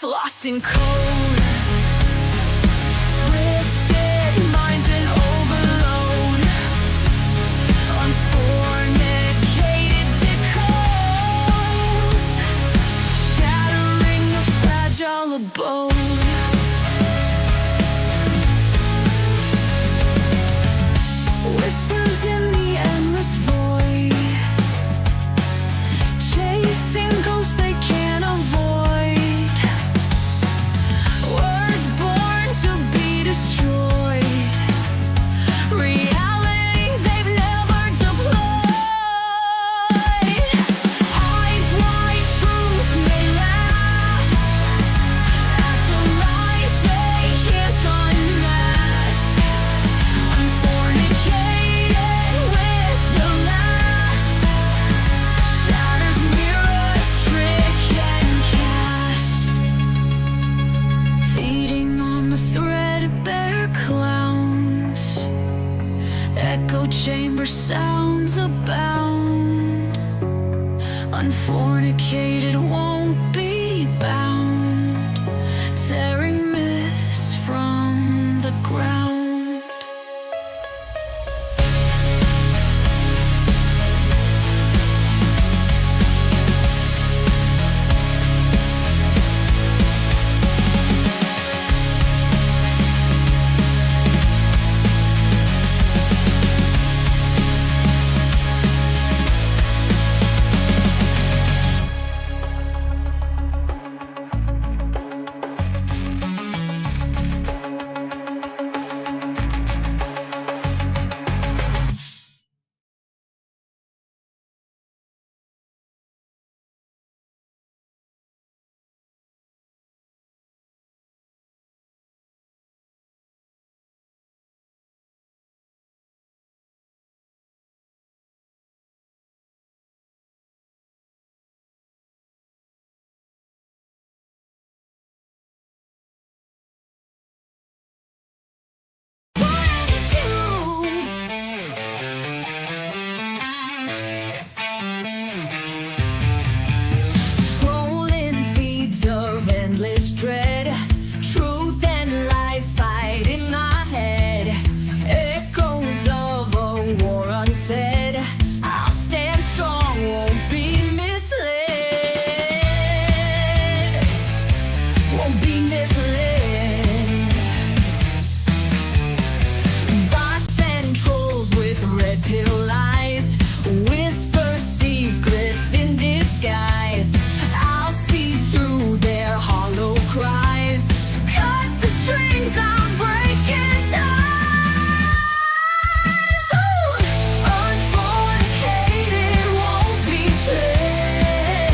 lost in code, twisted minds and overload, unfornicated decoys, shattering the fragile abode. Whispers in the endless void, chasing ghosts they can't avoid, words born to be destroyed, reality they've never deployed. Eyes wide, truth may laugh at the lies they can't unmask. Unfornicated with the last, shatters mirrors, trick and cast, feeding on the threadbare clowns. Echo chamber sounds abound. Unfornicated won't be bound, tearing myths from the ground. Scrolling feeds of endless dread, truth and lies fight in my head, echoes of a war unsaid. I'll stand strong, won't be misled, won't be misled. Bots and trolls with red pill lies, whisper secrets in disguise. I'll see through their hollow cries, cut the strings, I'm breaking ties. Ooh! Unfornicated won't be played,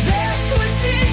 their twisted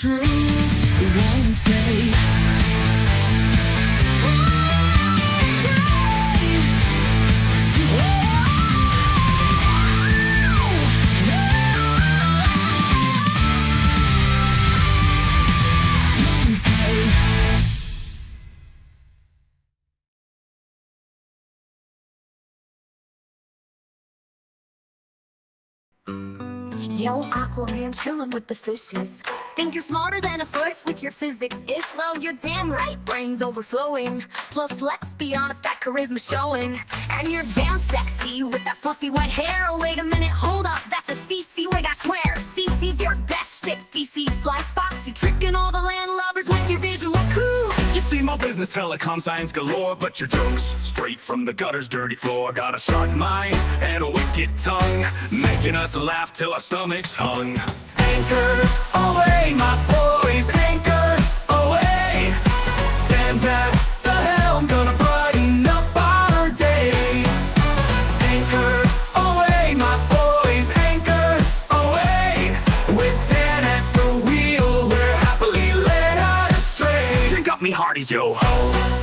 truth won't fade. Yo, Aquaman chillin' with the fishes. Think you're smarter than a foot with your physics. If well, you're damn right, brains overflowing. Plus, let's be honest, that charisma showing. And you're damn sexy with that fluffy white hair. Oh, wait a minute, hold up, that's a CC wig, I swear. CC's your best shit, DC's like Fox. You tricking all the landlubbers with your visual coup. You see my business, telecom science galore, but your jokes straight from the gutter's dirty floor. Got a sharp mind and a wicked tongue, making us laugh till our stomachs hung. Anchors away, my boys, anchors away. Dan's at the helm, gonna brighten up our day. Anchors away, my boys, anchors away. With Dan at the wheel, we're happily led astray. Drink up me hearties, yo ho.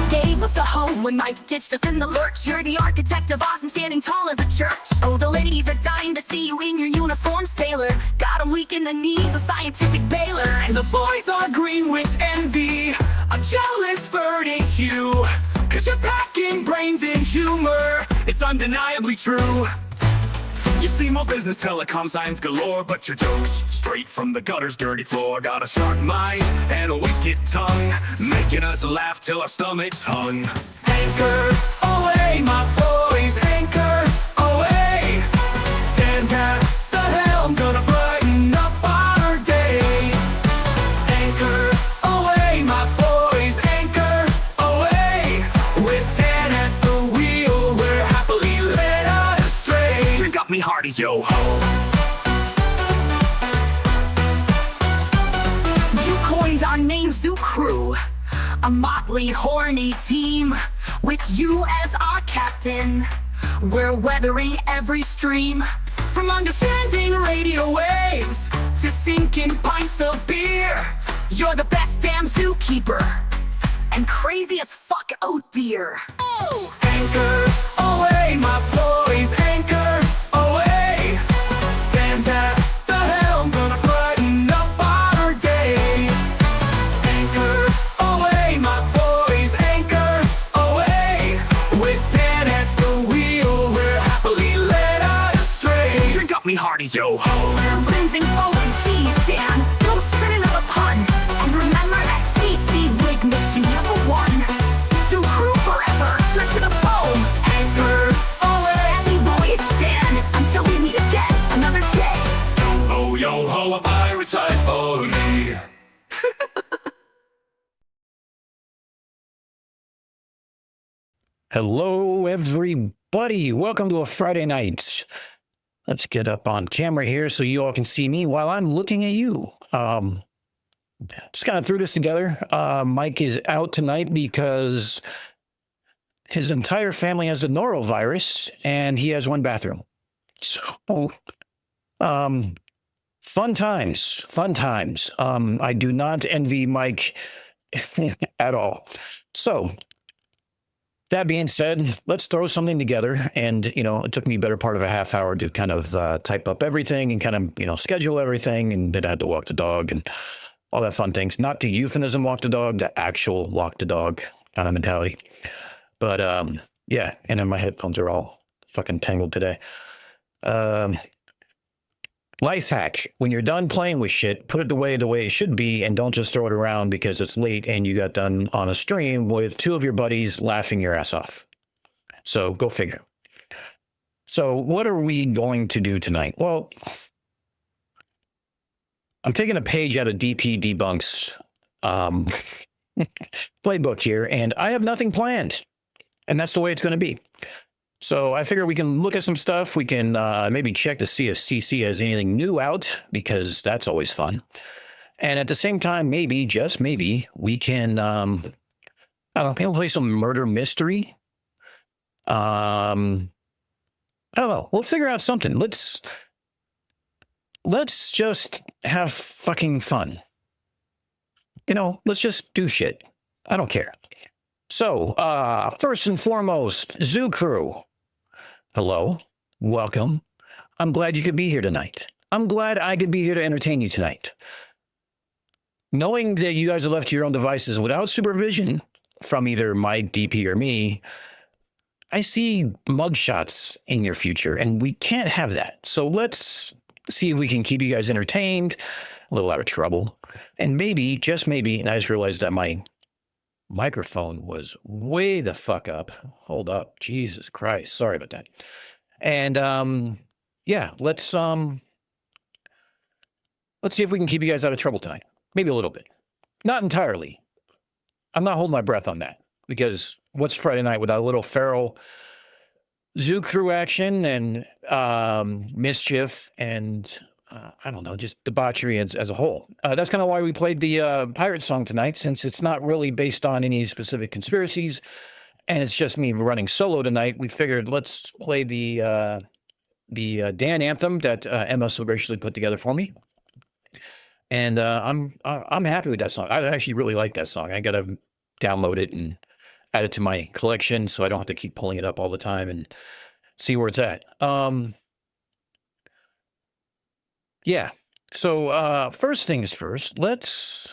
Gave us a home when Mike ditched us in the lurch. You're the architect of awesome, standing tall as a church. Oh, the ladies are dying to see you in your uniform, sailor. Got 'em weak in the knees, a scientific bailer. And the boys are green with envy, a jealous verdant hue. Cause you're packing brains and humor, it's undeniably true. You see my business, telecom science galore, but your jokes straight from the gutter's dirty floor. Got a sharp mind and a wicked tongue, making us laugh till our stomachs hung. Anchors away, my boys, anchors away. Dan's at the helm, gonna brighten up our day. Anchors away, my boys, anchors away. With Dan at the wheel, we're happily led astray. Drink up me hearties, yo ho. You coined our name, Zoo Crew, a motley, horny team. With you as our captain, we're weathering every stream. From understanding radio waves To sinking pints of beer, you're the best damn zookeeper. And crazy as fuck, oh dear. Oh! anchors away, my boys, anchors away. Dan's at the helm, gonna brighten up our day. Anchors away, my boys, anchors away. With Dan at the wheel, we're happily led astray. Drink up me hearties, yo ho. We're rinsing open seas, Dan. No spinning of a pun. And remember that CC wig makes you number one. Zoo Crew forever, drink to the foam. Anchors away. Happy voyage, Dan. Until we meet again another day. Yo ho, a pirate type only. Hello, everybody. Welcome to a Friday night. Let's get up on camera here so you all can see me while I'm looking at you. Just kind of threw this together. Mike is out tonight because his entire family has the norovirus and he has one bathroom. So, fun times, fun times. I do not envy Mike at all. So, that being said, let's throw something together. And, it took me a better part of a half hour to kind of type up everything and kind of, schedule everything. And then I had to walk the dog and all that fun things. Not to euphemism walk the dog, the actual walk the dog kind of mentality. But yeah, and then my headphones are all fucking tangled today. Life hack. When you're done playing with shit, put it away the way it should be and don't just throw it around because it's late and you got done on a stream with two of your buddies laughing your ass off. So go figure. So what are we going to do tonight? Well, I'm taking a page out of DP Debunk's playbook here, and I have nothing planned. And that's the way it's going to be. So I figure we can look at some stuff. We can maybe check to see if CC has anything new out, because that's always fun. And at the same time, maybe, just maybe, we can, I don't know, maybe play some murder mystery. I don't know. We'll figure out something. let's just have fucking fun. Let's just do shit. I don't care. So, first and foremost, Zoo Crew. Hello. Welcome. I'm glad you could be here tonight. I'm glad I could be here to entertain you tonight. Knowing that you guys are left to your own devices without supervision from either Mike, DP, or me, I see mugshots in your future, and we can't have that. So let's see if we can keep you guys entertained, a little out of trouble, and maybe, just maybe, and I just realized that my microphone was way the fuck up. Hold up. Jesus Christ. Sorry about that. And yeah, let's see if we can keep you guys out of trouble tonight. Maybe a little bit. Not entirely. I'm not holding my breath on that, because what's Friday night without a little feral Zoo Crew action and mischief and I don't know, just debauchery as a whole. That's kind of why we played the pirate song tonight, since it's not really based on any specific conspiracies, and it's just me running solo tonight. We figured let's play the Dan anthem that Emma so graciously put together for me, and I'm happy with that song. I actually really like that song. I gotta download it and add it to my collection so I don't have to keep pulling it up all the time and see where it's at. Yeah. So first things first, let's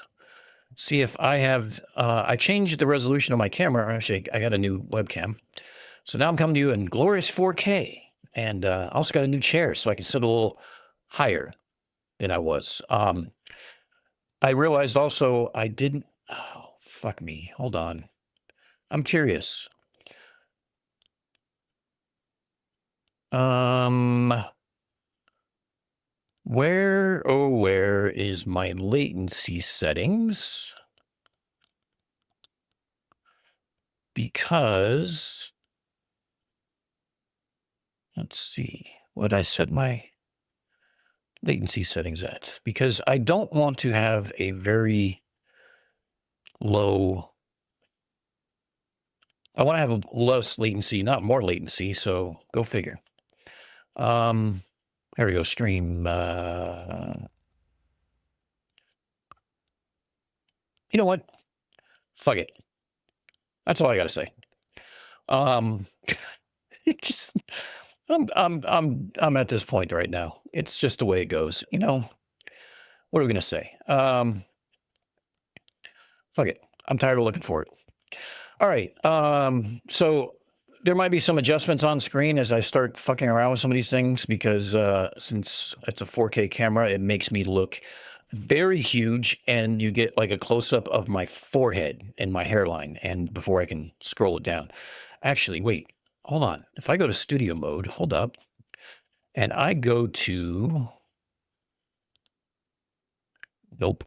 see if I have, I changed the resolution of my camera. Actually, I got a new webcam. So now I'm coming to you in glorious 4K. And I also got a new chair so I can sit a little higher than I was. I realized also I didn't, oh, fuck me. Hold on. I'm curious. Where is my latency settings? Because, let's see, what I set my latency settings at. Because I don't want to have a very low, I want to have less latency, not more latency, so go figure. There we go, stream. You know what? Fuck it. That's all I gotta say. It just, I'm at this point right now. It's just the way it goes. What are we gonna say? Fuck it. I'm tired of looking for it. All right. So there might be some adjustments on screen as I start fucking around with some of these things, because since it's a 4K camera, it makes me look very huge, and you get like a close-up of my forehead and my hairline, and before I can scroll it down. Actually, wait, hold on. If I go to studio mode, hold up, and I go to, nope.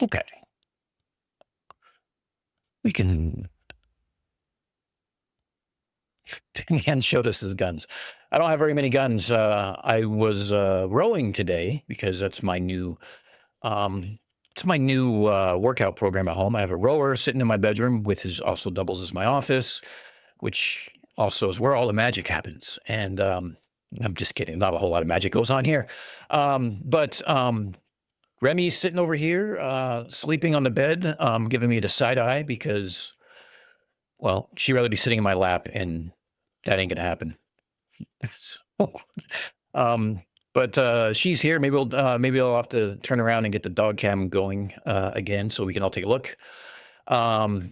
Okay. We can, Dan showed us his guns. I don't have very many guns. I was rowing today because that's my new, workout program at home. I have a rower sitting in my bedroom, which also doubles as my office, which also is where all the magic happens. And I'm just kidding. Not a whole lot of magic goes on here. But Remy's sitting over here, sleeping on the bed, giving me the side eye because, well, she'd rather be sitting in my lap, and that ain't gonna happen. So, but she's here. Maybe I'll have to turn around and get the dog cam going again, so we can all take a look. But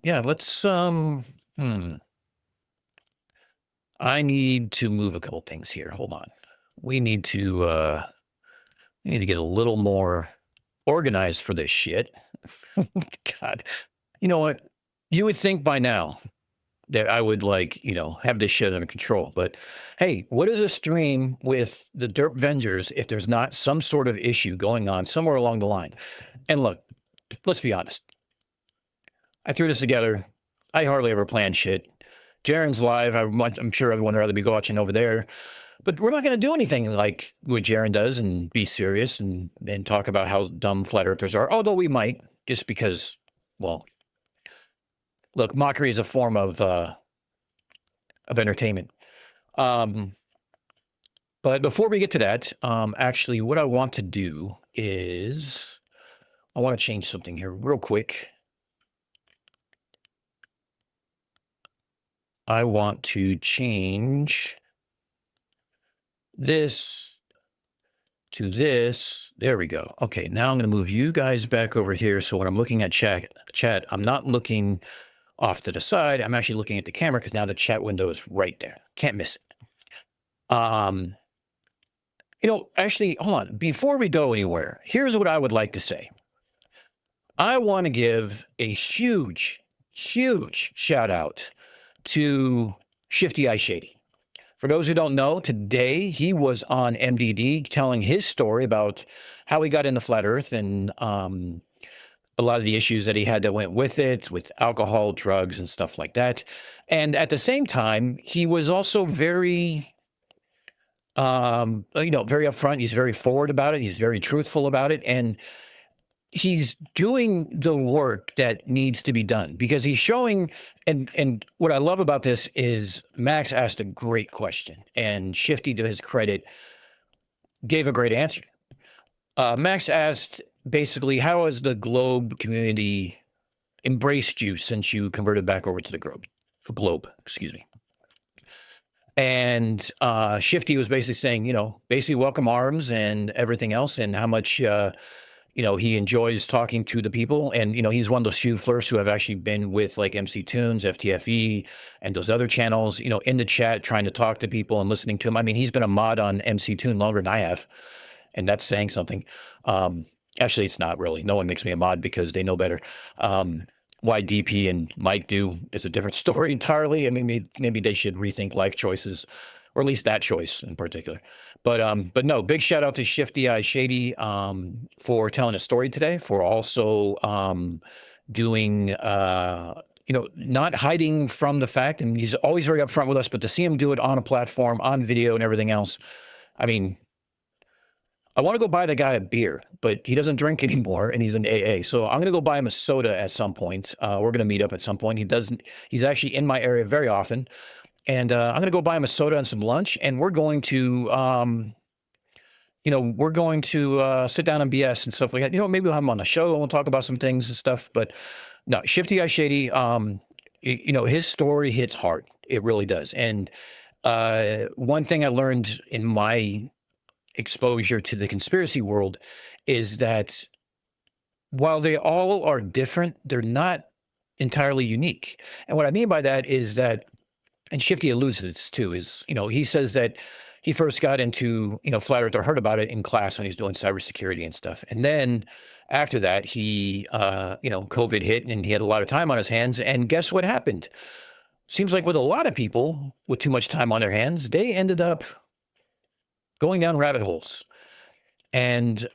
yeah, let's. I need to move a couple things here. Hold on. We need to get a little more organized for this shit. God, you know what? You would think by now that I would have this shit under control. But hey, what is a stream with the Derp Vengers if there's not some sort of issue going on somewhere along the line? And look, let's be honest. I threw this together. I hardly ever plan shit. Jaren's live. I'm sure everyone would rather be watching over there. But we're not going to do anything like what Jaren does and be serious and talk about how dumb flat earthers are. Although we might, just because, well, look, mockery is a form of entertainment. But before we get to that, actually, what I want to do is I want to change something here real quick. I want to change this to this. There we go. Okay, now I'm going to move you guys back over here. So when I'm looking at chat, I'm not looking off to the side. I'm actually looking at the camera because now the chat window is right there. Can't miss it. Actually, hold on. Before we go anywhere, here's what I would like to say. I want to give a huge, huge shout out to Shifty Eye Shady. For those who don't know, today he was on MDD telling his story about how he got into Flat Earth and a lot of the issues that he had that went with it, with alcohol, drugs, and stuff like that. And at the same time, he was also very very upfront. He's very forward about it. He's very truthful about it. And he's doing the work that needs to be done because he's showing, and what I love about this is Max asked a great question and Shifty, to his credit, gave a great answer. Max asked basically, how has the Globe community embraced you since you converted back over to the Globe, excuse me. And Shifty was basically saying, basically welcome arms and everything else, and how much, he enjoys talking to the people. And, he's one of those few flirts who have actually been with like MC Tunes, FTFE, and those other channels, in the chat, trying to talk to people and listening to him. I mean, he's been a mod on MC Tune longer than I have, and that's saying something. Actually, it's not really. No one makes me a mod because they know better. Why DP and Mike do is a different story entirely. I mean, maybe they should rethink life choices, or at least that choice in particular. But no, big shout out to Shifty Eye Shady for telling a story today, for also doing, not hiding from the fact, and he's always very upfront with us, but to see him do it on a platform, on video and everything else, I mean, I want to go buy the guy a beer, but he doesn't drink anymore and he's in AA. So I'm going to go buy him a soda at some point. We're going to meet up at some point. He's actually in my area very often. And I'm going to go buy him a soda and some lunch. And we're going to, sit down and BS and stuff like that. Maybe we'll have him on the show and we'll talk about some things and stuff. But no, Shifty Eye Shady, his story hits hard. It really does. And one thing I learned in my exposure to the conspiracy world is that while they all are different, they're not entirely unique. And what I mean by that is that, and Shifty alludes to this too, is, he says that he first got into, Flat Earth, or heard about it in class when he's doing cybersecurity and stuff. And then after that, he, COVID hit and he had a lot of time on his hands. And guess what happened? Seems like with a lot of people with too much time on their hands, they ended up going down rabbit holes. And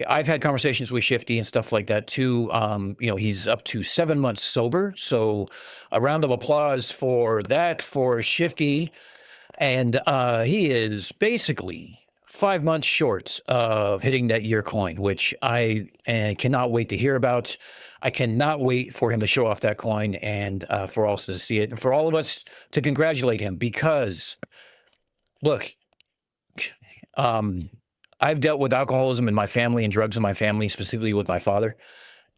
I've had conversations with Shifty and stuff like that too. He's up to 7 months sober. So a round of applause for that for Shifty. And he is basically 5 months short of hitting that year coin, which I cannot wait to hear about. I cannot wait for him to show off that coin and for us to see it and for all of us to congratulate him because, look, I've dealt with alcoholism in my family and drugs in my family, specifically with my father.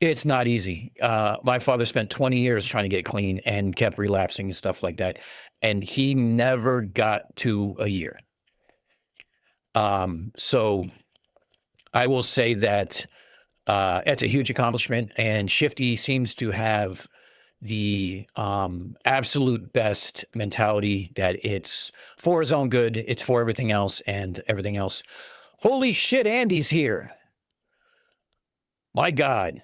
It's not easy. My father spent 20 years trying to get clean and kept relapsing and stuff like that. And he never got to a year. So I will say that it's a huge accomplishment, and Shifty seems to have the absolute best mentality that it's for his own good, it's for everything else and everything else. Holy shit, Andy's here. My God.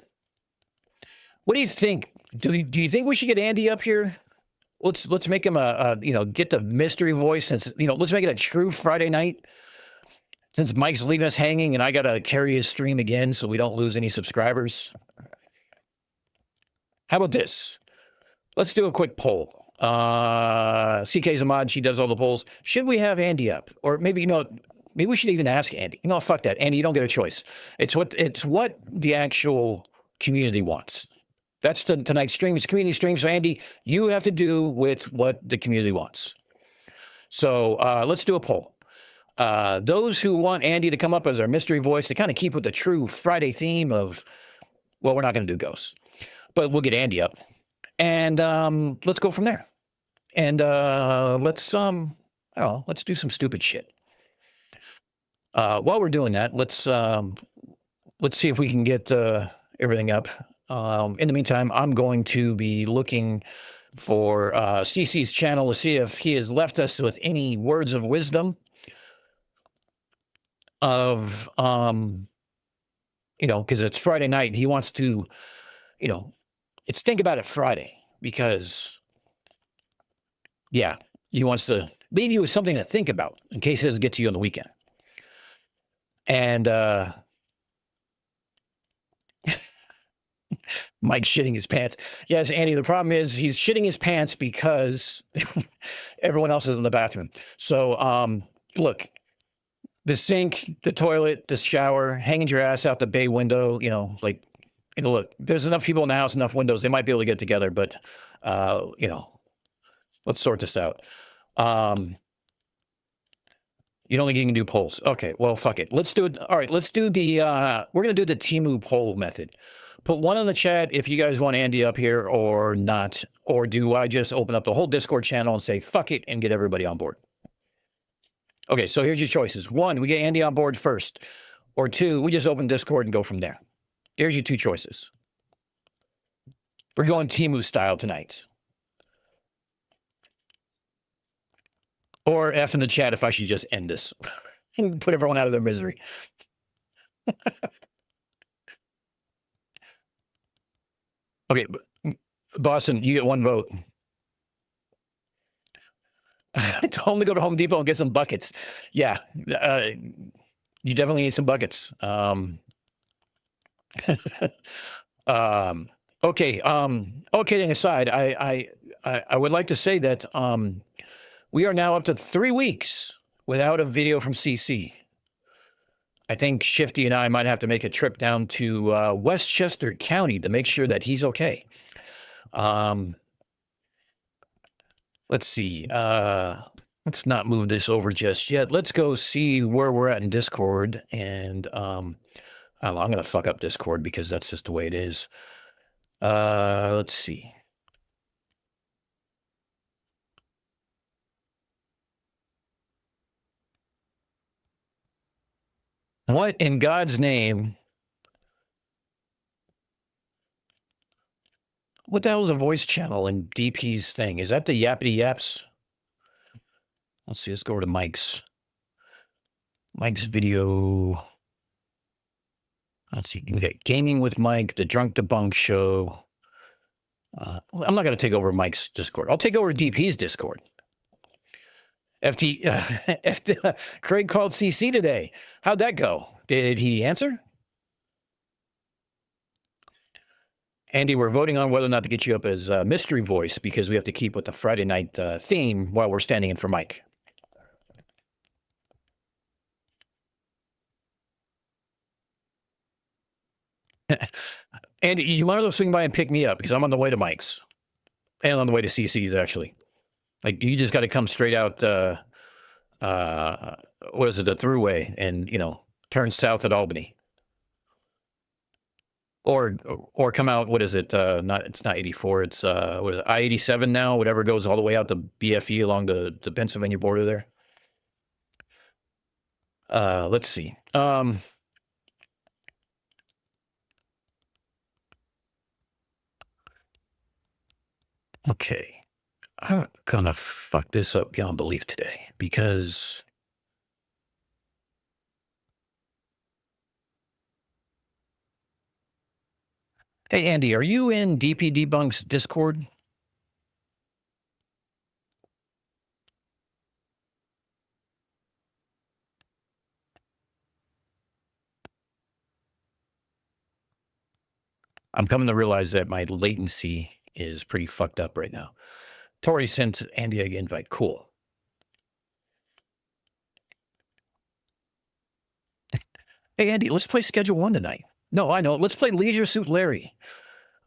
What do you think? Do you think we should get Andy up here? Let's make him get the mystery voice, since, let's make it a true Friday night. Since Mike's leaving us hanging and I got to carry his stream again so we don't lose any subscribers. How about this? Let's do a quick poll. CK's a mod. She does all the polls. Should we have Andy up? Or maybe, maybe we should even ask Andy. Fuck that. Andy, you don't get a choice. It's what the actual community wants. That's tonight's stream. It's a community stream. So Andy, you have to do with what the community wants. So let's do a poll. Those who want Andy to come up as our mystery voice to kind of keep with the true Friday theme of, well, we're not going to do ghosts, but we'll get Andy up, and let's go from there. And let's do some stupid shit. While we're doing that, let's see if we can get everything up. In the meantime, I'm going to be looking for CC's channel to see if he has left us with any words of wisdom of, because it's Friday night. He wants to, it's Think About It Friday because, yeah, he wants to leave you with something to think about in case it doesn't get to you on the weekend. And Mike's shitting his pants. Yes, Andy, the problem is he's shitting his pants because everyone else is in the bathroom. So, look, the sink, the toilet, the shower, hanging your ass out the bay window, look, there's enough people in the house, enough windows. They might be able to get together, but, let's sort this out. You don't think you can do polls. Okay, well, fuck it. Let's do it. All right, let's do the, we're going to do the Timu poll method. Put one in the chat if you guys want Andy up here or not. Or do I just open up the whole Discord channel and say, fuck it, and get everybody on board? Okay, so here's your choices. One, we get Andy on board first. Or two, we just open Discord and go from there. Here's your two choices. We're going Timu style tonight. Or F in the chat if I should just end this and put everyone out of their misery. Okay, Boston, you get one vote. Tell him to go to Home Depot and get some buckets. Yeah, you definitely need some buckets. Okay. Kidding aside, I would like to say that we are now up to 3 weeks without a video from CC. I think Shifty and I might have to make a trip down to Westchester County to make sure that he's okay. Let's see. Let's not move this over just yet. Let's go see where we're at in Discord. And I'm going to fuck up Discord because that's just the way it is. Let's see. What in God's name? What the hell is a voice channel in DP's thing? Is that the Yappity Yaps? Let's see. Let's go over to Mike's. Mike's video. Let's see. We got Gaming with Mike, the Drunk Debunk Show. I'm not going to take over Mike's Discord. I'll take over DP's Discord. Craig called CC today. How'd that go? Did he answer? Andy, we're voting on whether or not to get you up as mystery voice because we have to keep with the Friday night theme while we're standing in for Mike. Andy, you might as well swing by and pick me up because I'm on the way to Mike's and on the way to CC's actually. Like you just got to come straight out. What is it? The throughway, and turn south at Albany, or come out. What is it? It's not 84. It's what is it? I-87 now. Whatever goes all the way out to BFE along the Pennsylvania border there. Let's see. Okay. I'm gonna fuck this up beyond belief today because hey Andy, are you in DP Debunk's Discord? I'm coming to realize that my latency is pretty fucked up right now. Tori sent Andy an invite. Cool. Hey, Andy, let's play Schedule 1 tonight. No, I know. Let's play Leisure Suit Larry.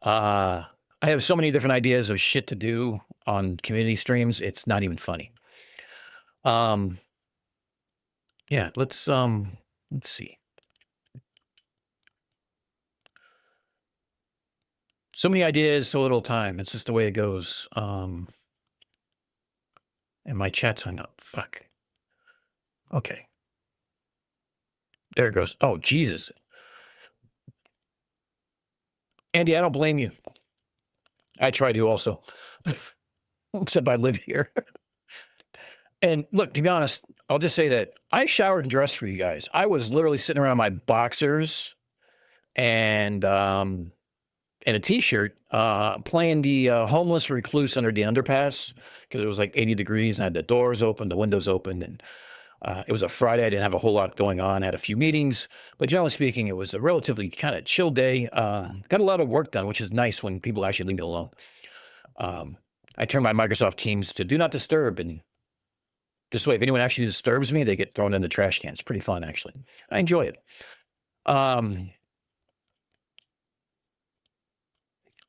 I have so many different ideas of shit to do on community streams. It's not even funny. Yeah, let's see. So many ideas, so little time. It's just the way it goes. And my chat's hung up. Fuck. Okay. There it goes. Oh, Jesus. Andy, I don't blame you. I try to also, except I live here. And look, to be honest, I'll just say that I showered and dressed for you guys. I was literally sitting around my boxers and a t-shirt, playing the homeless recluse under the underpass because it was like 80 degrees and I had the doors open, the windows open, and it was a Friday. I didn't have a whole lot going on. I had a few meetings, but generally speaking, it was a relatively kind of chill day. Got a lot of work done, which is nice when people actually leave me alone. I turned my Microsoft Teams to do not disturb, and this way, if anyone actually disturbs me, they get thrown in the trash can. It's pretty fun, actually. I enjoy it. All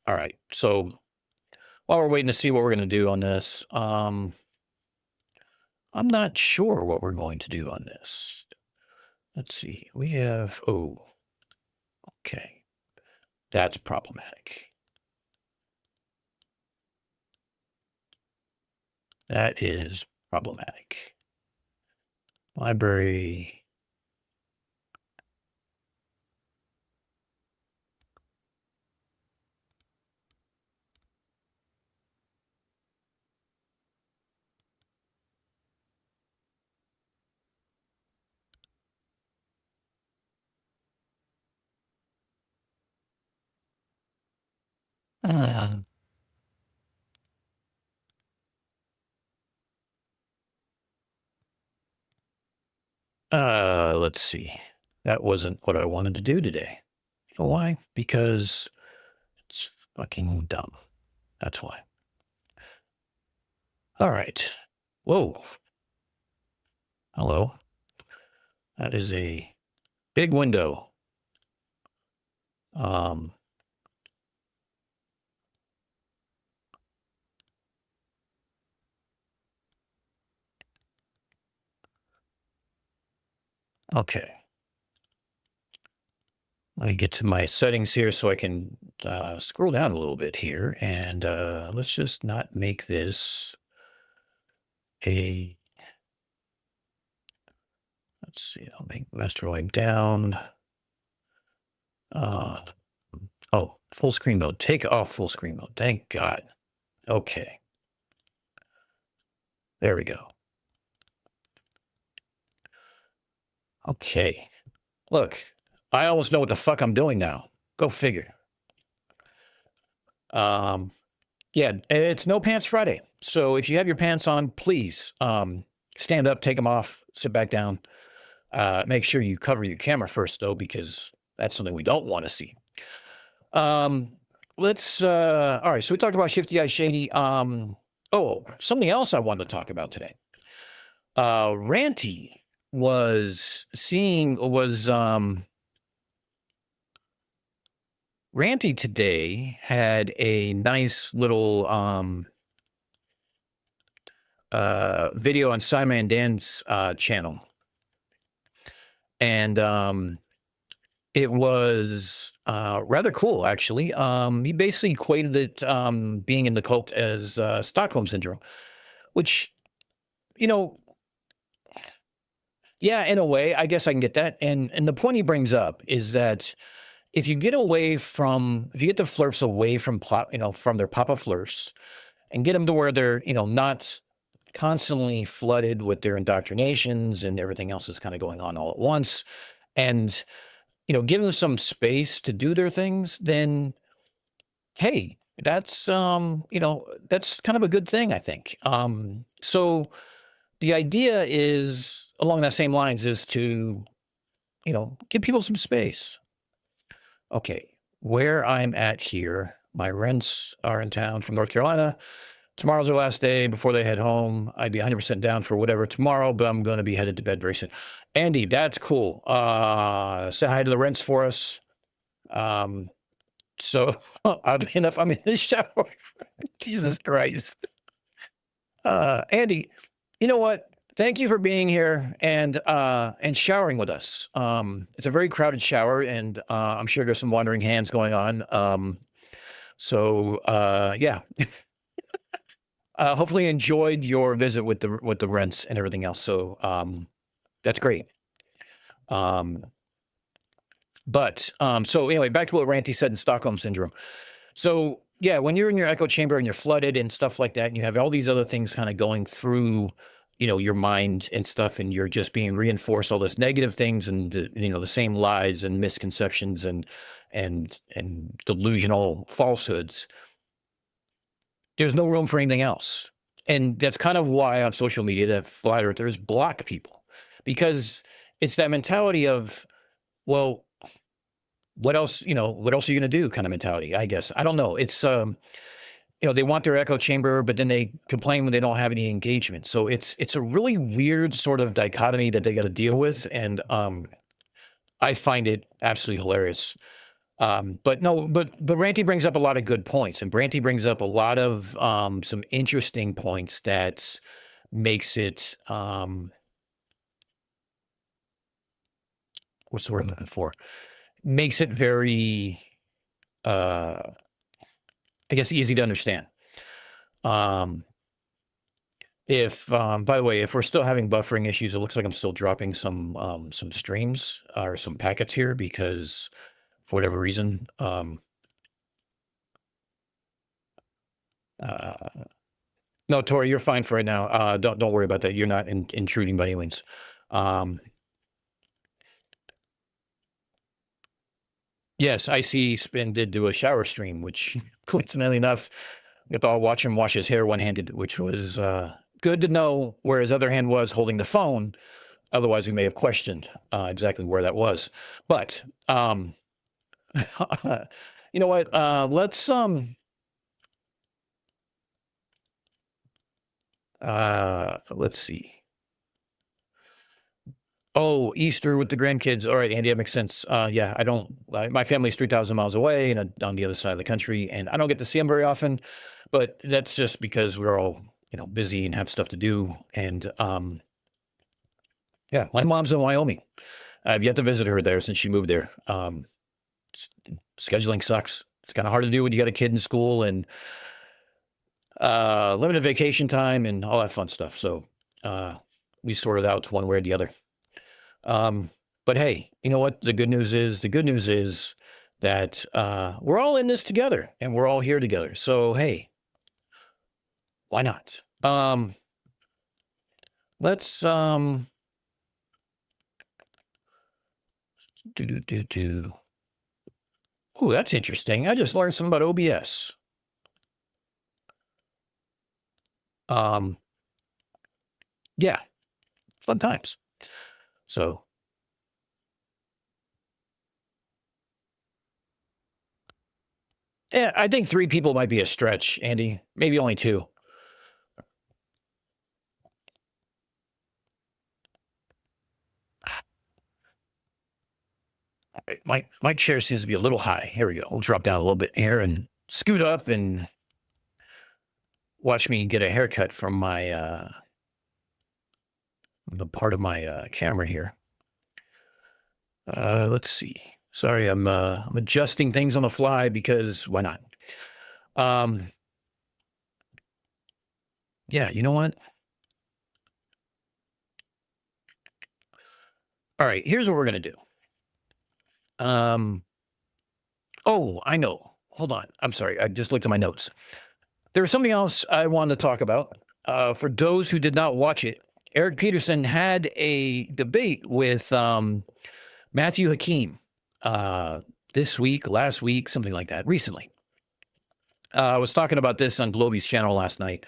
right. So while we're waiting to see what we're going to do on this, I'm not sure what we're going to do on this. Let's see. We have, oh, okay. That's problematic. That is problematic. Library. Let's see. That wasn't what I wanted to do today. You know why? Because it's fucking dumb. That's why. All right. Whoa. Hello. That is a big window. Okay. Let me get to my settings here so I can scroll down a little bit here. And let's just not make this a, let's see, I'll make master wipe down. Oh, full screen mode. Take off full screen mode. Thank God. Okay. There we go. Okay. Look, I almost know what the fuck I'm doing now. Go figure. Yeah, it's No Pants Friday. So if you have your pants on, please stand up, take them off, sit back down. Make sure you cover your camera first, though, because that's something we don't want to see. Let's, all right, so we talked about Shifty Eye Shady. Oh, something else I wanted to talk about today. Ranty Ranty today had a nice little video on Simon Dan's channel. And it was rather cool, actually. He basically equated it being in the cult as Stockholm Syndrome, which, you know, yeah, in a way, I guess I can get that. And the point he brings up is that if you get the flirts away from from their papa flirts and get them to where they're, not constantly flooded with their indoctrinations and everything else that's kind of going on all at once, and, give them some space to do their things, then, hey, that's, that's kind of a good thing, I think. So the idea is along that same lines is to, give people some space. Okay, where I'm at here, my rents are in town from North Carolina. Tomorrow's their last day before they head home. I'd be 100% down for whatever tomorrow, but I'm going to be headed to bed very soon. Andy, that's cool. Say hi to the rents for us. So oddly enough, I'm in the shower. Jesus Christ. Andy, you know what? thank you for being here and showering with us. It's a very crowded shower, and I'm sure there's some wandering hands going on. Yeah. Hopefully you enjoyed your visit with the rents and everything else. So that's great. So anyway, back to what Ranty said in Stockholm syndrome. So yeah, when you're in your echo chamber and you're flooded and stuff like that, and you have all these other things kind of going through, your mind and stuff, and you're just being reinforced all this negative things and the same lies and misconceptions and delusional falsehoods. There's no room for anything else. And that's kind of why on social media that flat earthers block people, because it's that mentality of, well, what else, what else are you going to do kind of mentality, I guess. I don't know. It's, they want their echo chamber, but then they complain when they don't have any engagement. So it's a really weird sort of dichotomy that they got to deal with. And I find it absolutely hilarious. But Ranty brings up a lot of good points, and Branty brings up a lot of some interesting points that makes it, what's the word I'm looking for? Makes it very, I guess, easy to understand. By the way, if we're still having buffering issues, it looks like I'm still dropping some streams or some packets here because for whatever reason, no, Tori, you're fine for right now. Don't worry about that. You're not intruding by any means. Yes, I see Spin did do a shower stream, which coincidentally enough, I got to watch him wash his hair one-handed, which was good to know where his other hand was holding the phone. Otherwise, we may have questioned exactly where that was. But you know what? Let's see. Oh, Easter with the grandkids. All right, Andy, that makes sense. Yeah, my family's 3,000 miles away and on the other side of the country, and I don't get to see them very often, but that's just because we're all, busy and have stuff to do. And yeah, my mom's in Wyoming. I've yet to visit her there since she moved there. Scheduling sucks. It's kind of hard to do when you got a kid in school and limited vacation time and all that fun stuff. So we sort it out one way or the other. But hey, you know what? The good news is that we're all in this together and we're all here together. So hey, why not? Let's Oh, that's interesting. I just learned something about OBS. Yeah, fun times. So yeah, I think 3 people might be a stretch, Andy. Maybe only 2. My chair seems to be a little high. Here we go. We'll drop down a little bit here and scoot up and watch me get a haircut from my the part of my camera here. Let's see. Sorry, I'm adjusting things on the fly because why not? Yeah, you know what? All right, here's what we're gonna do. Oh, I know. Hold on. I'm sorry. I just looked at my notes. There was something else I wanted to talk about. For those who did not watch it, Eric Peterson had a debate with Matthew Hakeem this week, last week, something like that, recently. I was talking about this on Globey's channel last night.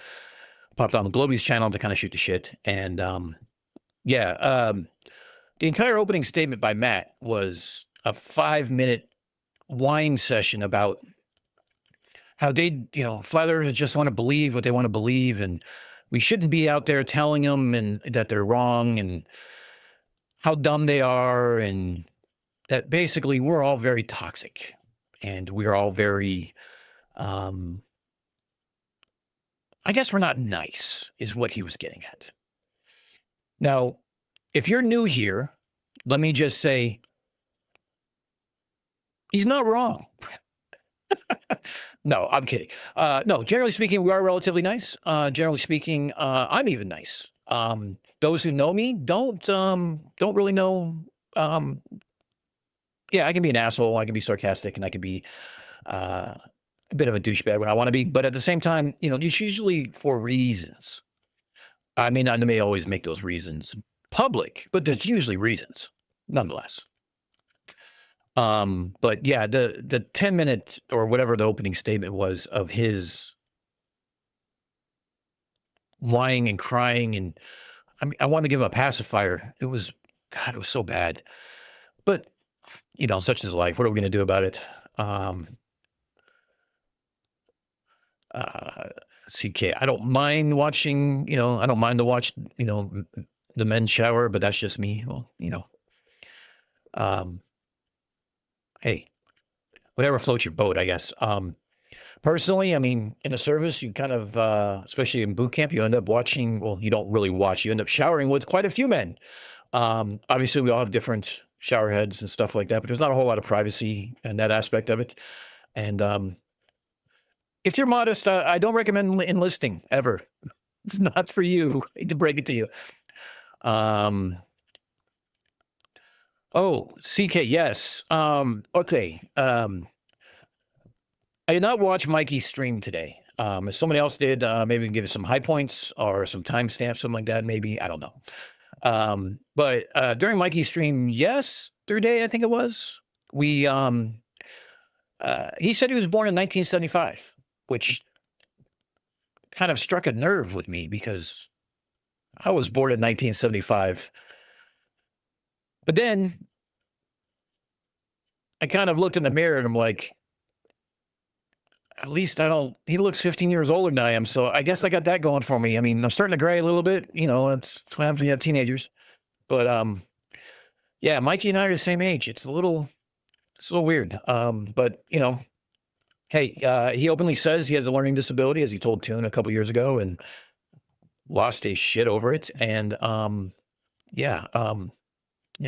Popped on the Globey's channel to kind of shoot the shit. And the entire opening statement by Matt was a 5-minute whine session about how they, flat earthers just want to believe what they want to believe, and we shouldn't be out there telling them and that they're wrong and how dumb they are, and that basically we're all very toxic and we're all very, I guess we're not nice is what he was getting at. Now, if you're new here, let me just say, he's not wrong. No, I'm kidding. No, generally speaking, we are relatively nice. Generally speaking, I'm even nice. Those who know me don't really know. Yeah, I can be an asshole. I can be sarcastic, and I can be a bit of a douchebag when I want to be. But at the same time, it's usually for reasons. I mean, I may always make those reasons public, but there's usually reasons, nonetheless. But yeah, the 10-minute or whatever the opening statement was of his whining and crying, and I want to give him a pacifier. It was, God, it was so bad. But such is life. What are we going to do about it? CK, I don't mind watching. I don't mind to watch. The men shower, but that's just me. Well, hey, whatever floats your boat, I guess. Personally, I mean, in the service, you kind of, especially in boot camp, you end up watching. Well, you don't really watch. You end up showering with quite a few men. Obviously, we all have different shower heads and stuff like that, but there's not a whole lot of privacy in that aspect of it. And if you're modest, I don't recommend enlisting ever. It's not for you. I hate to break it to you. Oh, CK, yes. Okay. I did not watch Mikey's stream today. If somebody else did, maybe we can give us some high points or some timestamps, something like that. Maybe, I don't know. But during Mikey's stream yesterday, I think it was, he said he was born in 1975, which kind of struck a nerve with me because I was born in 1975. But then I kind of looked in the mirror and I'm like, at least he looks 15 years older than I am. So I guess I got that going for me. I mean, I'm starting to gray a little bit, it's what happens when you have teenagers. But yeah, Mikey and I are the same age. It's a little weird. But hey, he openly says he has a learning disability, as he told Toon a couple years ago, and lost his shit over it. And yeah,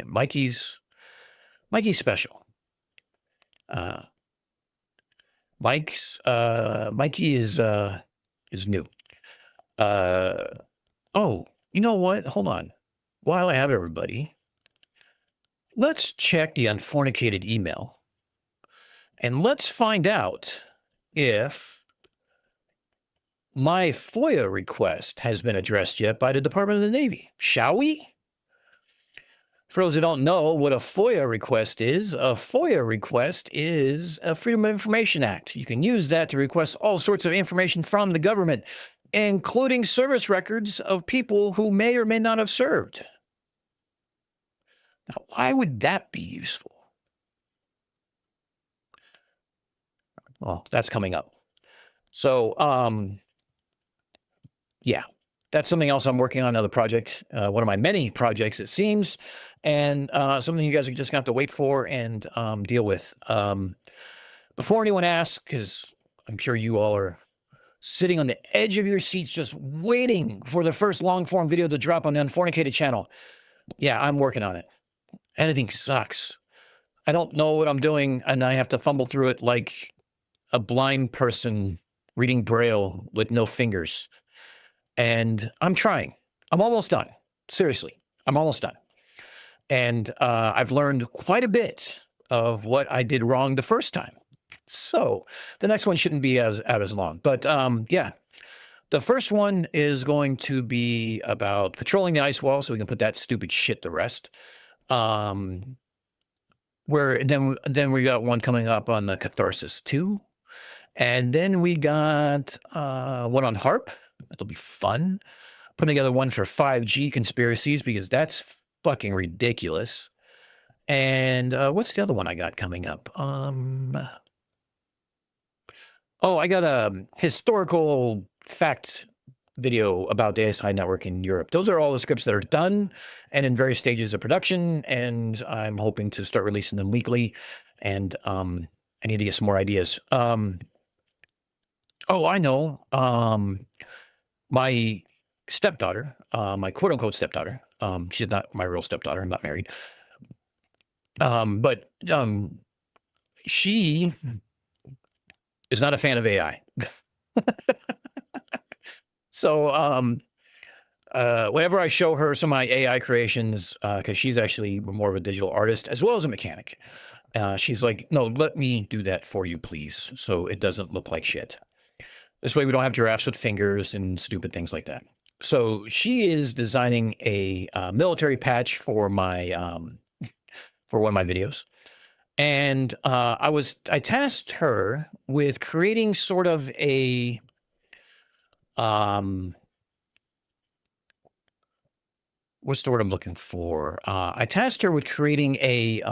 Mikey's special. Mikey is new. Oh, you know what? Hold on. While I have everybody, let's check the Unfornicated email. And let's find out if my FOIA request has been addressed yet by the Department of the Navy. Shall we? For those who don't know what a FOIA request is a Freedom of Information Act. You can use that to request all sorts of information from the government, including service records of people who may or may not have served. Now, why would that be useful? Well, that's coming up. So, yeah, that's something else I'm working on, another project, one of my many projects, it seems, and something you guys are just going to have to wait for and deal with. Before anyone asks, because I'm sure you all are sitting on the edge of your seats just waiting for the first long-form video to drop on the Unfornicated channel. Yeah, I'm working on it. Editing sucks. I don't know what I'm doing, and I have to fumble through it like a blind person reading Braille with no fingers. And I'm trying. I'm almost done. Seriously, I'm almost done. And I've learned quite a bit of what I did wrong the first time. So the next one shouldn't be as long. But yeah, the first one is going to be about patrolling the ice wall, so we can put that stupid shit to rest. Where then we got one coming up on the Catharsis 2. And then we got one on HARP. It'll be fun. Putting together one for 5G conspiracies because that's fucking ridiculous. And what's the other one I got coming up? Oh, I got a historical fact video about the ASI network in Europe. Those are all the scripts that are done and in various stages of production. And I'm hoping to start releasing them weekly. And I need to get some more ideas. Oh, I know. My stepdaughter, my quote unquote stepdaughter, She's not my real stepdaughter. I'm not married. But she is not a fan of AI. So whenever I show her some of my AI creations, because she's actually more of a digital artist as well as a mechanic, she's like, no, let me do that for you, please. So it doesn't look like shit. This way we don't have giraffes with fingers and stupid things like that. So she is designing a military patch for my for one of my videos. And I tasked her with creating sort of a what's the word I'm looking for? I tasked her with creating a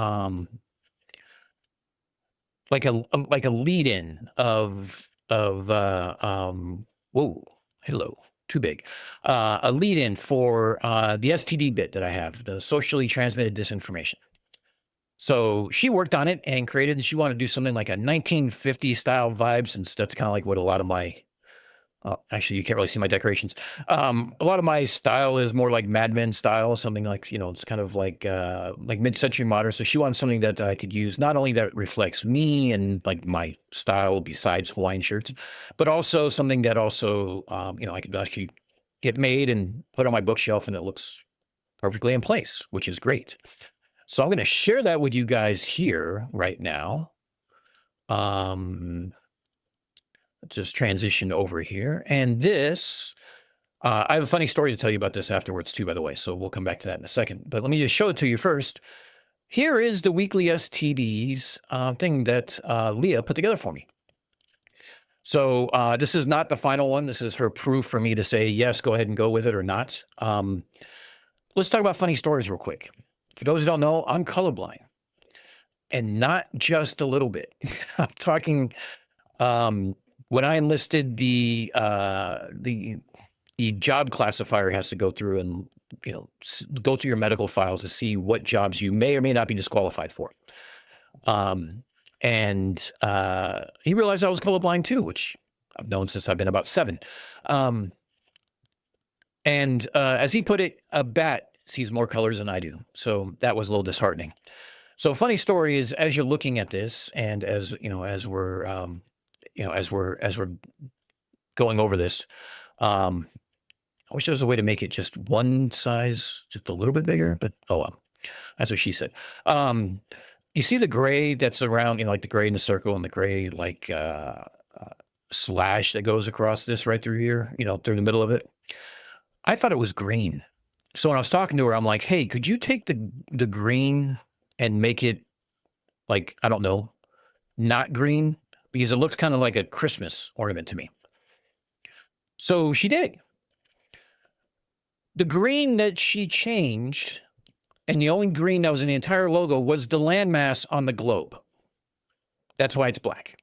like a lead-in of whoa, hello, too big. A lead-in for the STD bit that I have, the socially transmitted disinformation. So she worked on it and created, and she wanted to do something like a 1950 style vibes, and that's kind of like what a lot of my actually, you can't really see my decorations. A lot of my style is more like Mad Men style, something like, you know, it's kind of like mid-century modern. So she wants something that I could use, not only that reflects me and like my style besides Hawaiian shirts, but also something that also, you know, I could actually get made and put on my bookshelf and it looks perfectly in place, which is great. So I'm going to share that with you guys here right now. Just transition over here. And this, I have a funny story to tell you about this afterwards too, by the way. So we'll come back to that in a second. But let me just show it to you first. Here is the weekly STDs thing that Leah put together for me. So this is not the final one. This is her proof for me to say, yes, go ahead and go with it or not. Let's talk about funny stories real quick. For those who don't know, I'm colorblind. And not just a little bit. I'm talking... when I enlisted, the job classifier has to go through and, you know, go through your medical files to see what jobs you may or may not be disqualified for. And he realized I was colorblind too, which I've known since I've been about 7. And as he put it, a bat sees more colors than I do. So that was a little disheartening. So funny story is, as you're looking at this, and as you know, as we're as we're going over this, I wish there was a way to make it just one size, just a little bit bigger, but oh well, that's what she said. You see the gray that's around, you know, like the gray in the circle and the gray like slash that goes across this right through here, you know, through the middle of it. I thought it was green. So when I was talking to her, I'm like, hey, could you take the green and make it like, I don't know, not green? Because it looks kind of like a Christmas ornament to me. So she did. The green that she changed, and the only green that was in the entire logo, was the landmass on the globe. That's why it's black.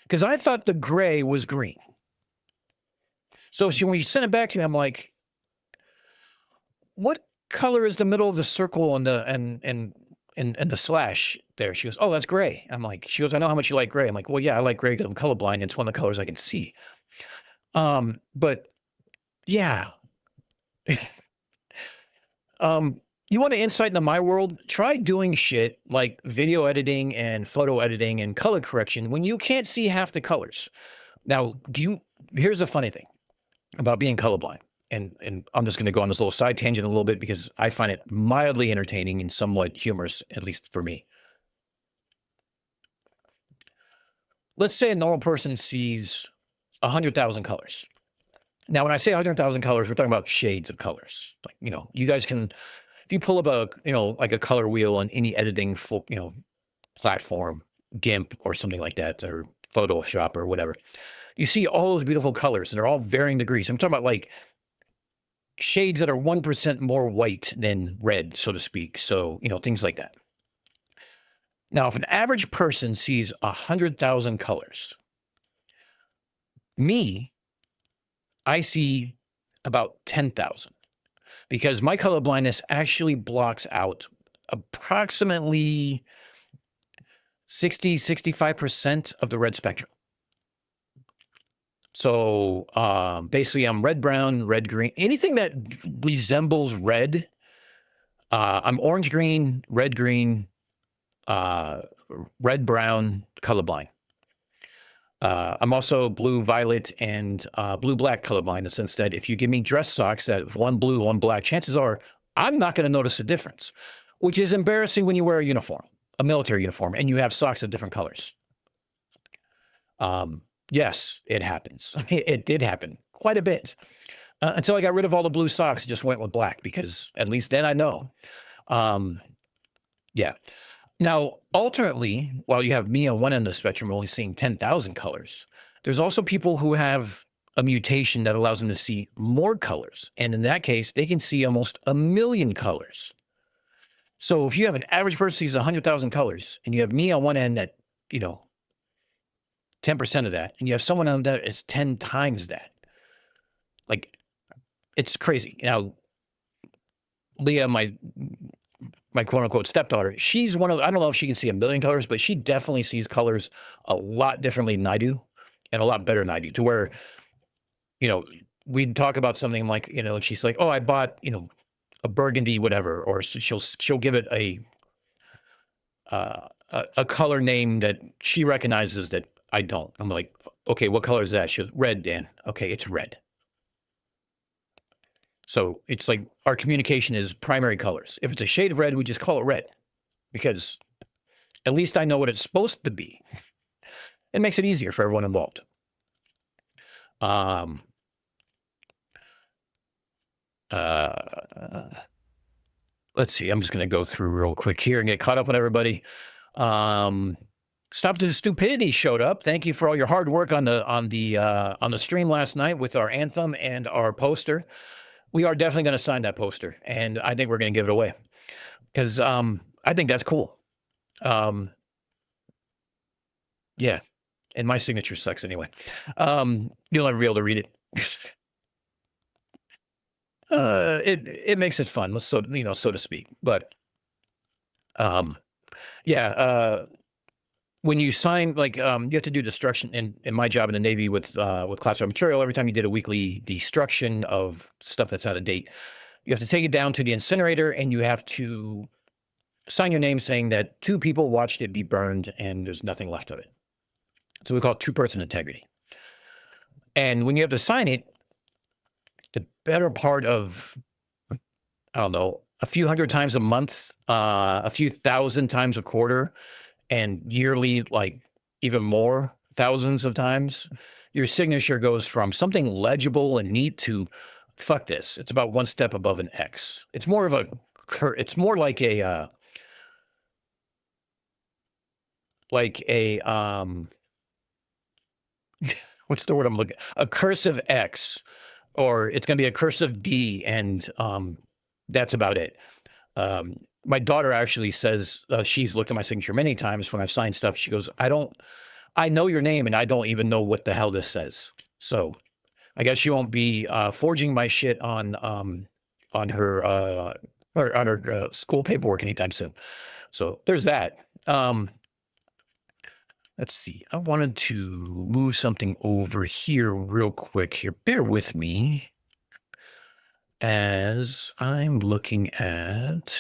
Because I thought the gray was green. So when you sent it back to me, I'm like, what color is the middle of the circle and the slash there? She goes, oh, that's gray. I'm like, she goes, I know how much you like gray. I'm like, well, yeah, I like gray because I'm colorblind. It's one of the colors I can see. But yeah. You want an insight into my world? Try doing shit like video editing and photo editing and color correction when you can't see half the colors. Now, here's the funny thing about being colorblind. And I'm just going to go on this little side tangent a little bit because I find it mildly entertaining and somewhat humorous, at least for me. Let's say a normal person sees 100,000 colors. Now, when I say 100,000 colors, we're talking about shades of colors. Like, you know, you guys can, if you pull up a, you know, like a color wheel on any editing, you know, platform, GIMP or something like that, or Photoshop or whatever, you see all those beautiful colors and they're all varying degrees. I'm talking about like shades that are 1% more white than red, so to speak. So, you know, things like that. Now, if an average person sees 100,000 colors, I see about 10,000 because my color blindness actually blocks out approximately 65% of the red spectrum. So basically, I'm red, brown, red, green, anything that resembles red. I'm orange, green, red, brown, colorblind. I'm also blue, violet, and blue, black colorblind in the sense that if you give me dress socks that have one blue, one black, chances are I'm not going to notice a difference, which is embarrassing when you wear a uniform, a military uniform, and you have socks of different colors. Yes, it happens. It did happen quite a bit until I got rid of all the blue socks and just went with black because at least then I know. Yeah. Now, alternately, while you have me on one end of the spectrum only seeing 10,000 colors, there's also people who have a mutation that allows them to see more colors. And in that case, they can see almost 1,000,000 colors. So if you have an average person sees 100,000 colors and you have me on one end that, 10% of that, and you have someone on that is 10 times that. Like, it's crazy. Now, Leah, my quote unquote stepdaughter, she's one of, I don't know if she can see 1,000,000 colors, but she definitely sees colors a lot differently than I do and a lot better than I do, to where, we'd talk about something like, she's like, oh, I bought, a burgundy, whatever, or she'll give it a color name that she recognizes that I don't. I'm like, okay, what color is that? She goes, red, Dan. Okay, it's red. So it's like our communication is primary colors. If it's a shade of red, we just call it red because at least I know what it's supposed to be. It makes it easier for everyone involved. Let's see. I'm just going to go through real quick here and get caught up on everybody. Stop the Stupidity showed up. Thank you for all your hard work on the stream last night with our anthem and our poster. We are definitely going to sign that poster, and I think we're going to give it away because I think that's cool. Yeah, and my signature sucks anyway. You'll never be able to read it. It makes it fun, so to speak. But yeah. When you sign, you have to do destruction in my job in the Navy with classified material. Every time you did a weekly destruction of stuff that's out of date, you have to take it down to the incinerator and you have to sign your name saying that 2 people watched it be burned and there's nothing left of it. So we call it 2-person integrity. And when you have to sign it, the better part of, I don't know, a few hundred times a month, a few thousand times a quarter, and yearly, even more, thousands of times, your signature goes from something legible and neat to, fuck this. It's about one step above an X. It's more of it's more like a, what's the word I'm looking, a cursive X, or it's going to be a cursive D, and that's about it. My daughter actually says she's looked at my signature many times when I've signed stuff. She goes, I know your name and I don't even know what the hell this says. So I guess she won't be forging my shit on her school paperwork anytime soon. So there's that. Let's see. I wanted to move something over here real quick here. Bear with me as I'm looking at.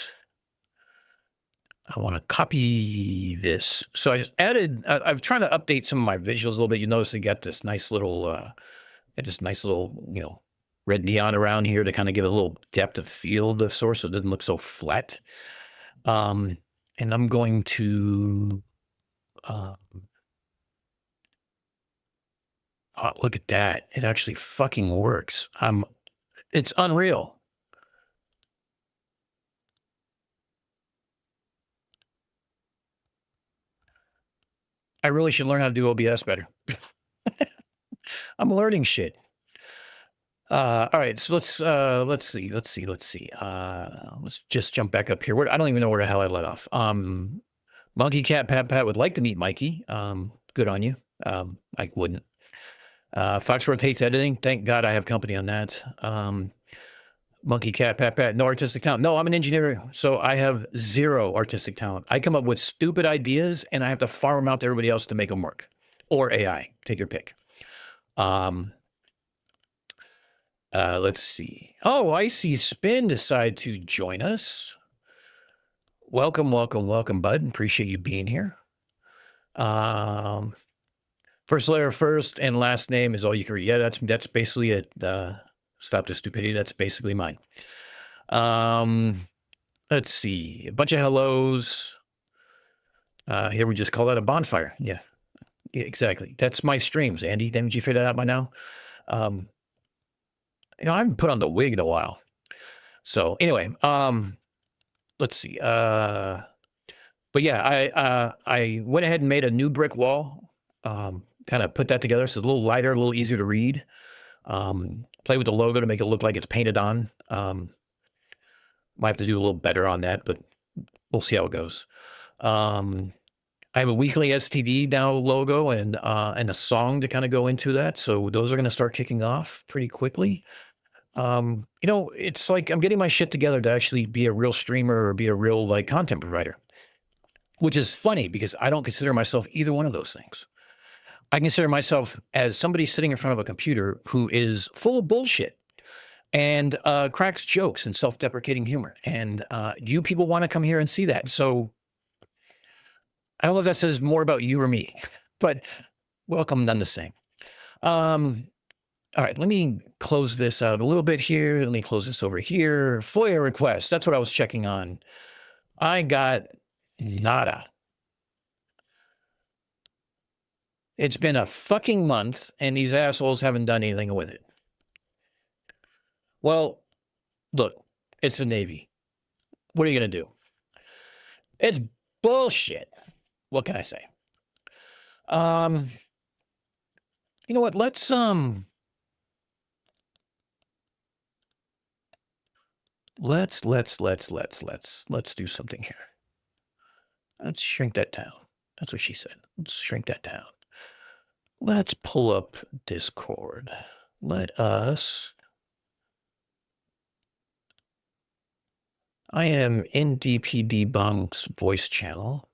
I want to copy this. So I added, I've trying to update some of my visuals a little bit. You notice they got this nice little, red neon around here to kind of give it a little depth of field of source so it doesn't look so flat. And I'm going to, look at that. It actually fucking works. It's unreal. I really should learn how to do OBS better. I'm learning shit. All right, so let's see. Let's just jump back up here. I don't even know where the hell I let off. Monkey Cat Pat would like to meet Mikey. Good on you. I wouldn't. Foxworth hates editing. Thank God I have company on that. Monkey Cat Pat, no artistic talent. No, I'm an engineer, so I have 0 artistic talent. I come up with stupid ideas and I have to farm them out to everybody else to make them work. Or AI, take your pick. Let's see. Oh, I see Spin decide to join us. Welcome, welcome, welcome, bud. Appreciate you being here. First letter first and last name is all you can read. Yeah, that's basically it. Stop the stupidity. That's basically mine. Let's see. A bunch of hellos. Here we just call that a bonfire. Yeah, exactly. That's my streams, Andy. Didn't you figure that out by now? I haven't put on the wig in a while. So anyway, let's see. But yeah, I went ahead and made a new brick wall. Kind of put that together. So it's a little lighter, a little easier to read. Play with the logo to make it look like it's painted on. Might have to do a little better on that, but we'll see how it goes. I have a weekly STD now logo and a song to kind of go into that. So those are going to start kicking off pretty quickly. It's like I'm getting my shit together to actually be a real streamer or be a real like content provider, which is funny because I don't consider myself either one of those things. I consider myself as somebody sitting in front of a computer who is full of bullshit and cracks jokes and self-deprecating humor. And you people want to come here and see that. So I don't know if that says more about you or me, but welcome none the same. All right, let me close this out a little bit here. Let me close this over here. FOIA request. That's what I was checking on. I got nada. It's been a fucking month, and these assholes haven't done anything with it. Well, look, it's the Navy. What are you going to do? It's bullshit. What can I say? You know what? Let's do something here. Let's shrink that down. That's what she said. Let's shrink that down. Let's pull up Discord. I am in DPD Bunk's voice channel.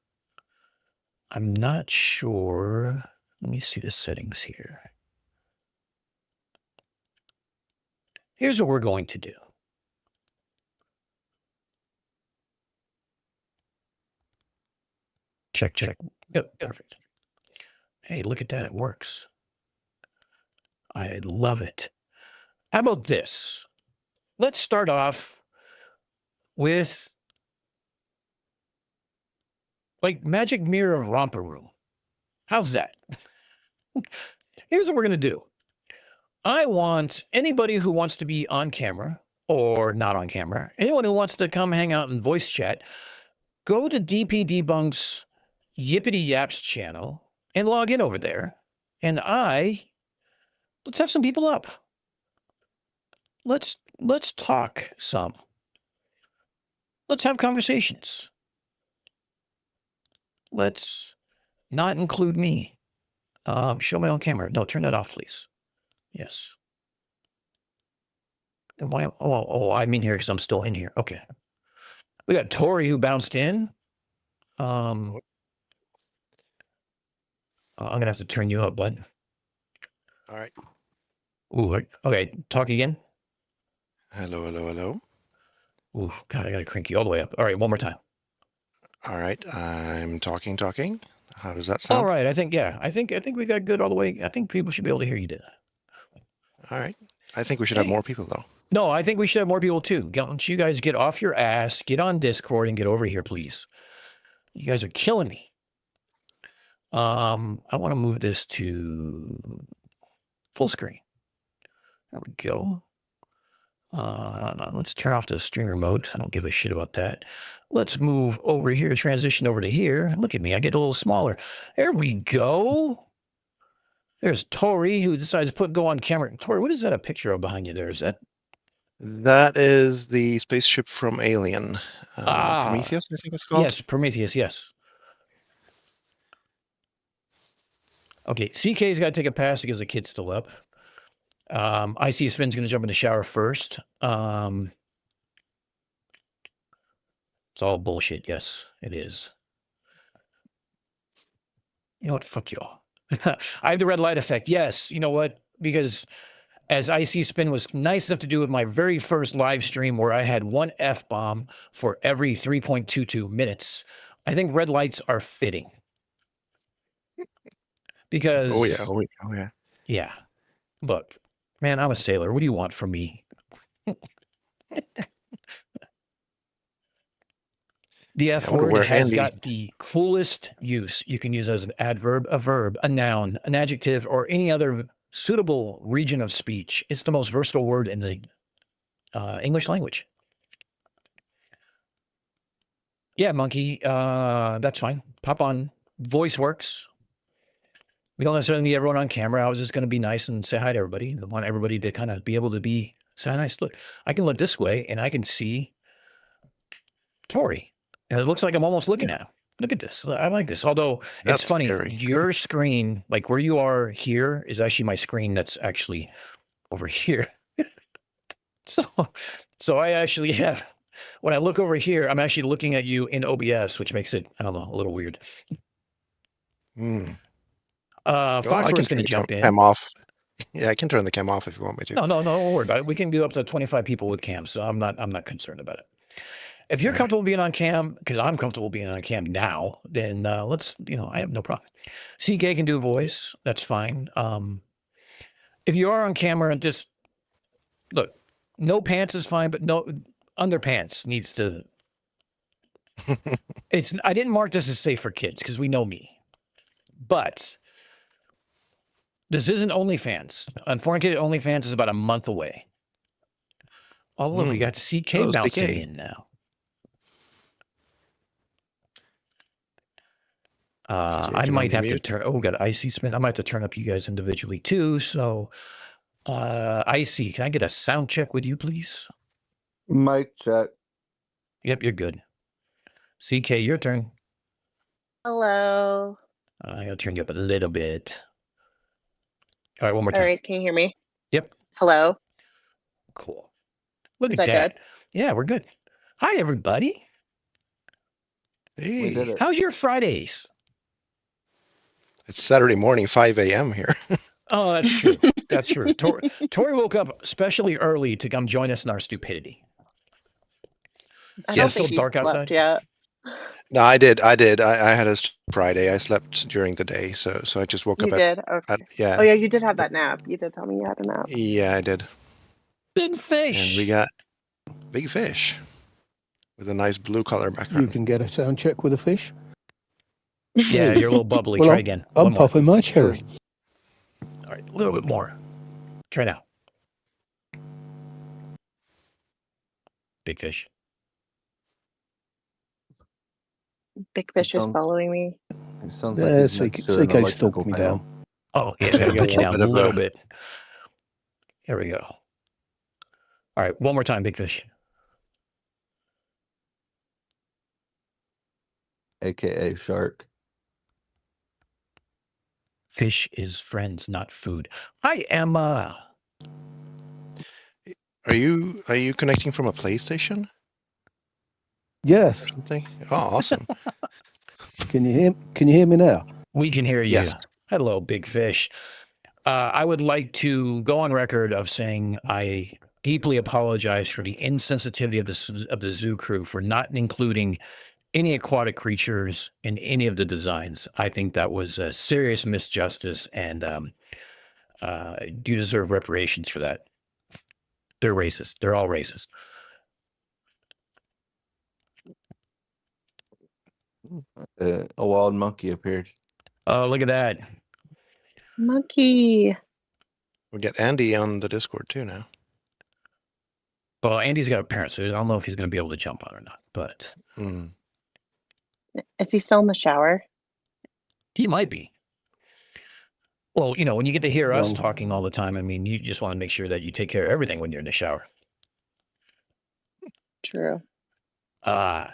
I'm not sure. Let me see the settings here. Here's what we're going to do. Check. Oh, perfect. Hey, look at that. It works. I love it. How about this? Let's start off with like Magic Mirror Romper Room. How's that? Here's what we're going to do. I want anybody who wants to be on camera or not on camera, anyone who wants to come hang out and voice chat, go to DP Debunk's Yippity Yaps channel and log in over there. And let's have some people up. Let's talk some. Let's have conversations. Let's not include me. Show my own camera. No, turn that off, please. Yes. And why? Oh, I'm in here because I'm still in here. Okay. We got Tori who bounced in. I'm gonna have to turn you up, bud. All right. Ooh, okay. Talk again. Hello. Ooh, God, I gotta crank you all the way up. All right, one more time. All right. I'm talking. How does that sound? All right. I think we got good all the way. I think people should be able to hear you. All right. I think we should have more people though. No, I think we should have more people too. Don't you guys get off your ass, get on Discord and get over here, please. You guys are killing me. I want to move this to full screen. There we go. Let's turn off the streamer mode. I don't give a shit about that. Let's move over here, transition over to here. Look at me. I get a little smaller. There we go. There's Tori who decides to go on camera. Tori, what is that a picture of behind you there? Is that? That is the spaceship from Alien. Prometheus, I think it's called. Yes, Prometheus, yes. Okay, CK's got to take a pass because the kid's still up. I see Spin's going to jump in the shower first. It's all bullshit. Yes, it is. You know what? Fuck y'all. I have the red light effect. Yes. You know what? because as Icy Spin was nice enough to do with my very first live stream where I had one F-bomb for every 3.22 minutes, I think red lights are fitting. Because, Oh yeah, oh yeah. yeah, look, man, I'm a sailor. What do you want from me? The F wonder word where has Andy- got the coolest use. You can use as an adverb, a verb, a noun, an adjective, or any other suitable region of speech. It's the most versatile word in the English language. Yeah, monkey, that's fine. Pop on. Voice works. We don't necessarily need everyone on camera. I was just going to be nice and say hi to everybody. I want everybody to kind of be able to say nice. Look, I can look this way and I can see Tori. And it looks like I'm almost looking at him. Look at this. I like this. Although That's it's funny, scary. your screen, like where you are here, is actually my screen that's actually over here. So I actually have, when I look over here, I'm actually looking at you in OBS, which makes it, I don't know, a little weird. Well, Foxworth's going to jump in. Cam off. Yeah, I can turn the cam off if you want me to. No, don't worry about it. We can do up to 25 people with cams, so I'm not concerned about it. If you're comfortable being on cam, because I'm comfortable being on cam now, then let's, I have no problem. CK can do voice. That's fine. If you are on camera, just look, no pants is fine, but no underpants needs to. I didn't mark this as safe for kids because we know me, but this isn't OnlyFans. Unfornicated OnlyFans is about a month away. Oh, look, we got CK bouncing in now. I might have to turn. Oh, we got Icy Spin. I might have to turn up you guys individually too. So, Icy, can I get a sound check with you, please? Mic check. Yep, you're good. CK, your turn. Hello. I'm gonna turn you up a little bit. All right, one more time. All right, can you hear me? Yep. Hello. Cool. Look Is at that that. good? Yeah, we're good. Hi, everybody. We did Hey, it. How's your Fridays? it's Saturday morning, 5 a.m. here. Oh, that's true. That's true. Tori woke up especially early to come join us in our stupidity. I Yes. don't Still think you dark slept outside? yet. No, I did. I had a Friday. I slept during the day, so I just woke You up did? Okay. yeah. Oh yeah, you did have that nap. You did tell me you had a nap. Yeah, I did. Big fish. And we got big fish with a nice blue color You background. can get a sound check with a fish. Yeah, you're a little bubbly. Well, Try again. I'm One more. popping my cherry. All right, a little bit more. Try now. Big fish. Big fish is sounds- following me. It sounds like he's next to an CK electrical stalked me panel. down. Oh, yeah, Yeah, gotta we put got you a down a little bit of little a- bit. There we go. All right, one more time, big fish. AKA shark. Fish is friends, not food. Hi, Emma. Are you connecting from a PlayStation Yes. or something? Oh, awesome. Can you hear me now? We can hear you. Yes. Hello, big fish. I would like to go on record of saying I deeply apologize for the insensitivity of the zoo crew for not including any aquatic creatures in any of the designs. I think that was a serious misjustice, and you deserve reparations for that. They're racist. They're all racist. A wild monkey appeared. Oh, look at that. Monkey. We get Andy on the Discord too now. Well, Andy's got a parent, so I don't know if he's going to be able to jump on or not, but Hmm. Is he still in the shower? he might be. Well, when you get to hear us Well- talking all the time, I mean, you just want to make sure that you take care of everything when you're in the shower. True. All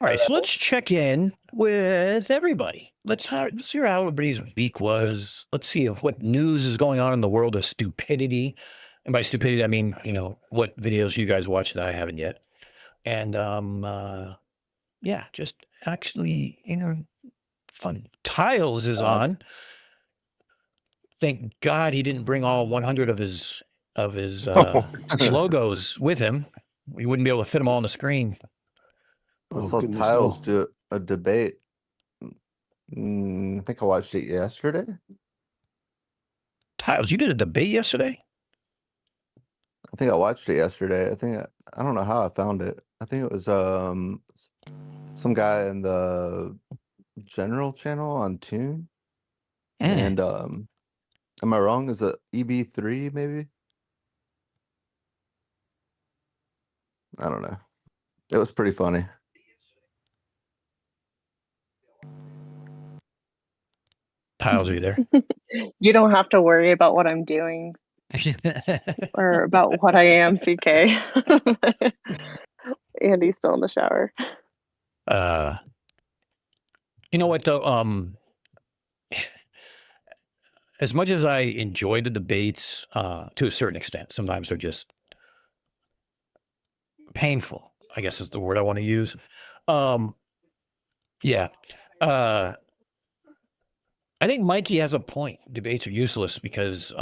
right, so let's check in with everybody. Let's hear how everybody's week was. Let's see what news is going on in the world of stupidity. And by stupidity, I mean, what videos you guys watch that I haven't yet. And yeah, just actually, fun. Tiles is on. Thank God he didn't bring all 100 of his logos with him. We wouldn't be able to fit them all on the screen. I Oh, saw goodness, Tiles no. do a debate. I think I watched it yesterday. Tiles, you did a debate yesterday? I think I watched it yesterday. I don't know how I found it. I think it was some guy in the general channel on Tune. And am I wrong? Is it EB3 maybe? I don't know. It was pretty funny. Tiles, are you there? You don't have to worry about what I'm doing or about what I am, CK. Andy's still in the shower. You know what though? As much as I enjoy the debates, to a certain extent, sometimes they're just painful, I guess is the word I want to use. Yeah. I think Mikey has a point. Debates are useless because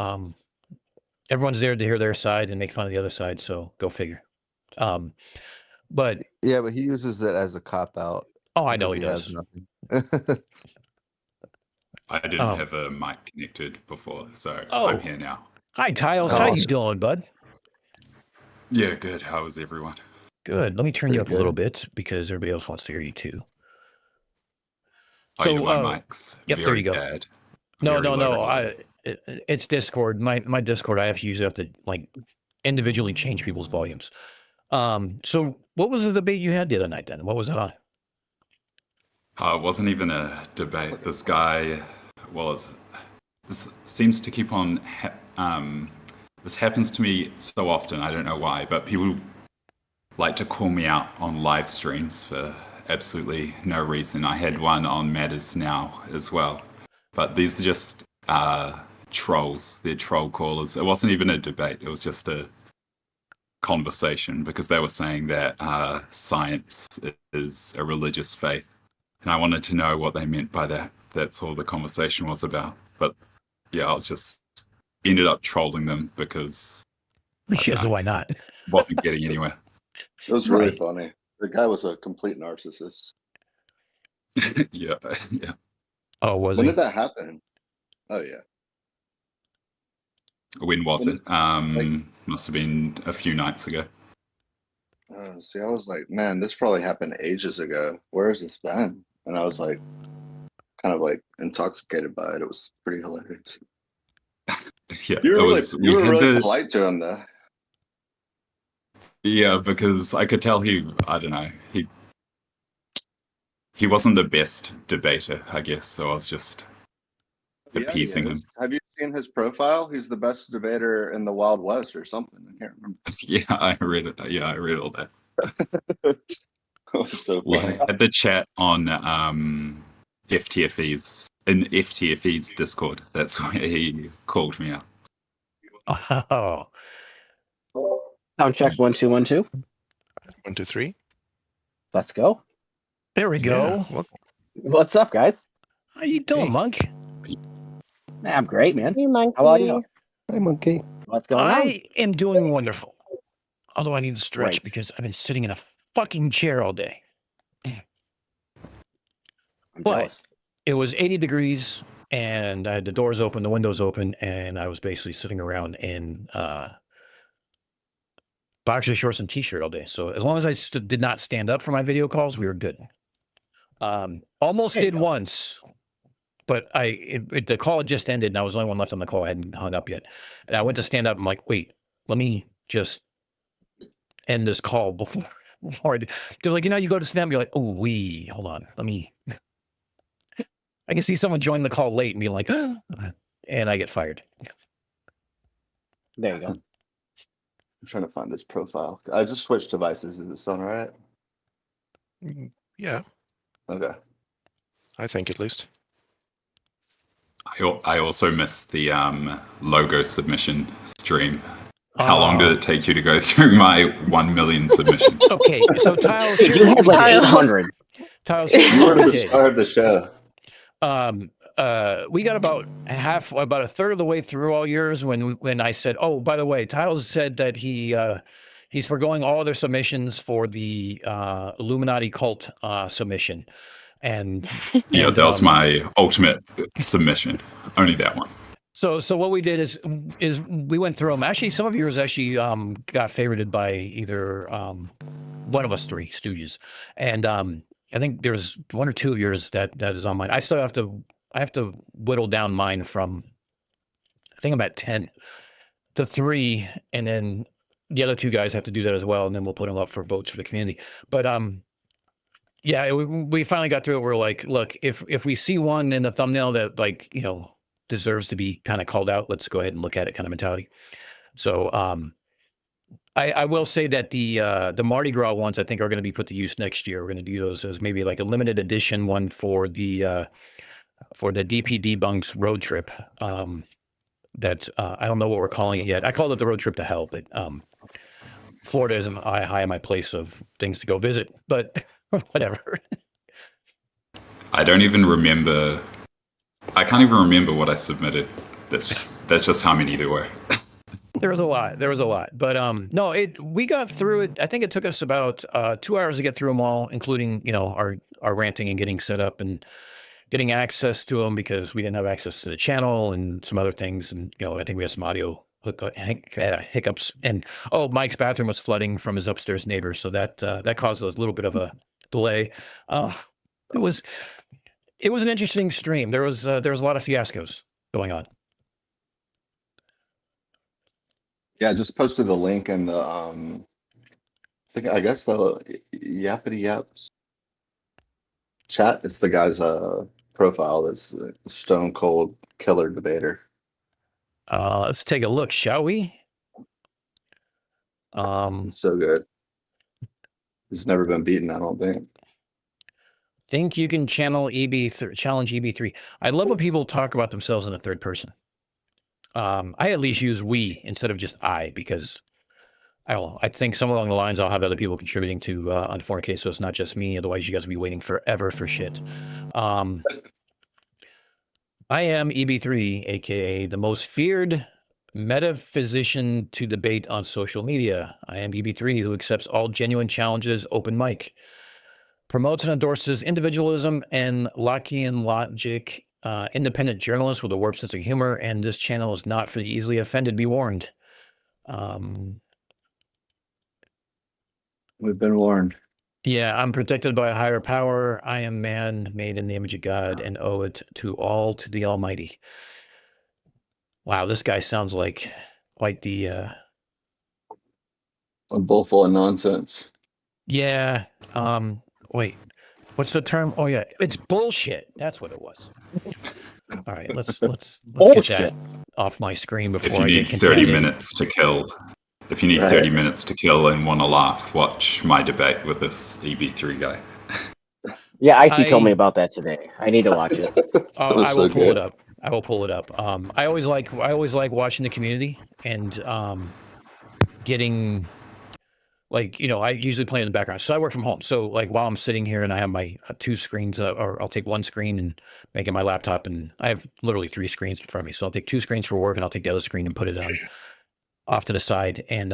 everyone's there to hear their side and make fun of the other side. So go figure. But yeah, but he uses it as a cop out. Oh, I know he has does. nothing. I didn't have a mic connected before, so I'm here now. Hi, Tiles. How you doing, bud? Yeah, good. How is everyone? Good. Let me turn you up a little bit because everybody else wants to hear you too. So my mic's there you go. bad. No. It's Discord. My Discord. I have to like individually change people's volumes. So what was the debate you had the other night then? What was it on? It wasn't even a debate. This guy, this seems to keep on. This happens to me so often. I don't know why, but people like to call me out on live streams for absolutely no reason. I had one on Matters Now as well, but these are just trolls. They're troll callers. It wasn't even a debate. It was just a conversation because they were saying that science is a religious faith. And I wanted to know what they meant by that. That's all the conversation was about. But yeah, I was just ended up trolling them because why not? Wasn't getting anywhere. It was really funny. The guy was a complete narcissist. yeah. Oh, was when he? did that happen? Oh yeah. When was it? Must have been a few nights ago. See, I was like, man, this probably happened ages ago. Where has this been? And I was like, kind of like intoxicated by it. It was pretty hilarious. Yeah, you were really polite to him, though. Yeah, because I could tell he wasn't the best debater, I guess. So I was just appeasing him. Have you seen his profile? He's the best debater in the Wild West or something. I can't remember. Yeah, I read it. Yeah, I read all that. So we had the chat on FTFE's Discord. That's why he called me out. Oh. Sound check 1 2 1 2. 1 2 3. Let's go. There we go. Yeah, what's up, guys? How you doing, Monk? I'm great, man. Hey, Monkey. How are you? Hey, Monkey. What's going on? I am doing wonderful. Although I need to stretch Great. because I've been sitting in a fucking chair all day. I'm But jealous. it was 80 degrees and I had the doors open, the windows open, and I was basically sitting around in boxer shorts and t-shirt all day. So as long as I did not stand up for my video calls, we were good. Almost did once, but the call had just ended and I was the only one left on the call. I hadn't hung up yet. And I went to stand up. I'm like, wait, let me just end this call before I do. They're like, you go to stand up, you're like, oh, hold on. Let me. I can see someone join the call late and be like, and I get fired. There you go. I'm trying to find this profile. I just switched devices. Is this all right? Yeah, Okay. I think at least. I also missed the logo submission stream. How long did it take you to go through my 1 million submissions? Okay, so Tiles, You had like 800. Tiles, You were the star of the show. we got about a third of the way through all yours when I said, oh, by the way, Tiles said that he's foregoing all other submissions for the Illuminati cult submission. And Yeah, that was my ultimate submission. Only that one. So what we did is we went through them. Actually, some of yours actually got favorited by either one of us three stooges, and I think there's one or two of yours that is on mine. I still have to whittle down mine from, I think I'm at 10 to 3, and then the other two guys have to do that as well, and then we'll put them up for votes for the community. But yeah, we finally got through it. We're like, look, if we see one in the thumbnail that, like, deserves to be kind of called out, let's go ahead and look at it kind of mentality. So I will say that the Mardi Gras ones I think are going to be put to use next year. We're going to do those as maybe like a limited edition one for the DP Debunks road trip. That I don't know what we're calling it yet. I called it the road trip to hell, but Florida isn't high on my place of things to go visit, but whatever. I don't even remember. I can't even remember what I submitted. That's just how many there were. There was a lot, but no, we got through it. I think it took us about 2 hours to get through them all, including our ranting and getting set up and getting access to them, because we didn't have access to the channel and some other things, and I think we had some audio hiccups. And Mike's bathroom was flooding from his upstairs neighbor, so that caused a little bit of a delay. It was an interesting stream. There was a lot of fiascos going on. Yeah, I just posted the link in the I guess the Yappity Yaps chat. It's the guy's profile. That's the Stone Cold Killer Debater. Let's take a look, shall we? It's so good. He's never been beaten, I don't think. Think you can channel challenge EB3. I love when people talk about themselves in the third person. I at least use we instead of just I, because I don't know, I think somewhere along the lines I'll have other people contributing to Unfornicated, so it's not just me. Otherwise, you guys will be waiting forever for shit. I am EB3, aka the most feared metaphysician to debate on social media. I am EB3, who accepts all genuine challenges, open mic, promotes and endorses individualism and Lockean logic, independent journalist with a warped sense of humor, and this channel is not for the easily offended, be warned. We've been warned. Yeah, I'm protected by a higher power. I am man made in the image of God and owe it to the Almighty. Wow, this guy sounds like quite the a bowl full of nonsense. Yeah. Wait, what's the term? Oh yeah, it's bullshit. That's what it was. All right, let's get that off my screen before If you need 30 minutes to kill, if you need 30 minutes to kill and want to laugh, watch my debate with this EB3 guy. Yeah, IT told me about that today. I need to watch it. I will pull it up. I will pull it up. I always like watching the community and getting, like, I usually play in the background. So I work from home. So like while I'm sitting here and I have my two screens, or I'll take one screen and make it my laptop, and I have literally 3 screens in front of me. So I'll take 2 screens for work and I'll take the other screen and put it off to the side, and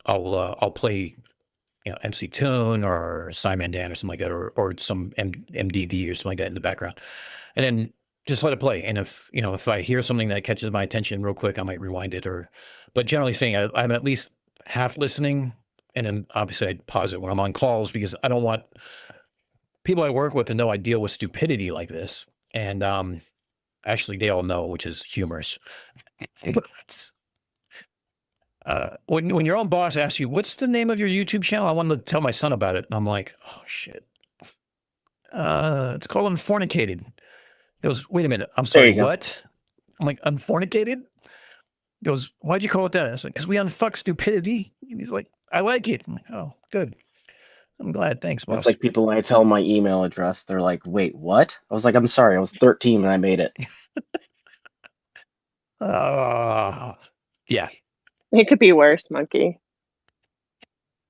I'll play MC Tune or Simon Dan or something like that, or some MDD or something like that in the background, and then just let it play. And if I hear something that catches my attention real quick, I might rewind it. But generally speaking, I'm at least half listening, and then obviously I pause it when I'm on calls, because I don't want people I work with to know I deal with stupidity like this. And actually, they all know, which is humorous. When your own boss asks you, what's the name of your YouTube channel? I wanted to tell my son about it. And I'm like, oh shit. It's called Unfornicated. He goes, wait a minute. I'm sorry, what? I'm like, Unfornicated? He goes, why'd you call it that? I was like, because we unfuck stupidity. And he's like, I like it. I'm like, oh, good. I'm glad. Thanks, boss. It's like people, when I tell them my email address, they're like, wait, what? I was like, I'm sorry. I was 13 when I made it. Yeah. It could be worse, Monkey.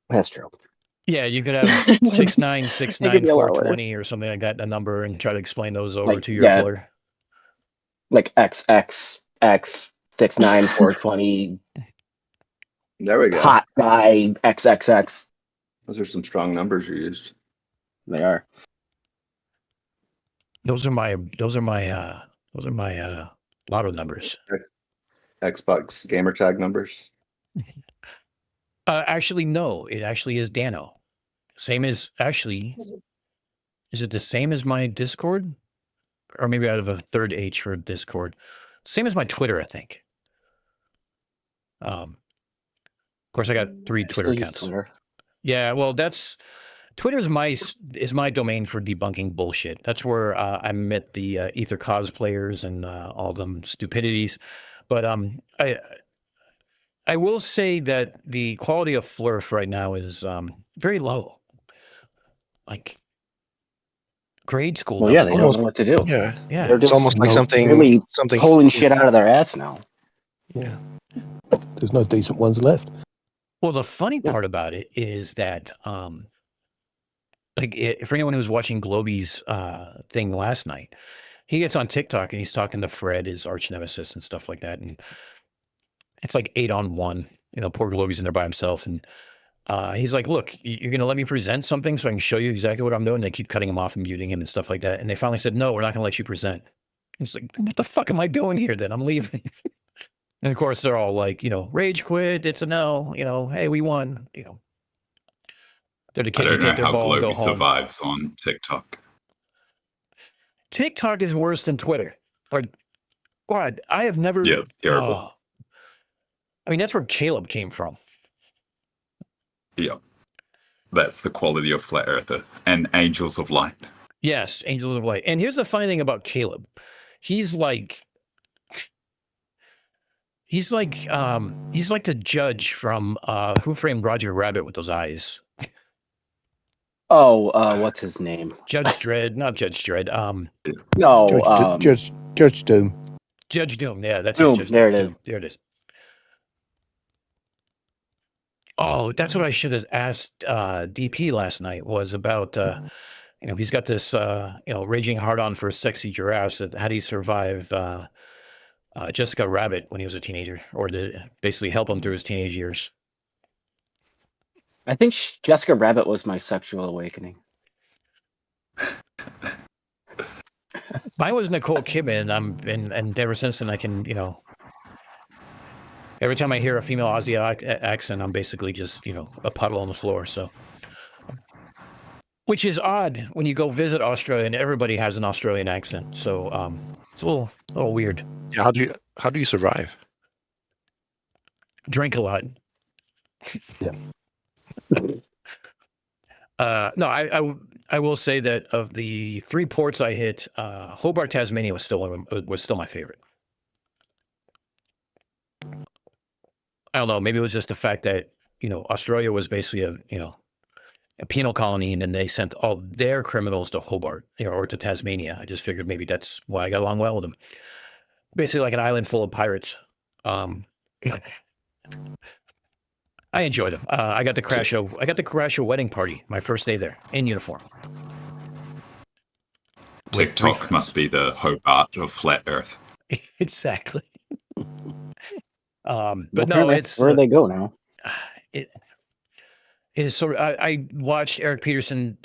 That's true. Yeah, you could have 6969420 or something like that, a number, and try to explain those over to your employer. like XXX 69420 There we go. hot guy XXX. Those are some strong numbers you used. They are. Those are my lotto numbers. Xbox gamer tag numbers. Actually, no. It actually is Dano. Same as actually. Is it the same as my Discord? Or maybe out of a third H for Discord. Same as my Twitter, I think. Of course, I got 3 Twitter Still use accounts. Twitter. Yeah, well, Twitter is my domain for debunking bullshit. That's where I met the Ether cosplayers and all them stupidities. But I will say that the quality of Flurf right now is very low. Like grade school. Well, yeah, level. they don't know what to do. Yeah, Yeah. They're it's just almost like something really pulling shit out of their ass now. Yeah, There's no decent ones left. Well, the funny part about it is that, for anyone who was watching Globey's thing last night, he gets on TikTok and he's talking to Fred, his arch nemesis, and stuff like that, and it's like 8-on-1. You know, poor Globey's in there by himself, and he's like, "Look, you're going to let me present something so I can show you exactly what I'm doing." They keep cutting him off and muting him and stuff like that, and they finally said, "No, we're not going to let you present." He's like, "What the fuck am I doing here? Then I'm leaving." And of course, they're all like, rage quit. It's a no. Hey, we won. They're the I kids who don't know take their how ball and go Globey home. survives on TikTok. TikTok is worse than Twitter. Like, God, I have never. Yeah, it's terrible. I mean, that's where Caleb came from. Yeah. That's the quality of Flat Earther and Angels of Light. Yes, Angels of Light. And here's the funny thing about Caleb. He's like the judge from Who Framed Roger Rabbit with those eyes. Oh, what's his name? Judge Dredd, not Judge Dredd. No, Judge Doom. Judge Doom. Yeah, that's Doom. it. Judge There it Doom. is. There it is. Oh, that's what I should have asked DP last night was about, he's got this, raging hard on for sexy giraffes. How do you survive Jessica Rabbit when he was a teenager, or to basically help him through his teenage years? I think Jessica Rabbit was my sexual awakening. Mine was Nicole Kidman. And ever since then I can, every time I hear a female Aussie accent, I'm basically just, a puddle on the floor. So, which is odd when you go visit Australia and everybody has an Australian accent. So, it's a little weird. Yeah, how do you survive? Drink a lot. Yeah. No, I will say that of the 3 ports I hit, Hobart, Tasmania was still my favorite. I don't know. Maybe it was just the fact that Australia was basically a penal colony, and then they sent all their criminals to Hobart, or to Tasmania. I just figured maybe that's why I got along well with them. Basically, like an island full of pirates. I enjoyed them. I got to crash a wedding party my first day there in uniform. TikTok must be the Hobart of Flat Earth. Exactly. But Well, no, it's where do they go now? It is sort of. I watched Eric Peterson.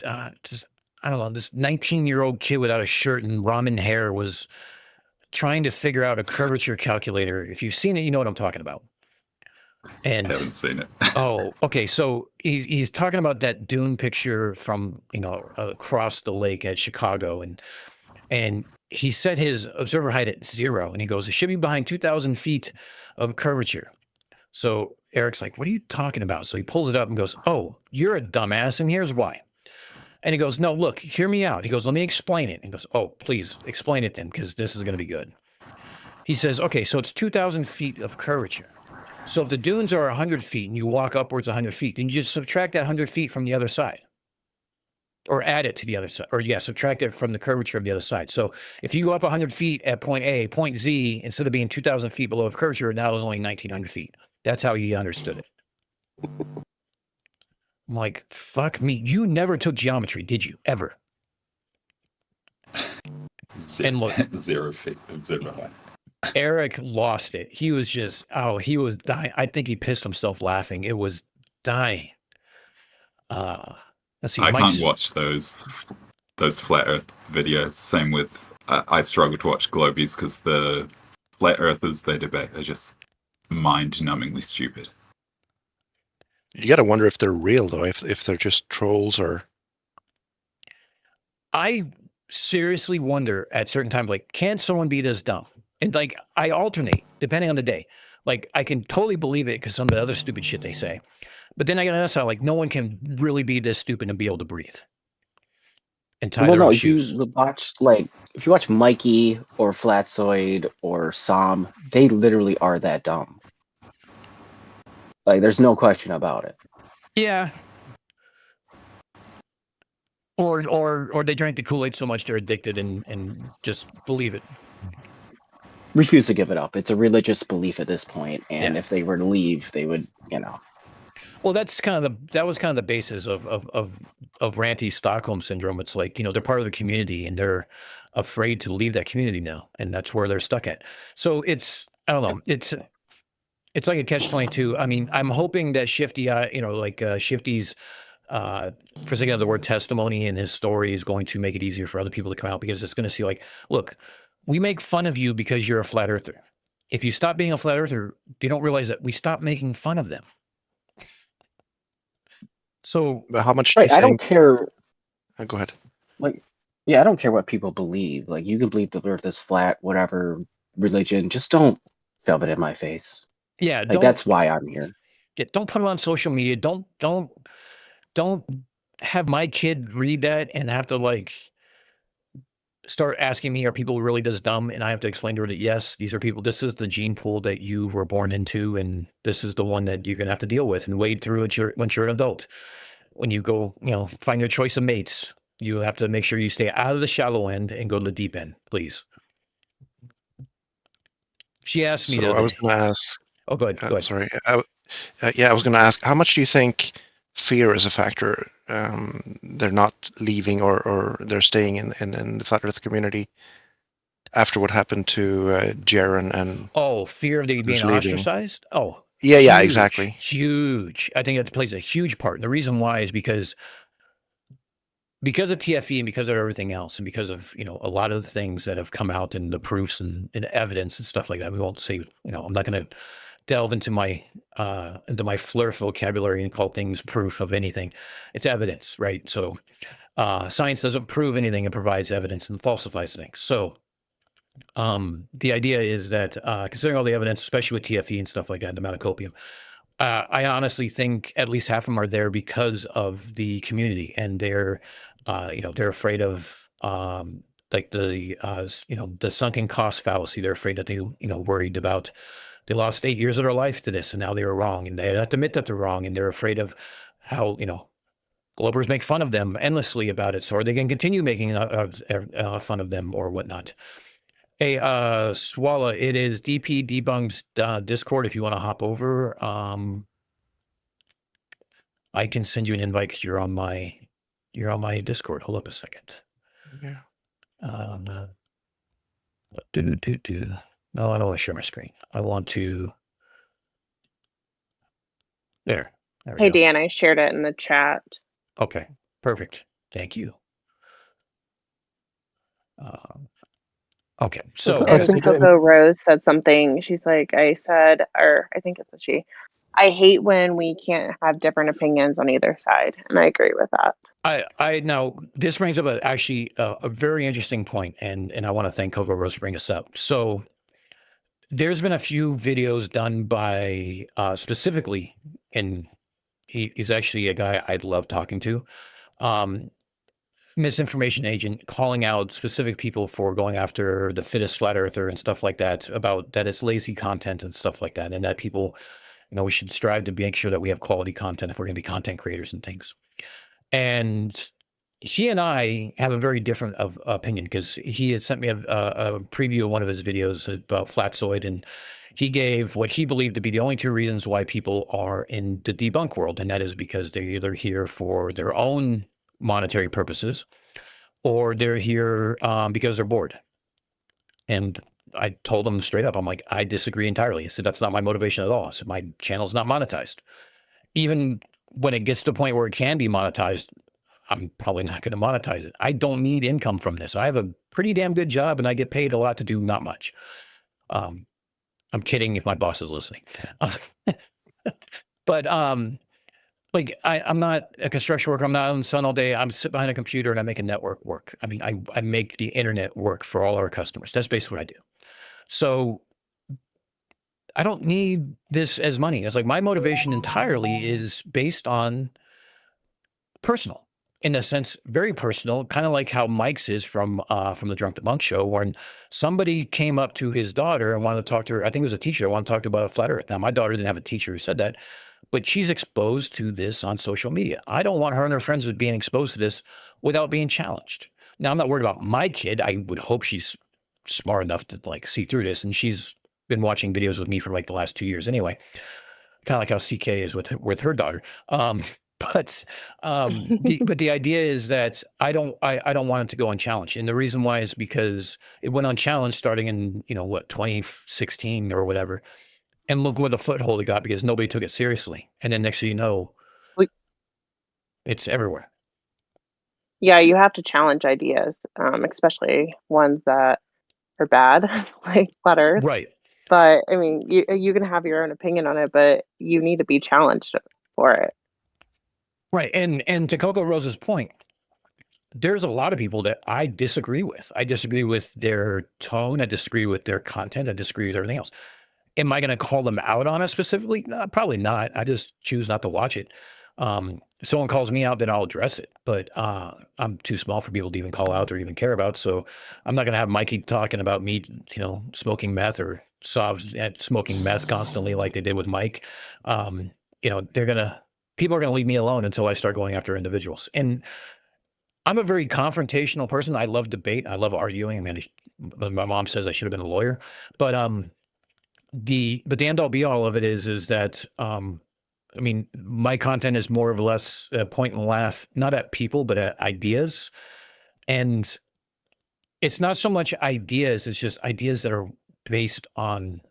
Just I don't know. This 19-year-old kid without a shirt and ramen hair was trying to figure out a curvature calculator. If you've seen it, you know what I'm talking about. And I haven't seen it. Oh, okay. So he's talking about that dune picture from across the lake at Chicago, and he set his observer height at 0, and he goes, "It should be behind 2,000 feet of curvature." So Eric's like, "What are you talking about?" So he pulls it up and goes, "Oh, you're a dumbass, and here's why." And he goes, "No, look, hear me out." He goes, "Let me explain it." And he goes, "Oh, please explain it then, because this is going to be good." He says, "Okay, so it's 2,000 feet of curvature. So if the dunes are 100 feet and you walk upwards 100 feet, then you just subtract that 100 feet from the other side, or add it to the other side, or subtract it from the curvature of the other side. So if you go up 100 feet at point A, point Z, instead of being 2,000 feet below curvature, now it's only 1,900 feet. That's how he understood it." I'm like, fuck me. You never took geometry, did you? Ever? And look, zero feet, zero height. Eric lost it. He was just, he was dying. I think he pissed himself laughing. It was dying. Let's see. I Mike's, can't watch those flat Earth videos. Same with I struggle to watch Globies because the flat Earthers they debate are just mind-numbingly stupid. You got to wonder if they're real though, if they're just trolls or. I seriously wonder at certain times, like, can someone be this dumb? And like, I alternate depending on the day. Like, I can totally believe it because some of the other stupid shit they say. But then I got another side, like, no one can really be this stupid and be able to breathe and tie their own shoes. If you watch Mikey or Flatzoid or Som, they literally are that dumb. Like, there's no question about it. Yeah. Or they drank the Kool-Aid so much they're addicted and just believe it. Refuse to give it up. It's a religious belief at this point, and Yeah. if they were to leave, they would, Well, that was kind of the basis of Ranty Stockholm syndrome. It's like, they're part of the community and they're afraid to leave that community now, and that's where they're stuck at. So I don't know, it's like a catch-22. I mean, I'm hoping that Shifty, Shifty's for sake of the word testimony in his story is going to make it easier for other people to come out, because it's going to see like, look, we make fun of you because you're a flat earther. If you stop being a flat earther, you don't realize that we stop making fun of them. So, But how much do you I don't think? care. Go ahead. I don't care what people believe. Like, you can believe the earth is flat, whatever religion, just don't shove it in my face. yeah, That's why I'm here. don't put it on social media. Don't have my kid read that and have to like start asking me, are people really this dumb? And I have to explain to her that yes, these are people. This is the gene pool that you were born into, and this is the one that you're gonna have to deal with and wade through once you're an adult. When you go, find your choice of mates, you have to make sure you stay out of the shallow end and go to the deep end, please. She asked me So I was going to ask. Oh, go ahead. Sorry. I was going to ask, how much do you think fear is a factor? They're not leaving or they're staying in the flat Earth community after what happened to Jaren and. Oh, fear of being ostracized? Oh, yeah, exactly. Huge. I think that plays a huge part. And the reason why is because of TFE and because of everything else, and because of a lot of the things that have come out and the proofs and evidence and stuff like that. We won't say, I'm not going to delve into my flirt vocabulary and call things proof of anything. It's evidence, right? So science doesn't prove anything; it provides evidence and falsifies things. So the idea is that considering all the evidence, especially with TFE and stuff like that, the metacopium, I honestly think at least half of them are there because of the community, and they're afraid of the sunken cost fallacy. They're afraid that they worried about they lost 8 years of their life to this, and now they were wrong, and they have to admit that they're wrong, and they're afraid of how Globers make fun of them endlessly about it, so they can continue making fun of them or whatnot. Hey, Swalla, it is DP Debunk's Discord if you want to hop over. I can send you an invite because you're on my Discord. Hold up a second. Yeah. No, I don't want to share my screen. I want to. There we Hey, go. Dan, I shared it in the chat. Okay, perfect. Thank you. Okay, so I And think Coco Rose said something. She's like, I think it's a she. I hate when we can't have different opinions on either side, and I agree with that. I now this brings up a very interesting point, and I want to thank Coco Rose for bringing this up. So there's been a few videos done by specifically, and he's actually a guy I'd love talking to. Misinformation agent calling out specific people for going after the fittest flat earther and stuff like that, about that it's lazy content and stuff like that, and that people, we should strive to make sure that we have quality content if we're going to be content creators and things. And he and I have a very different opinion, because he had sent me a preview of one of his videos about Flatzoid, and he gave what he believed to be the only two reasons why people are in the debunk world, and that is because they're either here for their own monetary purposes, or they're here because they're bored. And I told them straight up, I'm like, I disagree entirely. I said, that's not my motivation at all. I said, my channel's not monetized. Even when it gets to the point where it can be monetized, I'm probably not going to monetize it. I don't need income from this. I have a pretty damn good job and I get paid a lot to do not much. I'm kidding if my boss is listening. But like I'm not a construction worker. I'm not on the sun all day. I'm sitting behind a computer and I make a network work. I mean, I make the internet work for all our customers. That's basically what I do. So I don't need this as money. It's like my motivation entirely is based on personal, in a sense, very personal, kind of like how Mike's is from the Drunk the Monk show, when somebody came up to his daughter and wanted to talk to her. I think it was a teacher. I wanted to talk to about a flat earth. Now, my daughter didn't have a teacher who said that, but she's exposed to this on social media. I don't want her and her friends being exposed to this without being challenged. Now, I'm not worried about my kid. I would hope she's smart enough to like see through this. And she's been watching videos with me for like the last 2 years anyway, kind of like how CK is with her daughter. But the idea is that I don't want it to go unchallenged. And the reason why is because it went unchallenged starting in, 2016 or whatever. And look what the foothold it got because nobody took it seriously. And then next thing you know, it's everywhere. Yeah, you have to challenge ideas, especially ones that are bad, like flat Earth. Right. But I mean, you can have your own opinion on it, but you need to be challenged for it. Right. And to Coco Rose's point, there's a lot of people that I disagree with. I disagree with their tone. I disagree with their content. I disagree with everything else. Am I going to call them out on it specifically? No, probably not. I just choose not to watch it. If someone calls me out, then I'll address it. But I'm too small for people to even call out or even care about. So I'm not going to have Mikey talking about me, smoking meth or smoking meth constantly like they did with Mike. People are going to leave me alone until I start going after individuals. And I'm a very confrontational person. I love debate. I love arguing. I mean, my mom says I should have been a lawyer, but the end all be all of it is that my content is more or less point and laugh, not at people, but at ideas. And it's not so much ideas, it's just ideas that are based on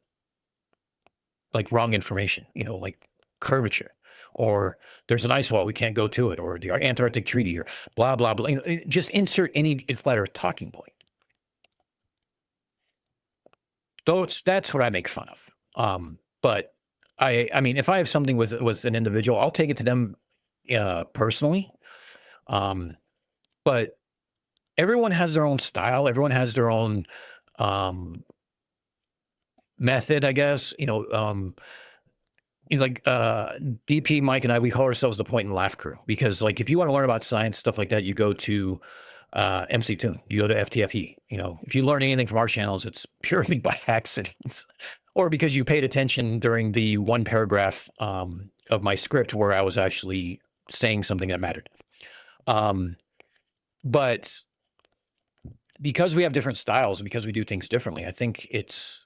like wrong information, like curvature, or there's an ice wall, we can't go to it, or the Antarctic Treaty, or blah, blah, blah. Just insert any flat earth talking point. That's what I make fun of. But I mean, if I have something with an individual, I'll take it to them personally. But everyone has their own style. Everyone has their own method, I guess. Like DP, Mike, and I, we call ourselves the point and laugh crew because, like, if you want to learn about science, stuff like that, you go to MC Tune, you go to FTFE. If you learn anything from our channels, it's purely by accident or because you paid attention during the one paragraph of my script where I was actually saying something that mattered. But because we have different styles, because we do things differently, I think it's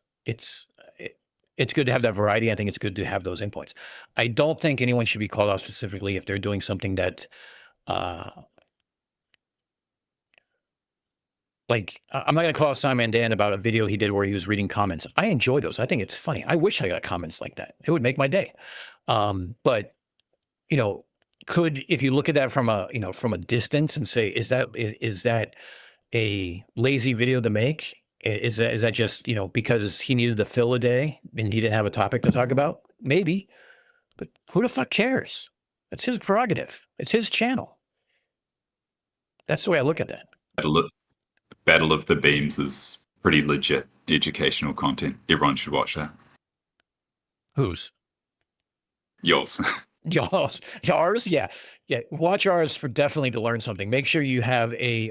good to have that variety. I think it's good to have those endpoints. I don't think anyone should be called out specifically if they're doing something that like, I'm not going to call Simon Dan about a video he did where he was reading comments. I enjoy those. I think it's funny. I wish I got comments like that. It would make my day. But, if you look at that from a distance and say, is that a lazy video to make? Is that just, because he needed to fill a day and he didn't have a topic to talk about? Maybe. But who the fuck cares? That's his prerogative. It's his channel. That's the way I look at that. Battle of the Beams is pretty legit educational content. Everyone should watch that. Whose? Yours. Yours? Yeah. Watch ours for definitely to learn something. Make sure you have the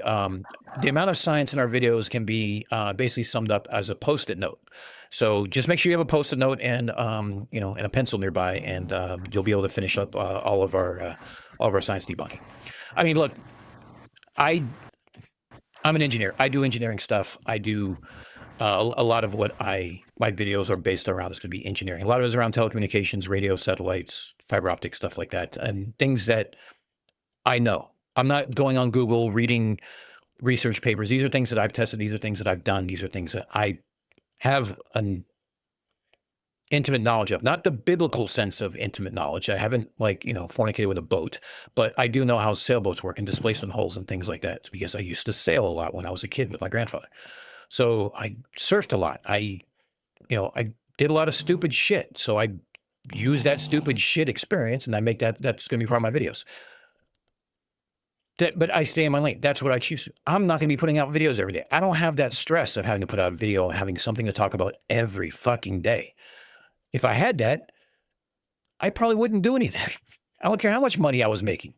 amount of science in our videos can be basically summed up as a Post-it note. So just make sure you have a Post-it note and and a pencil nearby, and you'll be able to finish up all of our science debunking. I mean, look, I'm an engineer. I do engineering stuff. I do a lot of what my videos are based around is going to be engineering. A lot of it is around telecommunications, radio, satellites, fiber optic, stuff like that, and things that I know. I'm not going on Google reading research papers. These are things that I've tested. These are things that I've done. These are things that I have an intimate knowledge of, not the biblical sense of intimate knowledge. I haven't fornicated with a boat, but I do know how sailboats work and displacement holes and things like that because I used to sail a lot when I was a kid with my grandfather. So I surfed a lot. I did a lot of stupid shit. So I use that stupid shit experience and I make that's going to be part of my videos. But I stay in my lane. That's what I choose. I'm not going to be putting out videos every day. I don't have that stress of having to put out a video and having something to talk about every fucking day. If I had that, I probably wouldn't do anything. I don't care how much money I was making.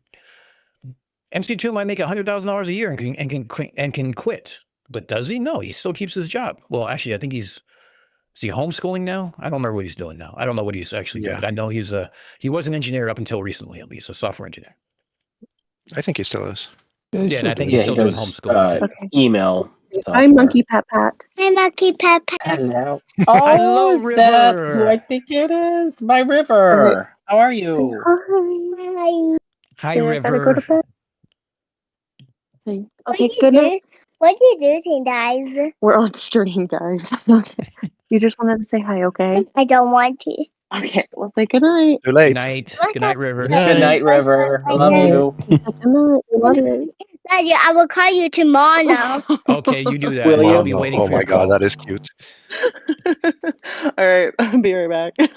MC2 might make $100,000 a year and can quit. But does he? No, he still keeps his job. Well, actually, I think is he homeschooling now? I don't remember what he's doing now. I don't know what he's actually doing, but I know he was an engineer up until recently. He's a software engineer. I think he still is. Yeah, and I think he's still doing homeschooling. Okay. Email. Hi, Monkey Pat Pat. Hi, Monkey Pat Pat. Hello. Hello, Oh, is that River. who I think it is? My River. How are you? Hi. Hi, Yeah, gotta go River. to bed. Okay, good night. What do you do, guys? We're on stream, guys. You just wanted to say hi, okay? I don't want to. Okay, we'll say good night. Too late. Good night. Good night, River. Good Good night, River. I love you. Good night. Love you. Daddy, I will call you tomorrow. Okay, you do that. Will I'll you? be waiting Oh for my your god, call. that is cute. All right, I'll be right back.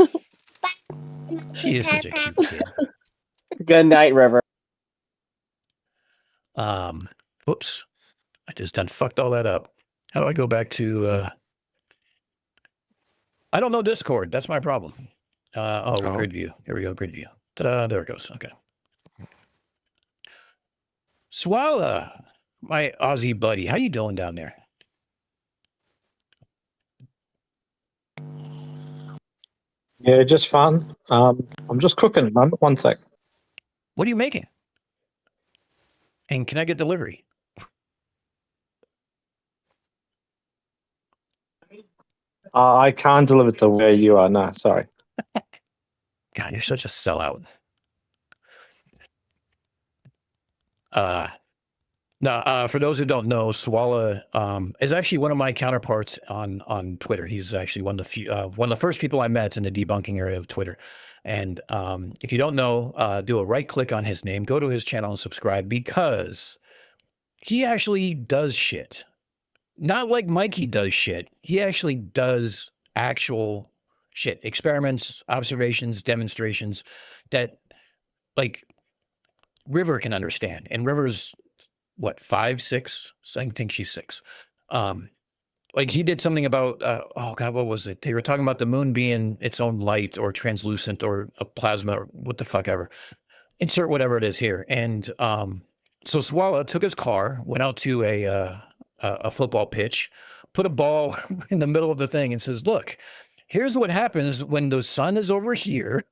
She is such a cute kid. Good night, River. Whoops. I just done fucked all that up. How do I go back to I don't know Discord. That's my problem. Grid view. Here we go, grid view. Ta-da, there it goes. Okay. Swala, my Aussie buddy. How you doing down there? Yeah, just fun. I'm just cooking. One sec. What are you making? And can I get delivery? I can't deliver to where you are. No, sorry. God, you're such a sellout. For those who don't know, Swala is actually one of my counterparts on Twitter. He's actually one of the first people I met in the debunking area of Twitter. And if you don't know, do a right click on his name, go to his channel and subscribe because he actually does shit. Not like Mikey does shit. He actually does actual shit, experiments, observations, demonstrations that like River can understand. And River's what, 5, 6? I think she's 6. Like he did something about, oh God, what was it? They were talking about the moon being its own light or translucent or a plasma or what the fuck ever. Insert whatever it is here. And so Swala took his car, went out to a football pitch, put a ball in the middle of the thing and says, look, here's what happens when the sun is over here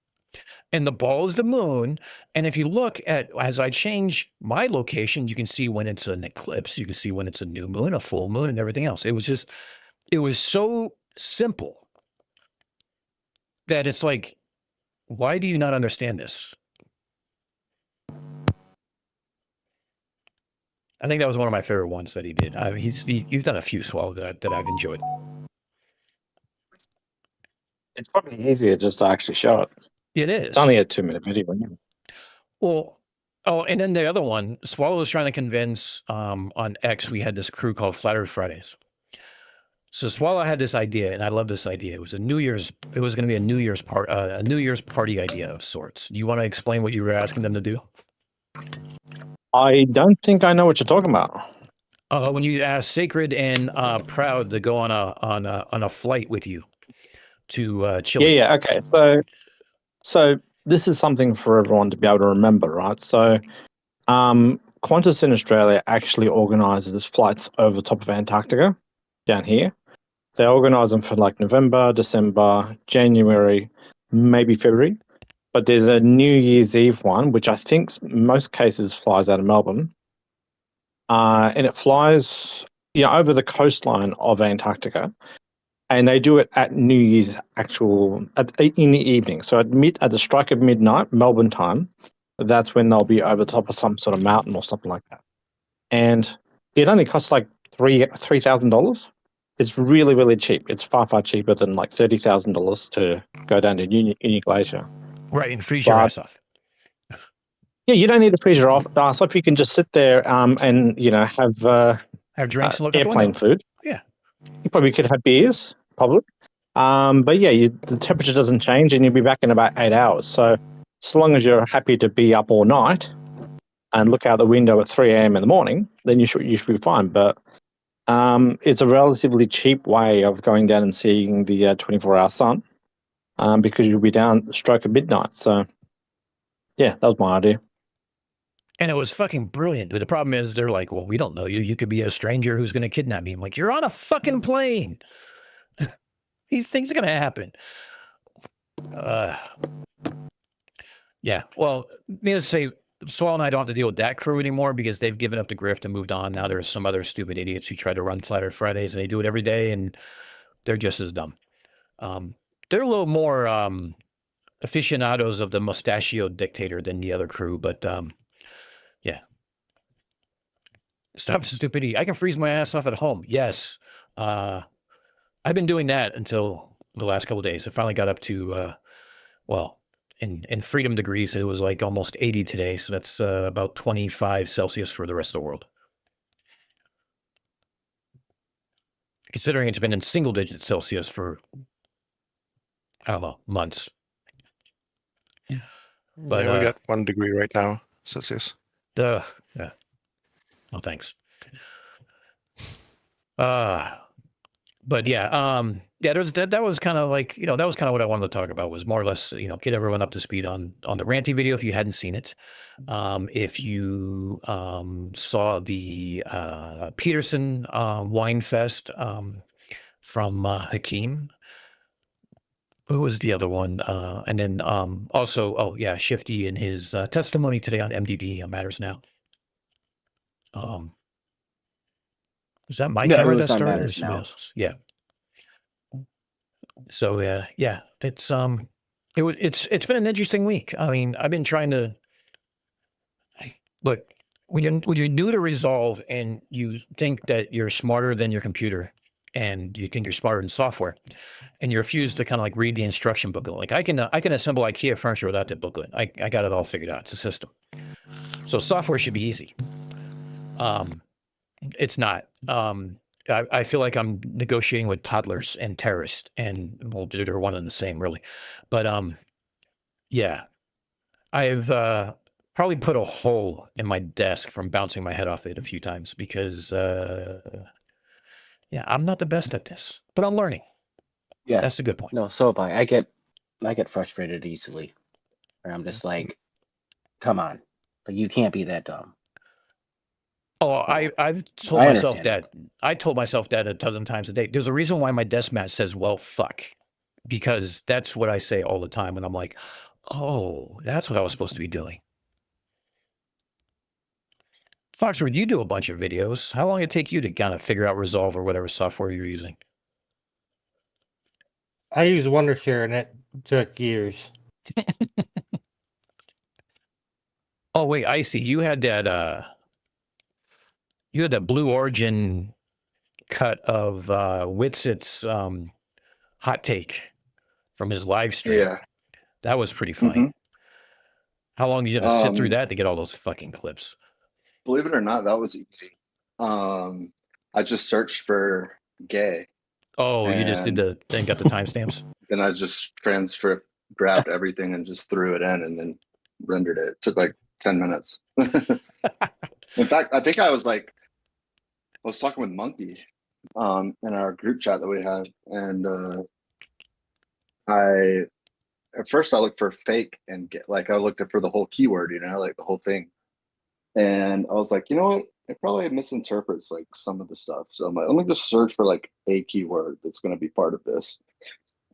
and the ball is the moon. And if you look at, as I change my location, you can see when it's an eclipse, you can see when it's a new moon, a full moon and everything else. It was so simple that it's like, why do you not understand this? I think that was one of my favorite ones that he did. He's done a few Swallow that I've enjoyed. It's probably easier just to actually show it. It is. It's only a 2-minute video. Well, and then the other one, Swallow was trying to convince on X, we had this crew called Flat Earth Fridays. So Swallow had this idea, and I love this idea. It was going to be a New Year's party idea of sorts. Do you want to explain what you were asking them to do? I don't think I know what you're talking about. When you asked Sacred and Proud to go on a flight with you to Chile. Yeah, okay. So this is something for everyone to be able to remember, right? So Qantas in Australia actually organises flights over the top of Antarctica down here. They organise them for like November, December, January, maybe February. But there's a New Year's Eve one, which I think most cases flies out of Melbourne. And it flies over the coastline of Antarctica. And they do it at New Year's in the evening. So at the strike of midnight, Melbourne time, that's when they'll be over top of some sort of mountain or something like that. And it only costs like $3,000. It's really, really cheap. It's far, far cheaper than like $30,000 to go down to Uni Glacier. Right, and freeze your But- ass off. Yeah, you don't need to freeze your ass off. You can just sit there and Have drinks and look out the airplane window. food. Yeah. You probably could have beers, probably. But yeah, the temperature doesn't change, and you'll be back in about 8 hours. So as long as you're happy to be up all night and look out the window at 3 a.m. in the morning, then you should be fine. But it's a relatively cheap way of going down and seeing the 24-hour sun, because you'll be down stroke of midnight. So yeah, that was my idea. And it was fucking brilliant. But the problem is they're like, well, we don't know you. You could be a stranger who's going to kidnap me. I'm like, you're on a fucking plane. These things are going to happen. Yeah. Well, needless to say, Swell and I don't have to deal with that crew anymore because they've given up the grift and moved on. Now there's some other stupid idiots who try to run Flat Earth Fridays, and they do it every day, and they're just as dumb. They're a little more aficionados of the mustachioed dictator than the other crew, but yeah. Stop stupidity. I can freeze my ass off at home. Yes. I've been doing that until the last couple of days. I finally got up to, in freedom degrees, it was like almost 80 today. So that's about 25 Celsius for the rest of the world. Considering it's been in single digit Celsius for, I don't know, months. But Yeah, we got 1 degree right now, Celsius. Yeah. Oh, thanks. But yeah, that was kind of like, that was kind of what I wanted to talk about, was more or less, get everyone up to speed on the Ranty video if you hadn't seen it. If you saw the Peterson Wine Fest from Hakeem. Who was the other one? And then also, Shifty in his testimony today on MDD Matters Now. Was that my camera that started? Matters Now. Yeah. So yeah, it's been an interesting week. I mean, I've been trying to look when you're new to Resolve and you think that you're smarter than your computer, and you think you're smarter than software, and you refuse to kind of like read the instruction booklet. Like I can assemble IKEA furniture without the booklet. I got it all figured out. It's a system. So software should be easy. It's not. I feel like I'm negotiating with toddlers and terrorists, and well, they're one and the same, really. But yeah, I've probably put a hole in my desk from bouncing my head off it a few times because yeah, I'm not the best at this, but I'm learning. Yeah, That's the good point. no, so am I. I get frustrated easily. Where I'm just like, come on, like you can't be that dumb. Oh, I've told myself that. I told myself that a dozen times a day. There's a reason why my desk mat says, well, fuck. Because that's what I say all the time when I'm like, oh, that's what I was supposed to be doing. Foxford, you do a bunch of videos. How long did it take you to kind of figure out Resolve or whatever software you're using? I use Wondershare, and it took years. Oh, wait, I see. You had that Blue Origin cut of Witsit's hot take from his live stream. Yeah. That was pretty funny. How long did you have to sit through that to get all those fucking clips? Believe it or not, that was easy. I just searched for gay. Oh, you just did then got the timestamps? Then I just grabbed everything and just threw it in and then rendered it. It took like 10 minutes. In fact, I think I was talking with Monkey in our group chat that we have, and at first I looked for fake and I looked for the whole keyword, like the whole thing. And I was like, you know what? It probably misinterprets like some of the stuff. So I'm like, let me just search for like a keyword that's going to be part of this.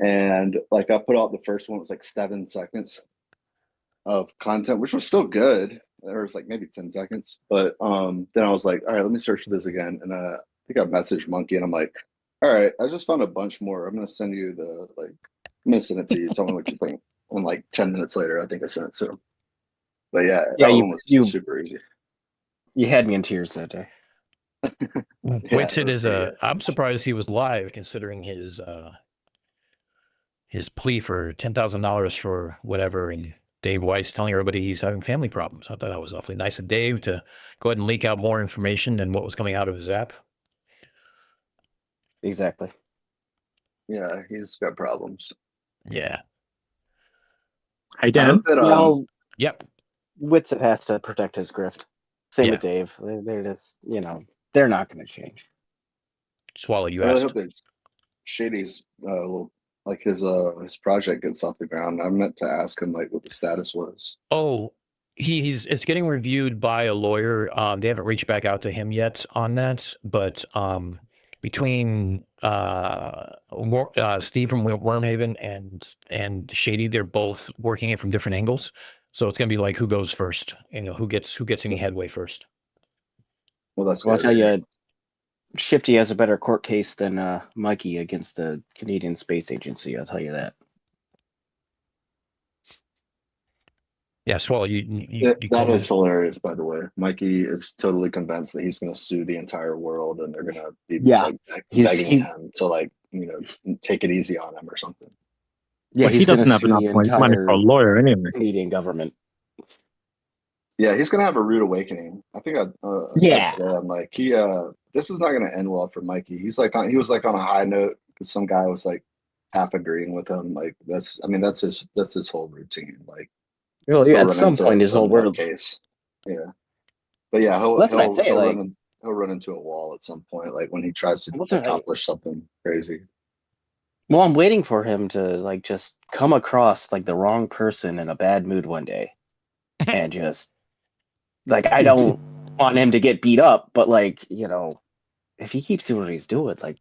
And like I put out the first one, it was like 7 seconds of content, which was still good. There was like maybe 10 seconds. But then I was like, all right, let me search for this again. And I think I messaged Monkey and I'm like, all right, I just found a bunch more. I'm going to send you I'm going to send it to you. Tell me what you think. And like 10 minutes later, I think I sent it to him. But yeah, that one was super easy. You had me in tears that day. Whitsett is pretty a. good. I'm surprised he was live, considering his plea for $10,000 for whatever, and Dave Weiss telling everybody he's having family problems. I thought that was awfully nice of Dave to go ahead and leak out more information than what was coming out of his app. Exactly. Yeah, he's got problems. Yeah. Hey, I Dan. hope that, Well, Yep. Whitsett has to protect his grift. Same Yeah. with Dave. They're just, you know, they're not going to change. Swallow, you I really asked. hope that Shady's little, like his project gets off the ground. I meant to ask him like what the status was. Oh, it's getting reviewed by a lawyer. They haven't reached back out to him yet on that, but between Steve from Wormhaven and Shady, they're both working it from different angles. So it's gonna be like who goes first, who gets any headway first. Well, that's Well, I'll good. tell you, Shifty has a better court case than Mikey against the Canadian Space Agency. I'll tell you that. Yeah, Swallow, you That is hilarious, by the way. Mikey is totally convinced that he's going to sue the entire world, and they're going to be like, begging him to like take it easy on him or something. Yeah, well, he's he doesn't have sue enough the money entire for a lawyer anyway. Canadian government. Yeah, he's going to have a rude awakening. I think I said today, I'm like, this is not going to end well for Mikey. He was like on a high note because some guy was like half agreeing with him. Like that's his whole routine. Like, well, yeah, at some point his whole world case. Yeah, but yeah, he'll run into a wall at some point, like when he tries to accomplish something crazy. Well, I'm waiting for him to like just come across like the wrong person in a bad mood one day, and just like I don't want him to get beat up, but like if he keeps doing what he's doing, like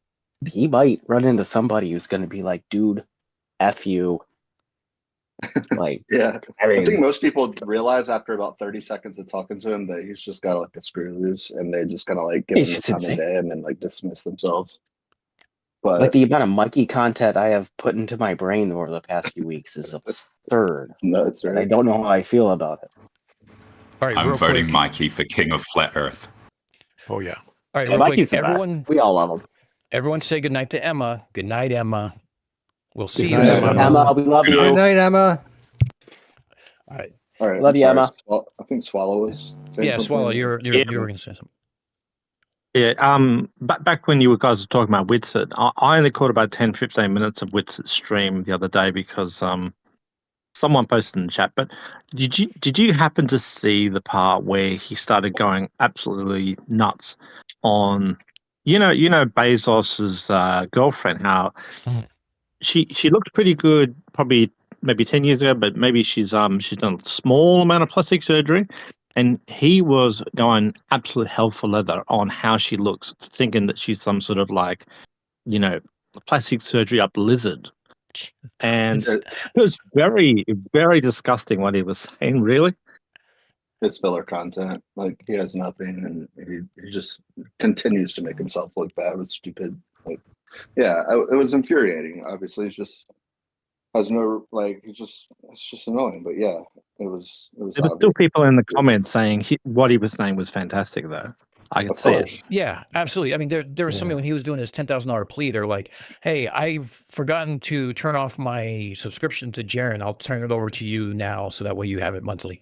he might run into somebody who's going to be like, dude, F you. Like, yeah, I think most people realize after about 30 seconds of talking to him that he's just got like a screw loose, and they just kind of like give him the time of day and then like dismiss themselves. But like the amount of Mikey content I have put into my brain over the past few weeks is absurd. That's right. I don't know how I feel about it. All right, I'm voting Mikey for King of Flat Earth. Oh yeah. All right, real quick, everyone. We all love him. Everyone say goodnight to Emma. Good night, Emma. We'll see you. Emma, we love you. Good night, Emma. All right. All right. Love you, Emma. I think Swallow was saying something. Swallow, you're going to say something. Yeah, back when you guys were talking about Whitsett, I only caught about 10, 15 minutes of Whitsett's stream the other day because someone posted in the chat. But did you happen to see the part where he started going absolutely nuts on, Bezos's girlfriend? How she looked pretty good, probably maybe 10 years ago, but maybe she's done a small amount of plastic surgery. And he was going absolute hell for leather on how she looks, thinking that she's some sort of like, plastic surgery up lizard. And it was very, very disgusting what he was saying, really. It's filler content. Like he has nothing, and he just continues to make himself look bad with stupid. Like, yeah, it was infuriating. Obviously, it's just has no like. It's just annoying. But yeah, it was. There were still people in the comments saying what he was saying was fantastic, though. I could see it. Yeah, absolutely. I mean, there was somebody when he was doing his $10,000 plea. They're like, "Hey, I've forgotten to turn off my subscription to Jaren. I'll turn it over to you now, so that way you have it monthly."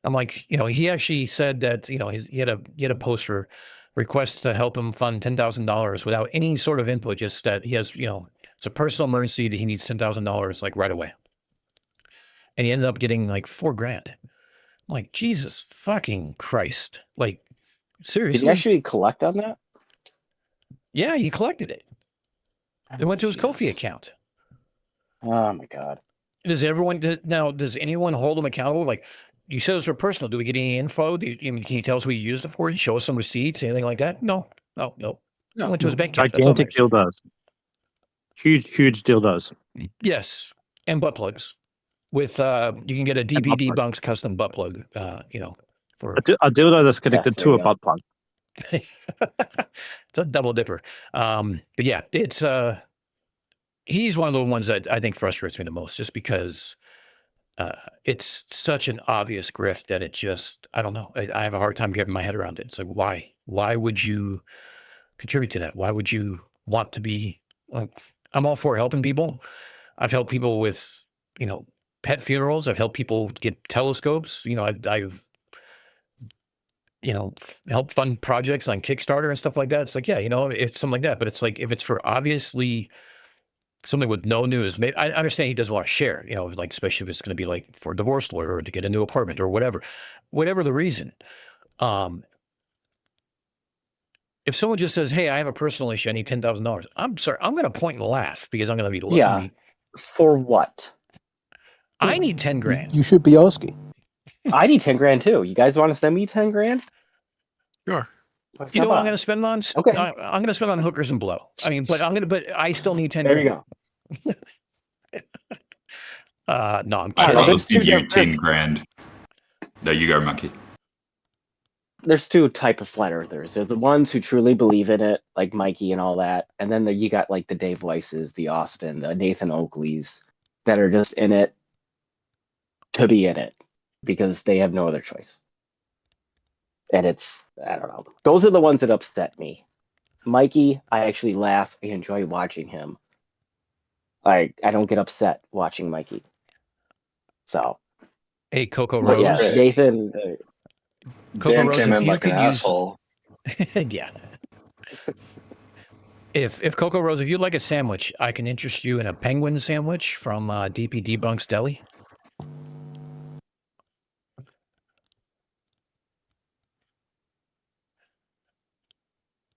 I'm like, he actually said that he had a post for request to help him fund $10,000 without any sort of input, just that he has it's a personal emergency that he needs $10,000 like right away, and he ended up getting like $4,000. I'm like, Jesus fucking Christ! Like, seriously? Did he actually collect on that? Yeah, he collected it. It went to his Ko-fi account. Oh my God! Does anyone hold him accountable? Like, you said it was for personal. Do we get any info? Can you tell us what you used it for? Show us some receipts, anything like that? No. It went to his bank account. Gigantic dildos. Huge dildos. Yes, and butt plugs. With you can get a DVD Bunks custom butt plug. For a dildo that's connected to a butt plug. It's a double dipper. But yeah, it's he's one of the ones that I think frustrates me the most, just because it's such an obvious grift that it just, I don't know. I have a hard time getting my head around it. It's like, why? Why would you contribute to that? Why would you want to be like, I'm all for helping people. I've helped people with, pet funerals. I've helped people get telescopes. I've helped fund projects on Kickstarter and stuff like that. It's like, yeah, it's something like that. But it's like, if it's for obviously something with no news, maybe I understand he doesn't want to share, like, especially if it's going to be like for a divorce lawyer or to get a new apartment or whatever the reason. If someone just says, hey, I have a personal issue, I need $10,000. I'm sorry, I'm going to point and laugh because I'm going to be Yeah. For what? I need 10 grand. You should be asking. I need 10 grand too. You guys want to send me 10 grand? Sure. Like, You know come what I'm on. going to spend on? Okay. I'm going to spend on hookers and blow. I mean, but I still need 10 There you grand. go. No, I'm I'd kidding. rather there's give two you different- 10 grand. There you go, monkey. There's two type of flat earthers. There's the ones who truly believe in it, like Mikey and all that, and then you got like the Dave Weisses, the Austin, the Nathan Oakleys, that are just in it to be in it because they have no other choice. And it's, I don't know. Those are the ones that upset me. Mikey, I actually laugh. I enjoy watching him. I don't get upset watching Mikey. So, Hey, Coco but Rose. yeah, Nathan. Coco Dan Rose, came if in you like an could use, asshole. yeah. If Coco Rose, if you'd like a sandwich, I can interest you in a penguin sandwich from DP Debunks Deli.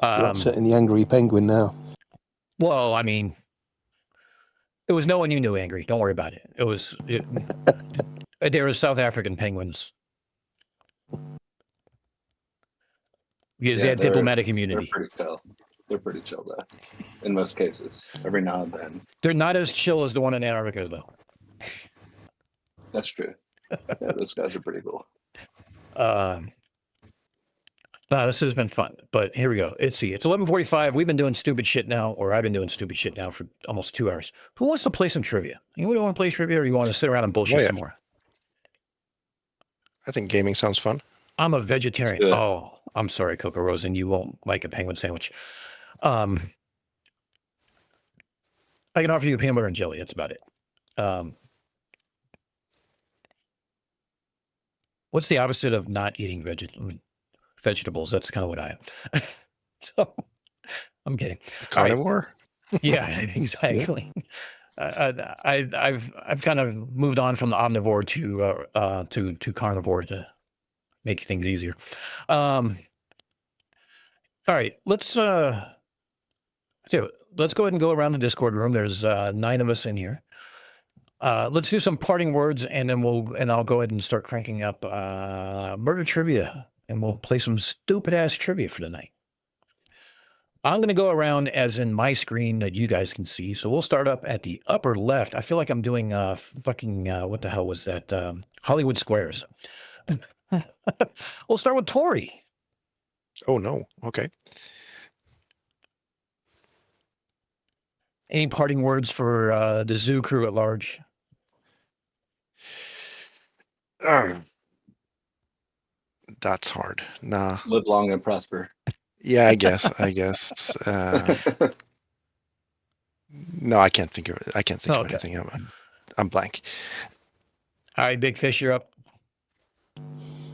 You're upsetting the angry penguin now. Well, I mean, it was no one you knew angry. Don't worry about it. There were South African penguins. Because they had diplomatic immunity. They're pretty chill. They're pretty chill, though, in most cases. Every now and then. They're not as chill as the one in Antarctica, though. That's true. Yeah, those guys are pretty cool. This has been fun, but here we go. It's 11:45. We've been doing stupid shit now, or I've been doing stupid shit now for almost 2 hours. Who wants to play some trivia? You want to play trivia, or you want to sit around and bullshit some more? I think gaming sounds fun. I'm a vegetarian. Let's do it. Oh, I'm sorry, Coco Rose, and you won't like a penguin sandwich. I can offer you peanut butter and jelly. That's about it. What's the opposite of not eating vegetables? That's kind of what I am. So I'm kidding. Carnivore? Yeah, exactly. I've kind of moved on from the omnivore to carnivore to make things easier. All right, let's go ahead and go around the Discord room. There's 9 of us in here. Let's do some parting words, and then I'll go ahead and start cranking up murder trivia, and we'll play some stupid ass trivia for tonight. I'm going to go around as in my screen that you guys can see. So we'll start up at the upper left. I feel like I'm doing what the hell was that? Hollywood Squares. We'll start with Tori. Oh, no. Okay. Any parting words for the zoo crew at large? That's hard. Nah. Live long and prosper. Yeah, I guess. No, I can't think of it. I can't think of anything. I'm blank. All right, Big Fish, you're up.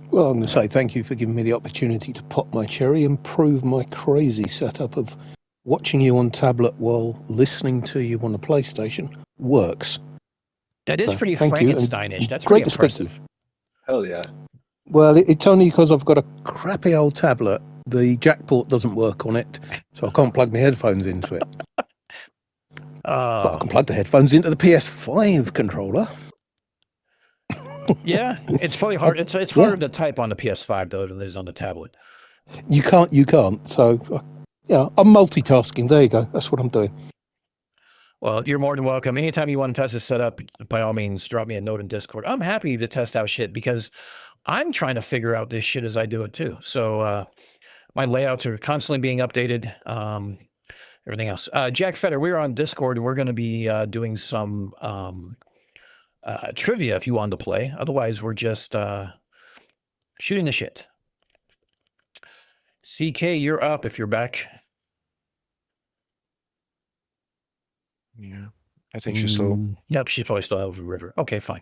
Well, I'm going to say thank you for giving me the opportunity to pop my cherry and prove my crazy setup of watching you on tablet while listening to you on the PlayStation works. That is So, pretty thank you, and Frankensteinish. That's great pretty to speak to you. impressive. Hell yeah. Well, it's only because I've got a crappy old tablet. The jack port doesn't work on it, so I can't plug my headphones into it. But I can plug the headphones into the PS5 controller. Yeah, it's probably hard. It's harder to type on the PS5 though than it is on the tablet. You can't. So, I'm multitasking. There you go. That's what I'm doing. Well, you're more than welcome. Anytime you want to test this setup, by all means, drop me a note in Discord. I'm happy to test out shit because I'm trying to figure out this shit as I do it too. So my layouts are constantly being updated. Everything else. Jack Fetter, we're on Discord. We're going to be doing some trivia if you want to play. Otherwise, we're just shooting the shit. CK, you're up if you're back. Yeah, I think she's still. Yep, she's probably still out of the river. Okay, fine.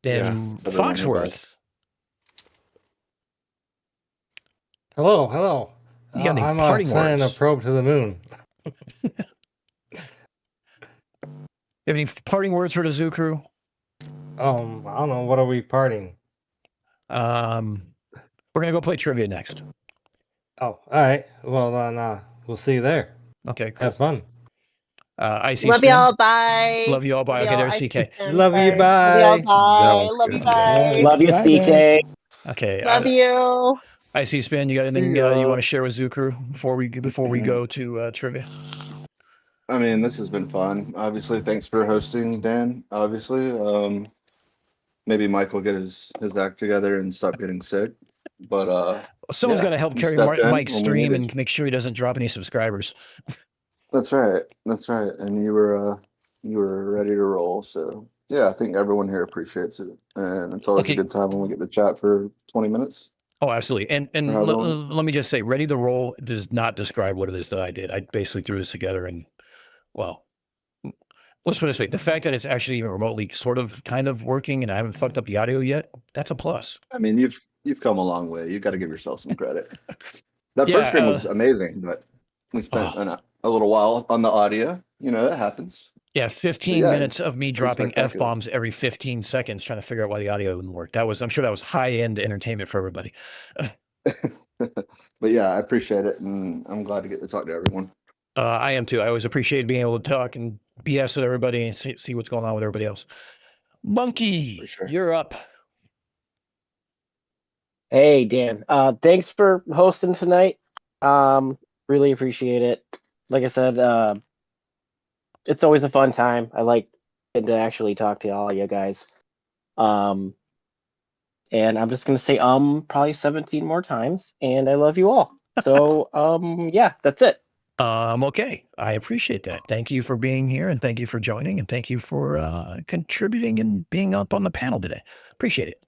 Then everyone, you're back. Foxworth. Hello, hello. You got any I'm parting sending a words? probe to the moon. You have any parting words for the zoo crew? I don't know. What are we parting? We're gonna go play trivia next. Oh, all right. Well, then we'll see you there. Okay, cool. Have fun. I see. Love Spin. y'all. Bye. Love you all. Bye. Okay, there's CK. Love you. Love Bye. y'all. Bye. was Love you. good. Bye. Love you, Bye, CK. Okay. Love you. I see. Spin. You got anything See ya. you want to share with zoo crew before we go to trivia? I mean, this has been fun. Obviously, thanks for hosting, Dan. Obviously, maybe Mike will get his act together and stop getting sick. But Someone's yeah, got to help you carry stepped in Mike's when we stream needed. and make sure he doesn't drop any subscribers. That's right. That's right. And you were ready to roll. So yeah, I think everyone here appreciates it, and it's always Okay. a good time when we get to chat for 20 minutes. Oh, absolutely. And Or however long it's- let me just say, ready to roll does not describe what it is that I did. I basically threw this together and, well, let's put it this way. The fact that it's actually even remotely sort of kind of working and I haven't fucked up the audio yet, that's a plus. I mean, you've come a long way. You've got to give yourself some credit. That Yeah, first stream was amazing, but we spent Oh. a little while on the audio. You know, that happens. Yeah, 15 yeah, minutes of me dropping spectacular. F-bombs every 15 seconds trying to figure out why the audio wouldn't work. I'm sure that was high-end entertainment for everybody. But yeah, I appreciate it, and I'm glad to get to talk to everyone. I am too. I always appreciate being able to talk and BS with everybody and see what's going on with everybody else. Monkey, sure. you're up. Hey, Dan. Thanks for hosting tonight. Really appreciate it. Like I said, it's always a fun time. I like to actually talk to all you guys. And I'm just gonna say probably 17 more times, and I love you all. So yeah, that's it. Okay. I appreciate that. Thank you for being here and thank you for joining and thank you for contributing and being up on the panel today. Appreciate it.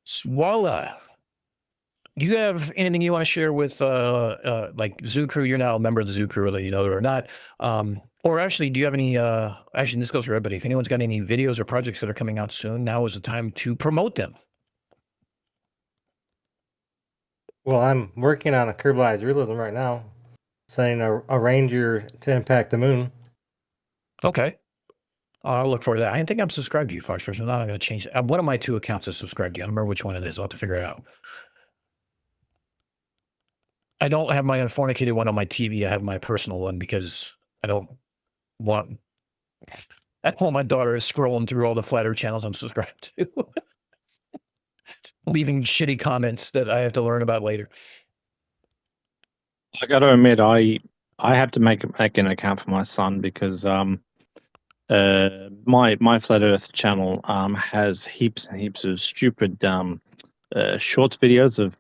Swalla, do you have anything you want to share with like Zoo Crew? You're now a member of the Zoo Crew, whether you know it or not. Or actually, do you have any, actually, this goes for everybody. If anyone's got any videos or projects that are coming out soon, now is the time to promote them. Well, I'm working on a Kerbalized Realism right now, sending a ranger to impact the moon. Okay. I'll look forward to that. I think I'm subscribed to you, Foxtrot. I'm not going to change it. One of my two accounts is subscribed to you. I don't remember which one it is. I'll have to figure it out. I don't have my Unfornicated one on my TV. I have my personal one because I don't want... At home, my daughter is scrolling through all the flat earth channels I'm subscribed to. Leaving shitty comments that I have to learn about later. I got to admit, I have to make an account for my son because my flat Earth channel has heaps and heaps of stupid short videos of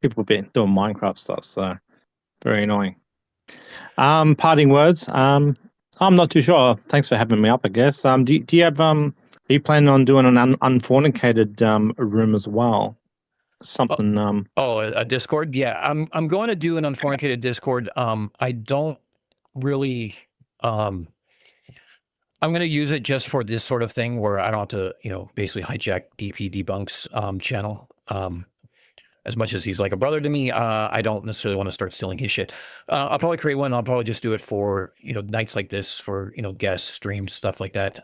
people doing Minecraft stuff. So very annoying. Parting words. I'm not too sure. Thanks for having me up. I guess. Do you have Are you planning on doing an unfornicated room as well? Something. A Discord? Yeah, I'm going to do an Unfornicated Discord. I don't really. I'm going to use it just for this sort of thing where I don't have to, basically hijack DP Debunk's channel. As much as he's like a brother to me, I don't necessarily want to start stealing his shit. I'll probably create one. I'll probably just do it for, nights like this for, guests, streams, stuff like that.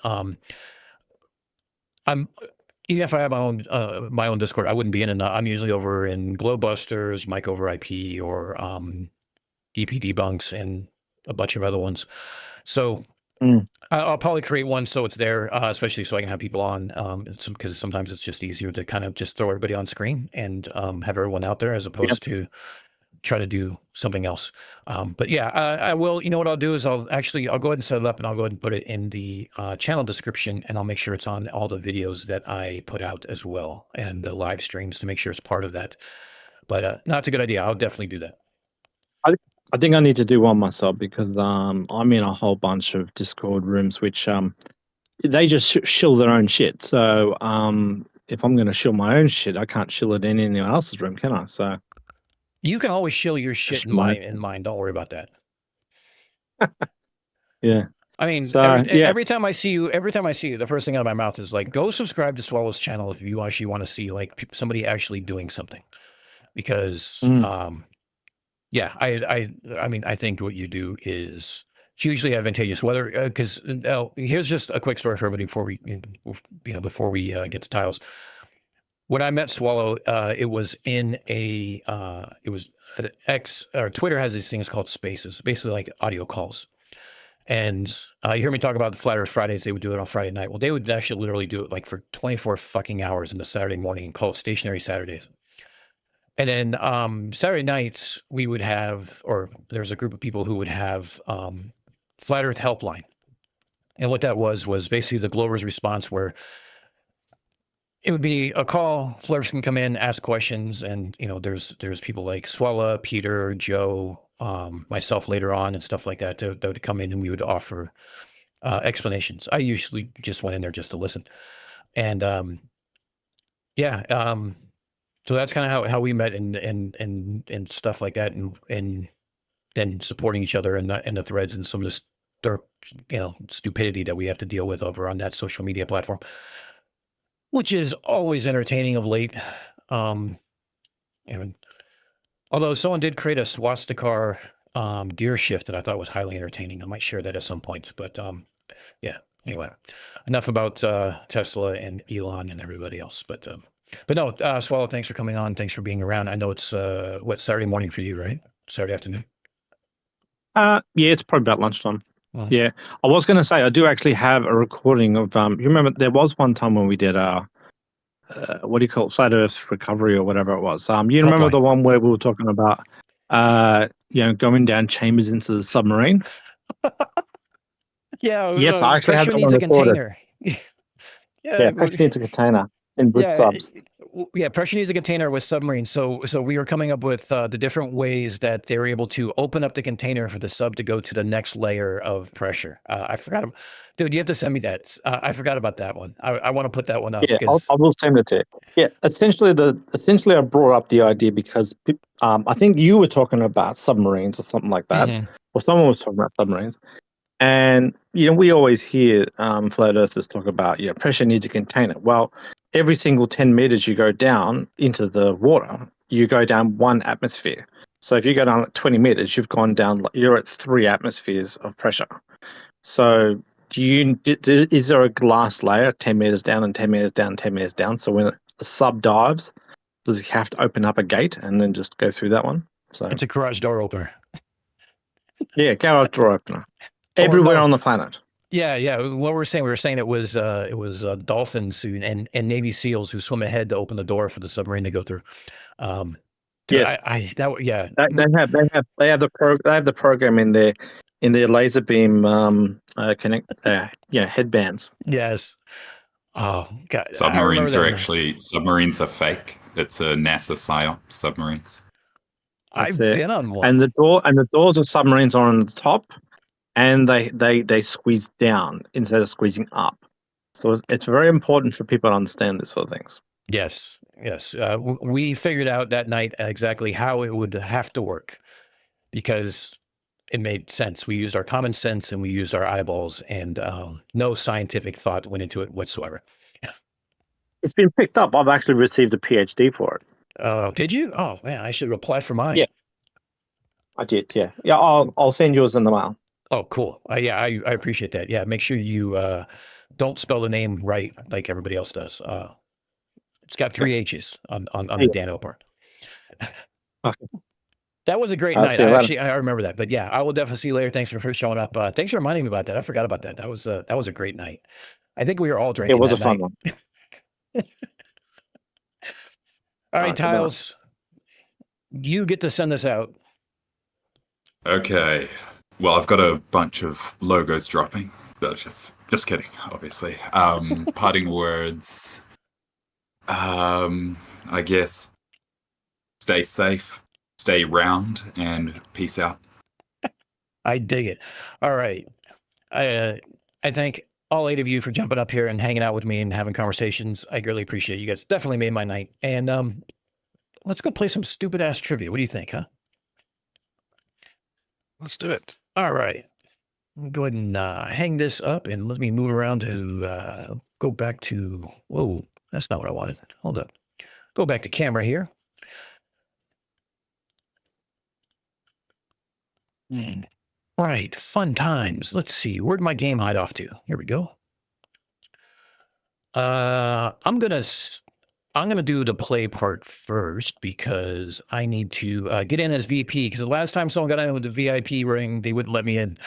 Even if I have my own Discord, I wouldn't be in it. I'm usually over in Glowbusters, Mike over IP, or DP Debunks, and a bunch of other ones. So I'll probably create one so it's there, especially so I can have people on. Because sometimes it's just easier to kind of just throw everybody on screen and have everyone out there as opposed to try to do something else. But yeah, I will. You know what I'll do is I'll go ahead and set it up and I'll go ahead and put it in the channel description, and I'll make sure it's on all the videos that I put out as well and the live streams to make sure it's part of that. But no, it's a good idea. I'll definitely do that. I think I need to do one myself because I'm in a whole bunch of Discord rooms which they just shill their own shit. So if I'm going to shill my own shit, I can't shill it in anyone else's room, can I? So You can always shill your shit in mine. Don't worry about that. Yeah. I mean, So, every time I see you, the first thing out of my mouth is like, go subscribe to Swallow's channel if you actually want to see like somebody actually doing something. Because, yeah, I mean, I think what you do is hugely advantageous. Whether because here's just a quick story for everybody before we get to Tiles. When I met Swallow, it was in it was X or Twitter has these things called Spaces, basically like audio calls. And you hear me talk about the Flat Earth Fridays. They would do it on Friday night. Well, they would actually literally do it like for 24 fucking hours in the Saturday morning and call it Stationary Saturdays. And then Saturday nights we would have, or there's a group of people who would have Flat Earth Helpline. And what that was basically the Glover's response, where it would be a call. Flares can come in, ask questions, and there's people like Swalla, Peter, Joe, myself later on, and stuff like that. That would come in, and we would offer explanations. I usually just went in there just to listen, and so that's kind of how we met, and stuff like that, and then supporting each other in the threads and some of the stupidity that we have to deal with over on that social media platform, which is always entertaining of late. And although someone did create a swastika deer shift that I thought was highly entertaining. I might share that at some point. But yeah, anyway, enough about Tesla and Elon and everybody else. But no, Swallow, thanks for coming on. Thanks for being around. I know it's Saturday morning for you, right? Saturday afternoon. Yeah, it's probably about lunchtime. Yeah, I was going to say I do actually have a recording of. You remember there was one time when we did what do you call it, Flat Earth Recovery or whatever it was. You remember the one where we were talking about going down chambers into the submarine? Yeah. Yes, I actually have that needs one a recorded. Container. Yeah, pressure needs a container in with subs. Yeah, pressure needs a container with submarines. So we were coming up with the different ways that they were able to open up the container for the sub to go to the next layer of pressure. I forgot. Dude, you have to send me that. I forgot about that one. I want to put that one up. Yeah, I will send it to you. Yeah, essentially I brought up the idea because I think you were talking about submarines or something like that, or someone was talking about submarines. And we always hear flat earthers talk about pressure needs a container. Well, every single 10 meters you go down into the water, you go down 1 atmosphere. So if you go down 20 meters, you're at 3 atmospheres of pressure. So is there a glass layer 10 meters down and 10 meters down, 10 meters down? So when the sub dives, does it have to open up a gate and then just go through that one? So it's a garage door opener. Yeah, garage door opener. Everywhere on the planet. Yeah. What we were saying it was dolphins and Navy SEALs who swim ahead to open the door for the submarine to go through. Yes. They have the program in their laser beam headbands. Yes. Oh God. Submarines are fake. It's a NASA psyop, submarines. I've been on one. And the doors of submarines are on the top. And they squeeze down instead of squeezing up. So it's very important for people to understand this sort of things. Yes. We figured out that night exactly how it would have to work because it made sense. We used our common sense and we used our eyeballs, and no scientific thought went into it whatsoever. It's been picked up. I've actually received a PhD for it. Did you? Oh man, I should apply for mine. Yeah, I did. Yeah. I'll send yours in the mail. Oh, cool. I appreciate that. Yeah, make sure you don't spell the name right like everybody else does. It's got 3 H's on the Dano part. Okay. That was a great night. I remember that. But yeah, I will definitely see you later. Thanks for showing up. Thanks for reminding me about that. I forgot about that. That was a great night. I think we were all drinking. It was that a fun night. one. All right, Tiles, you get to send this out. Okay. Well, I've got a bunch of logos dropping. No, just kidding, obviously. Parting words. I guess stay safe, stay round, and peace out. I dig it. All right. I thank all 8 of you for jumping up here and hanging out with me and having conversations. I greatly appreciate it. You guys definitely made my night. And let's go play some stupid ass trivia. What do you think, huh? Let's do it. All right. Go ahead and hang this up and let me move around to go back to. Whoa, that's not what I wanted. Hold up. Go back to camera here. Right, fun times. Let's see. Where'd my game hide off to? Here we go. I'm gonna do the play part first because I need to get in as VP. Because the last time someone got in with the VIP ring, they wouldn't let me in.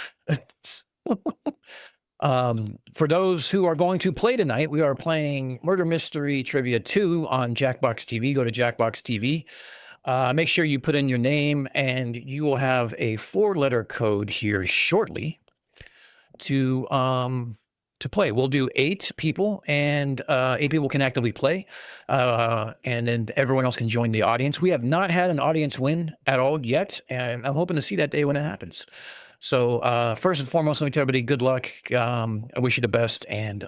For those who are going to play tonight, we are playing Murder Mystery Trivia 2 on Jackbox TV. Go to Jackbox TV. Make sure you put in your name, and you will have a 4-letter code here shortly to play. We'll do 8 people, and 8 people can actively play, and then everyone else can join the audience. We have not had an audience win at all yet, and I'm hoping to see that day when it happens. So first and foremost, let me tell everybody good luck. I wish you the best, and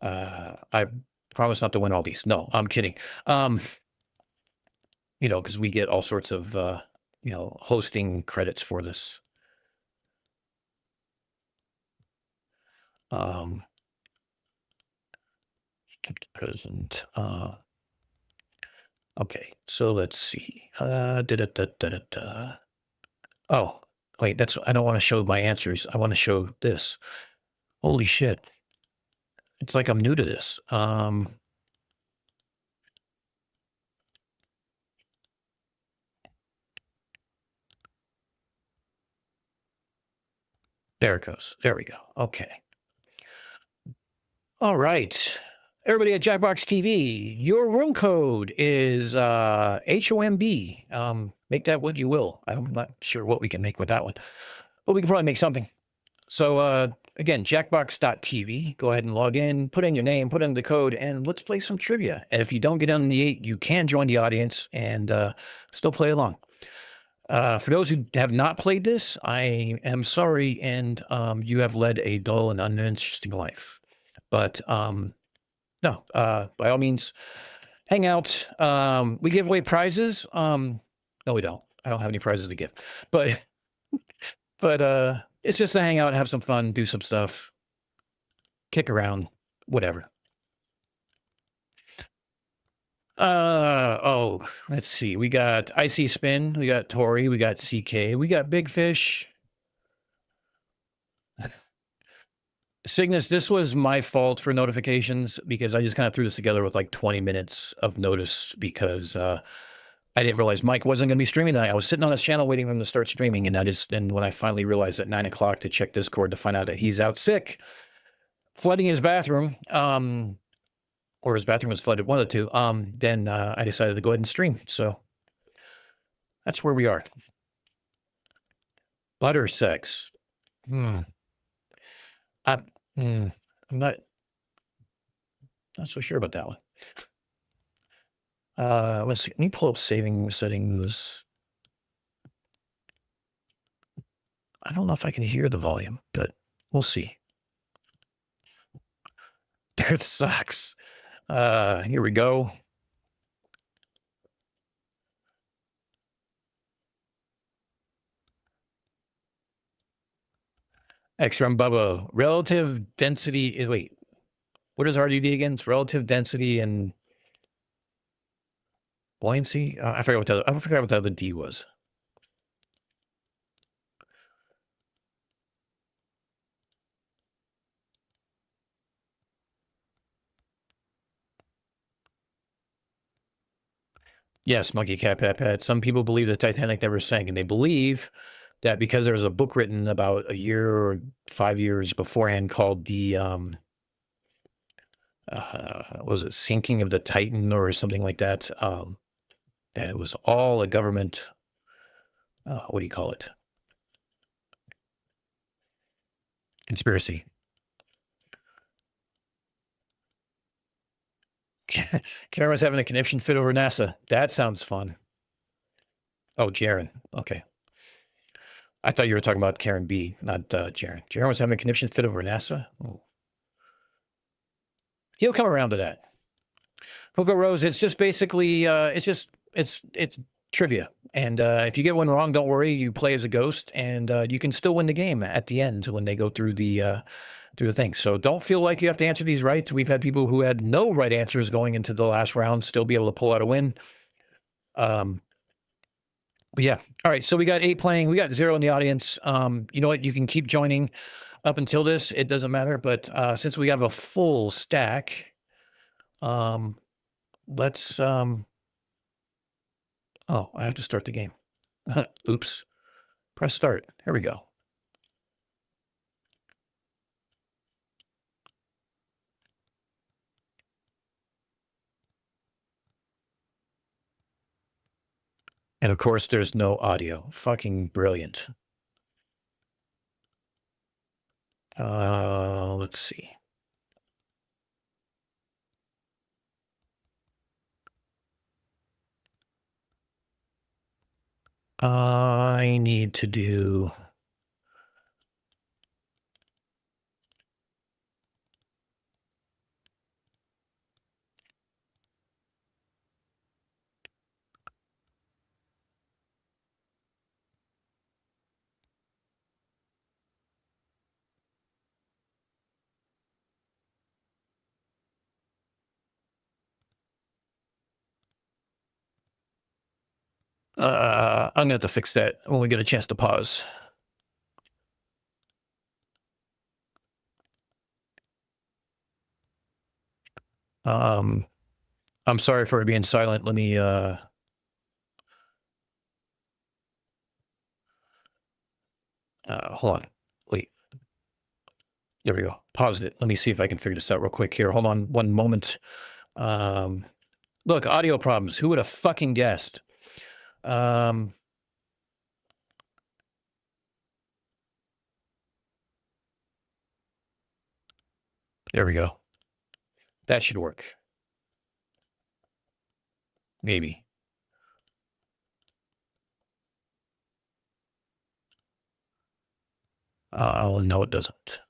I promise not to win all these. No, I'm kidding. Because we get all sorts of, hosting credits for this. Present. Okay, so let's see. Oh, wait, I don't want to show my answers. I want to show this. Holy shit. It's like I'm new to this. There it goes. There we go. Okay. All right. Everybody at Jackbox TV, your room code is HOMB. Make that what you will. I'm not sure what we can make with that one, but we can probably make something. So again, jackbox.tv. Go ahead and log in, put in your name, put in the code, and let's play some trivia. And if you don't get on the 8, you can join the audience and still play along. For those who have not played this, I am sorry, and you have led a dull and uninteresting life. But no, by all means, hang out. We give away prizes. No, we don't. I don't have any prizes to give. But it's just to hang out, have some fun, do some stuff, kick around, whatever. Let's see. We got Icy Spin, we got Tori, we got CK, we got Big Fish. Cygnus, this was my fault for notifications because I just kind of threw this together with like 20 minutes of notice because I didn't realize Mike wasn't going to be streaming tonight. I was sitting on his channel waiting for him to start streaming, and when I finally realized at 9 o'clock to check Discord to find out that he's out sick, flooding his bathroom, or his bathroom was flooded, one of the two, then I decided to go ahead and stream. So that's where we are. Butter sex. I'm not so sure about that one. Let's see. Let me pull up saving settings. I don't know if I can hear the volume, but we'll see. There it sucks. Here we go. X-Rum Bubba. Relative density. Wait. What is RDD again? It's relative density and buoyancy. I forgot what the other D was. Yes, Monkey Cat Pat Pat. Some people believe the Titanic never sank, and they believe that because there was a book written about a year or 5 years beforehand called the was it Sinking of the Titan or something like that, and it was all a government what do you call it, conspiracy. Karen having a conniption fit over NASA. That sounds fun. Oh, Jaren. Okay. I thought you were talking about Karen B, not Jaren. Jaren was having a conniption fit over NASA. Oh. He'll come around to that. Hookah Rose, it's just basically, it's trivia. And if you get one wrong, don't worry. You play as a ghost, and you can still win the game at the end when they go through the thing. So don't feel like you have to answer these right. We've had people who had no right answers going into the last round still be able to pull out a win. But yeah. All right. So we got 8 playing. We got 0 in the audience. You know what? You can keep joining up until this. It doesn't matter. But since we have a full stack, let's. Oh, I have to start the game. Oops. Press start. Here we go. And of course, there's no audio. Fucking brilliant. Let's see. I need to do. I'm gonna have to fix that when we get a chance to pause. I'm sorry for being silent. Let me hold on. Wait. There we go. Paused it. Let me see if I can figure this out real quick here. Hold on one moment. Look, audio problems. Who would have fucking guessed? There we go. That should work. Maybe. Oh, no, it doesn't.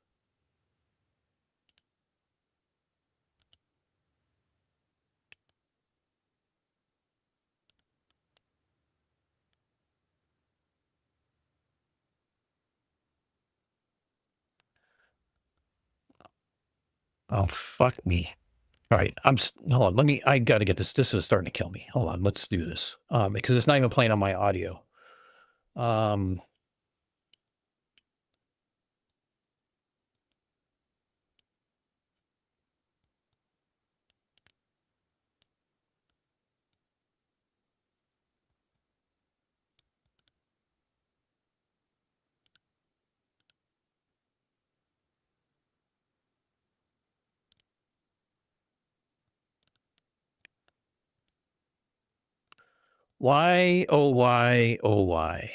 Oh, fuck me. All right. Hold on. I got to get this. This is starting to kill me. Hold on. Let's do this. Because it's not even playing on my audio. Why, oh, why, oh, why?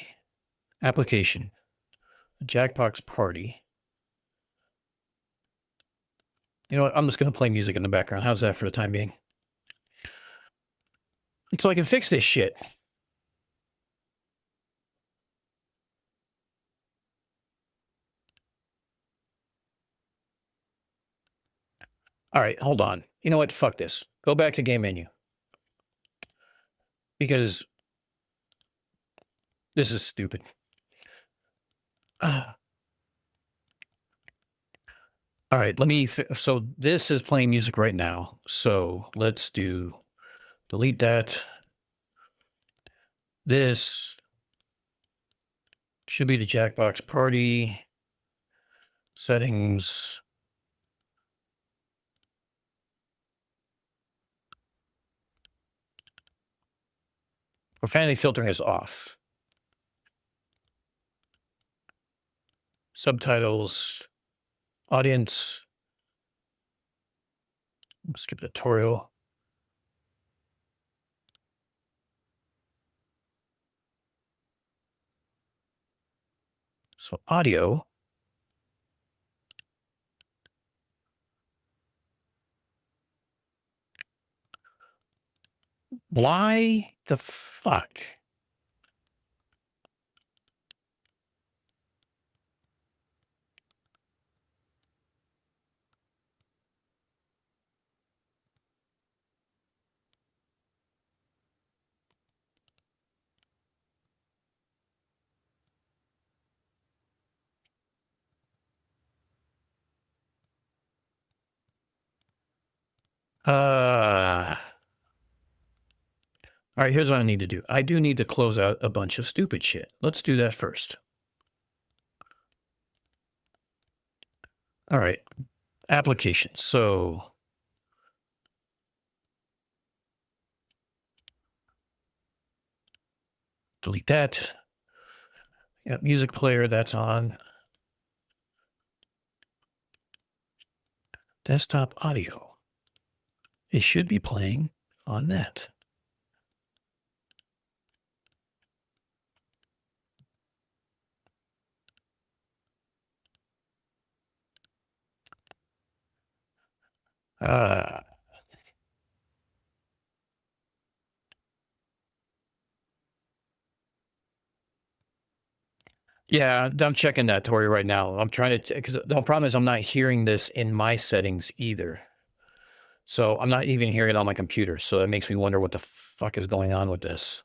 Application. Jackbox party. You know what? I'm just going to play music in the background. How's that for the time being? So I can fix this shit. All right, hold on. You know what? Fuck this. Go back to game menu. Because this is stupid. All right, so this is playing music right now. So let's delete that. This should be the Jackbox party. Settings. Profanity filtering is off. Subtitles. Audience. Skip the tutorial. So audio. Why the fuck? All right, here's what I need to do. I do need to close out a bunch of stupid shit. Let's do that first. All right, applications. So delete that. Yeah, music player, that's on. Desktop audio. It should be playing on that. Yeah, I'm checking that, Tori, right now. I'm trying to, because the problem is I'm not hearing this in my settings either. So I'm not even hearing it on my computer. So it makes me wonder what the fuck is going on with this.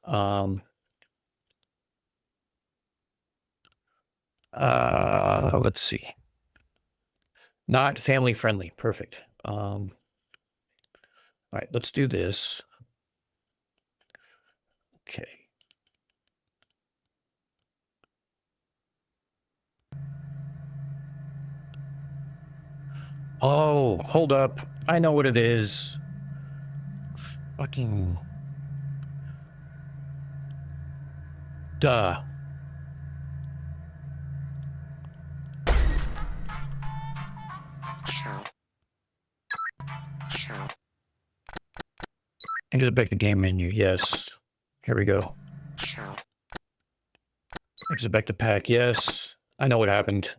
Let's see. Not family friendly. Perfect. All right, let's do this. Okay. Oh, hold up. I know what it is. Fucking. Duh. Exit back to game menu. Yes. Here we go. Exit back to pack. Yes. I know what happened.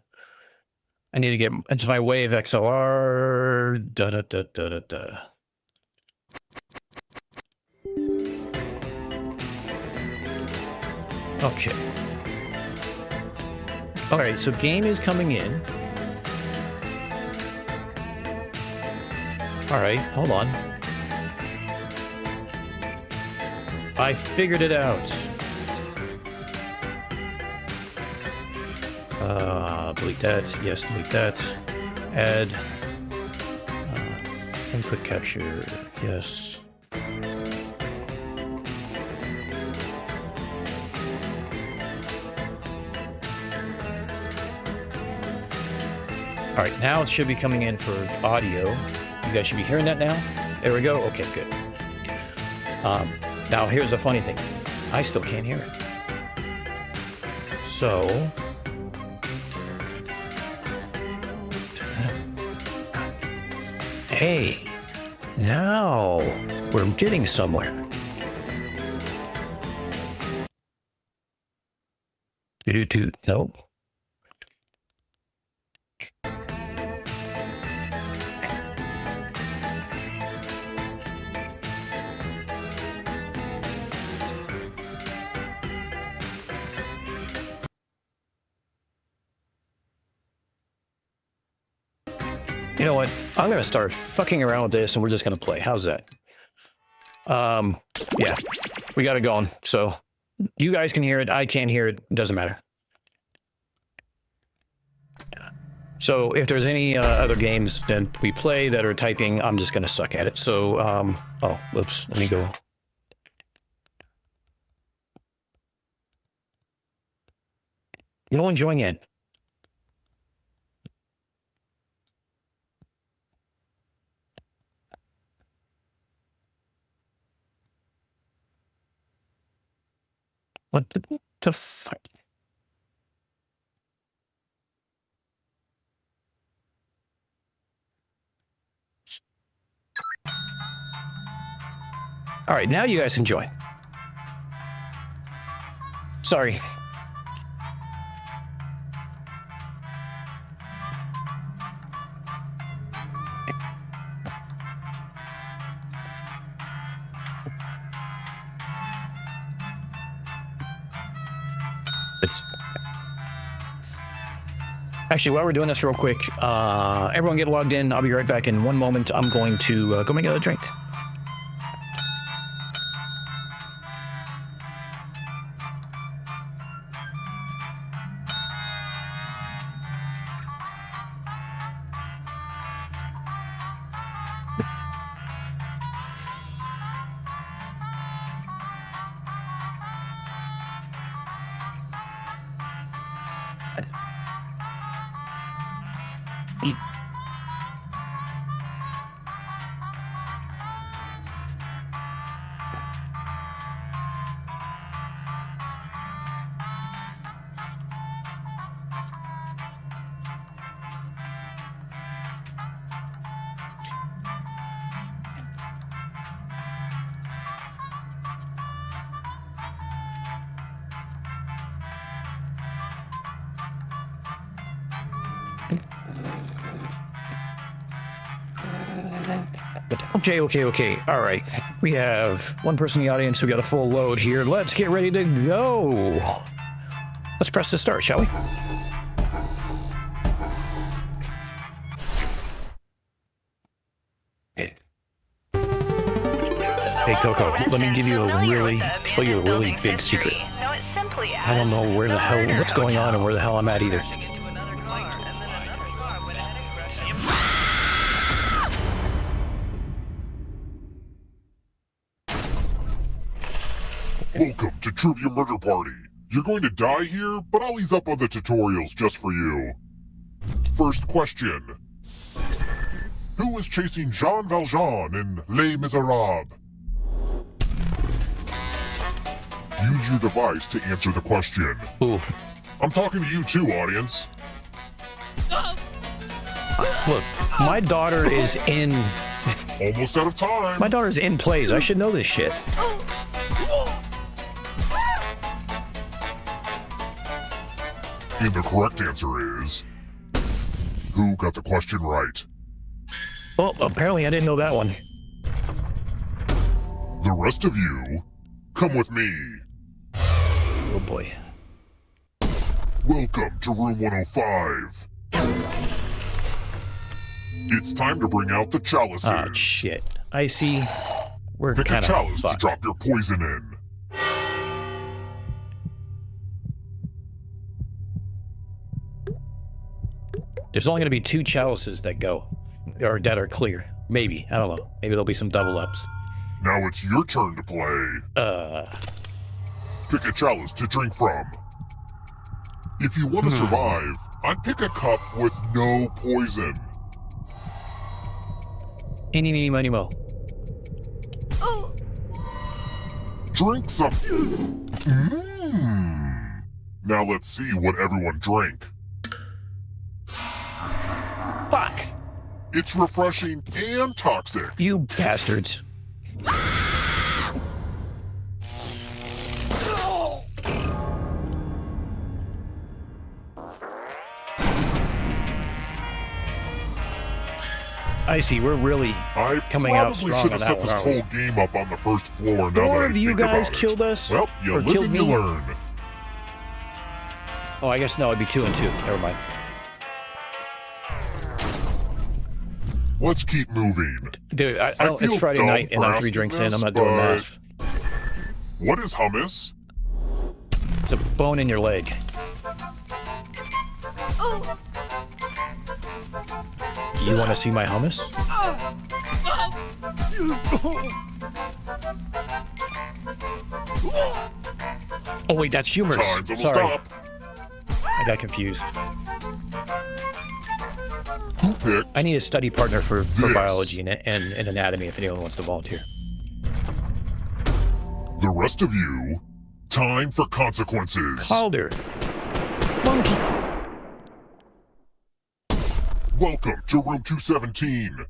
I need to get into my Wave XLR. Da da da da da da. Okay. All right, so game is coming in. All right, hold on. I figured it out. Delete that. Yes, delete that. Add. Input capture. Yes. All right, now it should be coming in for audio. You guys should be hearing that now. There we go. Okay, good. Now here's the funny thing. I still can't hear it. So hey, now we're getting somewhere. Nope. You know what? I'm going to start fucking around with this and we're just going to play. How's that? Yeah, we got it going. So you guys can hear it. I can't hear it. Doesn't matter. So if there's any other games that we play that are typing, I'm just going to suck at it. So, oh, whoops. Let me go. You'll join in. What the fuck? All right, now you guys can join. Sorry. Actually, while we're doing this real quick, everyone get logged in. I'll be right back in one moment. I'm going to go make a drink. Okay. All right. We have one person in the audience who got a full load here. Let's get ready to go. Let's press the start, shall we? Hey, Coco, let me tell you a really big secret. I don't know what's going on and where the hell I'm at either. Welcome to Trivia Murder Party. You're going to die here, but I'll ease up on the tutorials just for you. First question. Who is chasing Jean Valjean in Les Miserables? Use your device to answer the question. Ooh. I'm talking to you too, audience. Look, my daughter is in... Almost out of time. My daughter's in plays. I should know this shit. And the correct answer is... Who got the question right? Well, apparently I didn't know that one. The rest of you, come with me. Oh boy. Welcome to room 105. It's time to bring out the chalices. Oh shit. I see. We're Pick a kind of chalice to fucked. drop your poison in. There's only going to be 2 chalices that go, or that are clear. Maybe. I don't know. Maybe there'll be some double ups. Now it's your turn to play. Pick a chalice to drink from. If you want to survive, I'd pick a cup with no poison. Eeny, meeny, miny, mo. Drink some. Now let's see what everyone drank. Fuck! It's refreshing and toxic. You bastards. I see, we're really coming out strong on should have that set one, this aren't we? whole game up on the first floor. Now 4 that of I you think guys about killed it. us? Well, you Or live killed and you me? learn. Oh, I guess no, it'd be 2 and 2. Never mind. Let's keep moving. Dude, I don't, feel it's Friday dumb night and for I'm 3 asking drinks in. I'm this, not doing but- math. What is hummus? It's a bone in your leg. You want to see my hummus? Oh wait, that's humorous. Time's almost Sorry, up. I got confused. Who picked? I need a study partner for Yes. biology and anatomy if anyone wants to volunteer. The rest of you, time for consequences. Calder. Monkey. Welcome to room 217.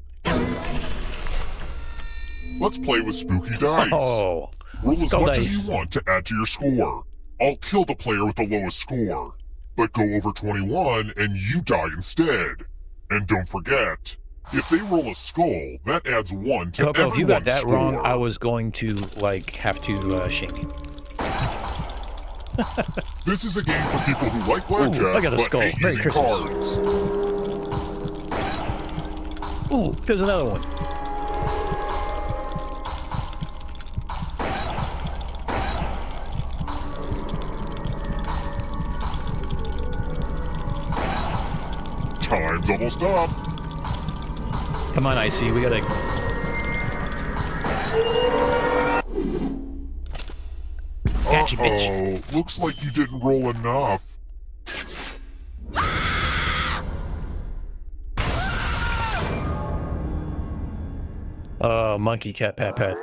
Let's play with spooky dice. Oh. Roll as Skull much dice. as you want to add to your score. I'll kill the player with the lowest score. But go over 21 and you die instead. And don't forget, if they roll a skull, that adds 1 to Coco, if you got that everyone's wrong, score. I was going to, like, have to shame you. This is a game for people who like blackjack, Ooh, I got a but skull. hate Merry using Christmas. cards. Ooh, there's another one. Time's almost up. Come on, Icy, we gotta... Gotcha, bitch. Looks like you didn't roll enough. monkey cat pat pat.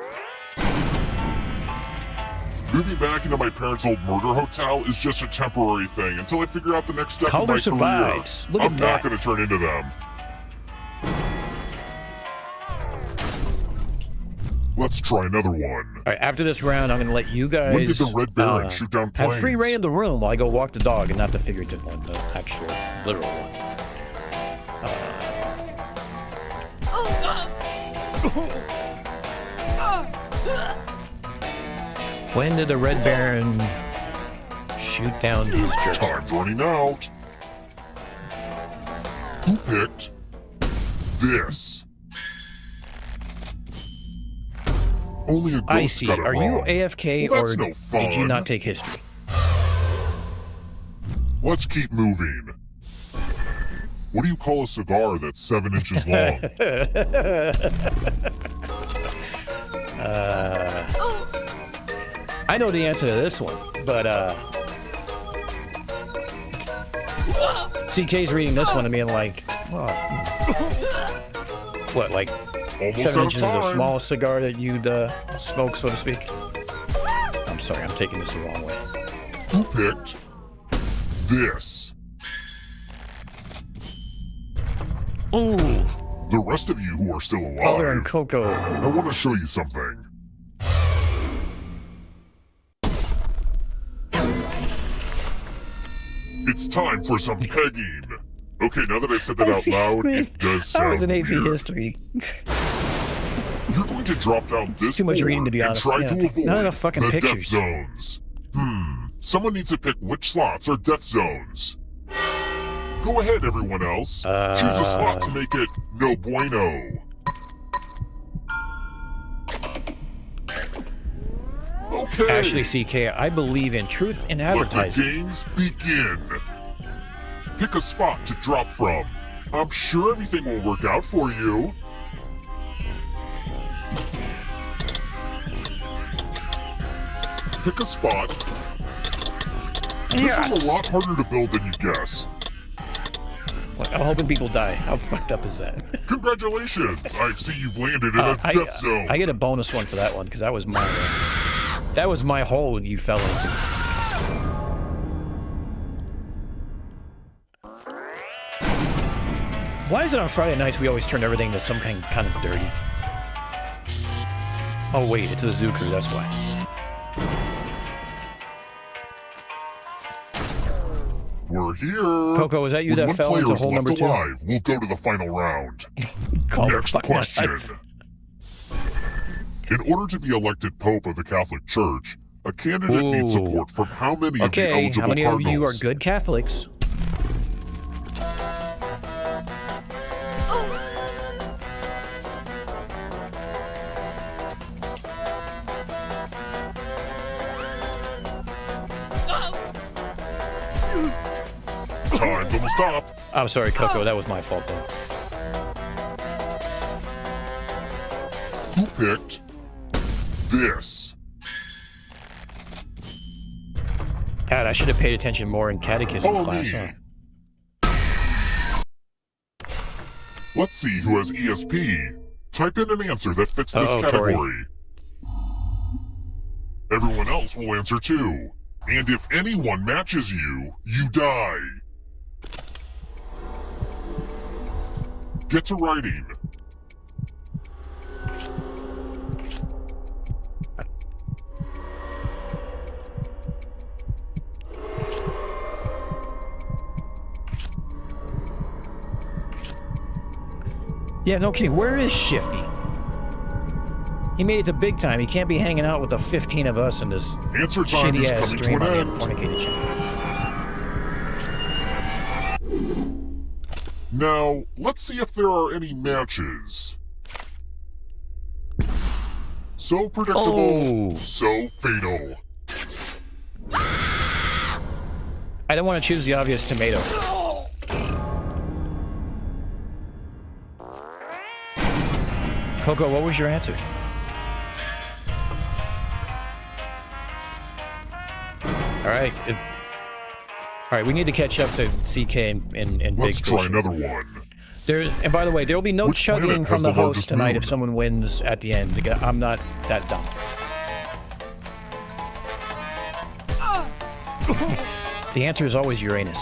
Moving back into my parents' old murder hotel is just a temporary thing until I figure out the next step Calder in my survives. career. Look I'm at not that. going to turn into them. Let's try another one. All right, after this round, I'm going to let you guys When did the Red Baron shoot down planes? have free reign of the room while I go walk the dog, and not the figurative one, the actual, literal one. When did the Red Baron shoot down his jerk? Time's running out. Who picked this? Only a ghost I see. got it Are you wrong. AFK Well, or that's no did you fun. not take history? Let's keep moving. What do you call a cigar that's 7 inches long? I know the answer to this one, but CK's reading this one and being like, oh, what, like Almost 7 out inches of is the time. smallest cigar that you'd smoke, so to speak? I'm sorry, I'm taking this the wrong way. Who picked this? Ooh, The rest of you who are still Calder and alive, Coco. I want to show you something. It's time for some pegging. Okay, now that I've said that out loud, it does I sound was in AP weird. history. You're going to drop down this too much reading, to be board honest. and try Yeah, to avoid not enough fucking the death pictures. zones. Someone needs to pick which slots are death zones. Go ahead, everyone else. Choose a slot to make it no bueno. Okay. Ashley CK, I believe in truth in Let the advertising. games begin. Pick a spot to drop from. I'm sure everything will work out for you. Pick a spot. This is a lot harder to build than you guess. Like, I'm hoping people die. How fucked up is that? Congratulations! I see you've landed in a death zone. I get a bonus one for that one because that was my hole you fell into. Why is it on Friday nights we always turn everything to some kind of dirty? Oh wait, it's a zoo crew, that's why. We're here. Coco, was that you When that fell into player's hole left number 2? alive, we'll go to the final round. Calder, Next fuck my question. life. In order to be elected Pope of the Catholic Church, a candidate needs Ooh. support from how many of the Okay, eligible how many cardinals? of you are good Catholics? Time's almost up. I'm sorry, Coco, that was my fault though. Who picked this? God, I should have paid attention more in catechism Follow class, me. huh? Let's see who has ESP. Type in an answer that fits this Uh-oh, Tori. category. Everyone else will answer too. And if anyone matches you, you die. Get to writing. Yeah, no kidding. Where is Shifty? He made it to big time. He can't be hanging out with the 15 of us in this Answer time is shitty-ass coming to stream an on the end. Unfornicated channel. Now, let's see if there are any matches. So predictable, Oh. so fatal. I don't want to choose the obvious tomato. Coco, what was your answer? All right. All right, we need to catch up to CK and Big Let's try Fish. another one. And by the way, there will be no Which planet chugging has from the the host largest tonight moon? if someone wins at the end. I'm not that dumb. The answer is always Uranus.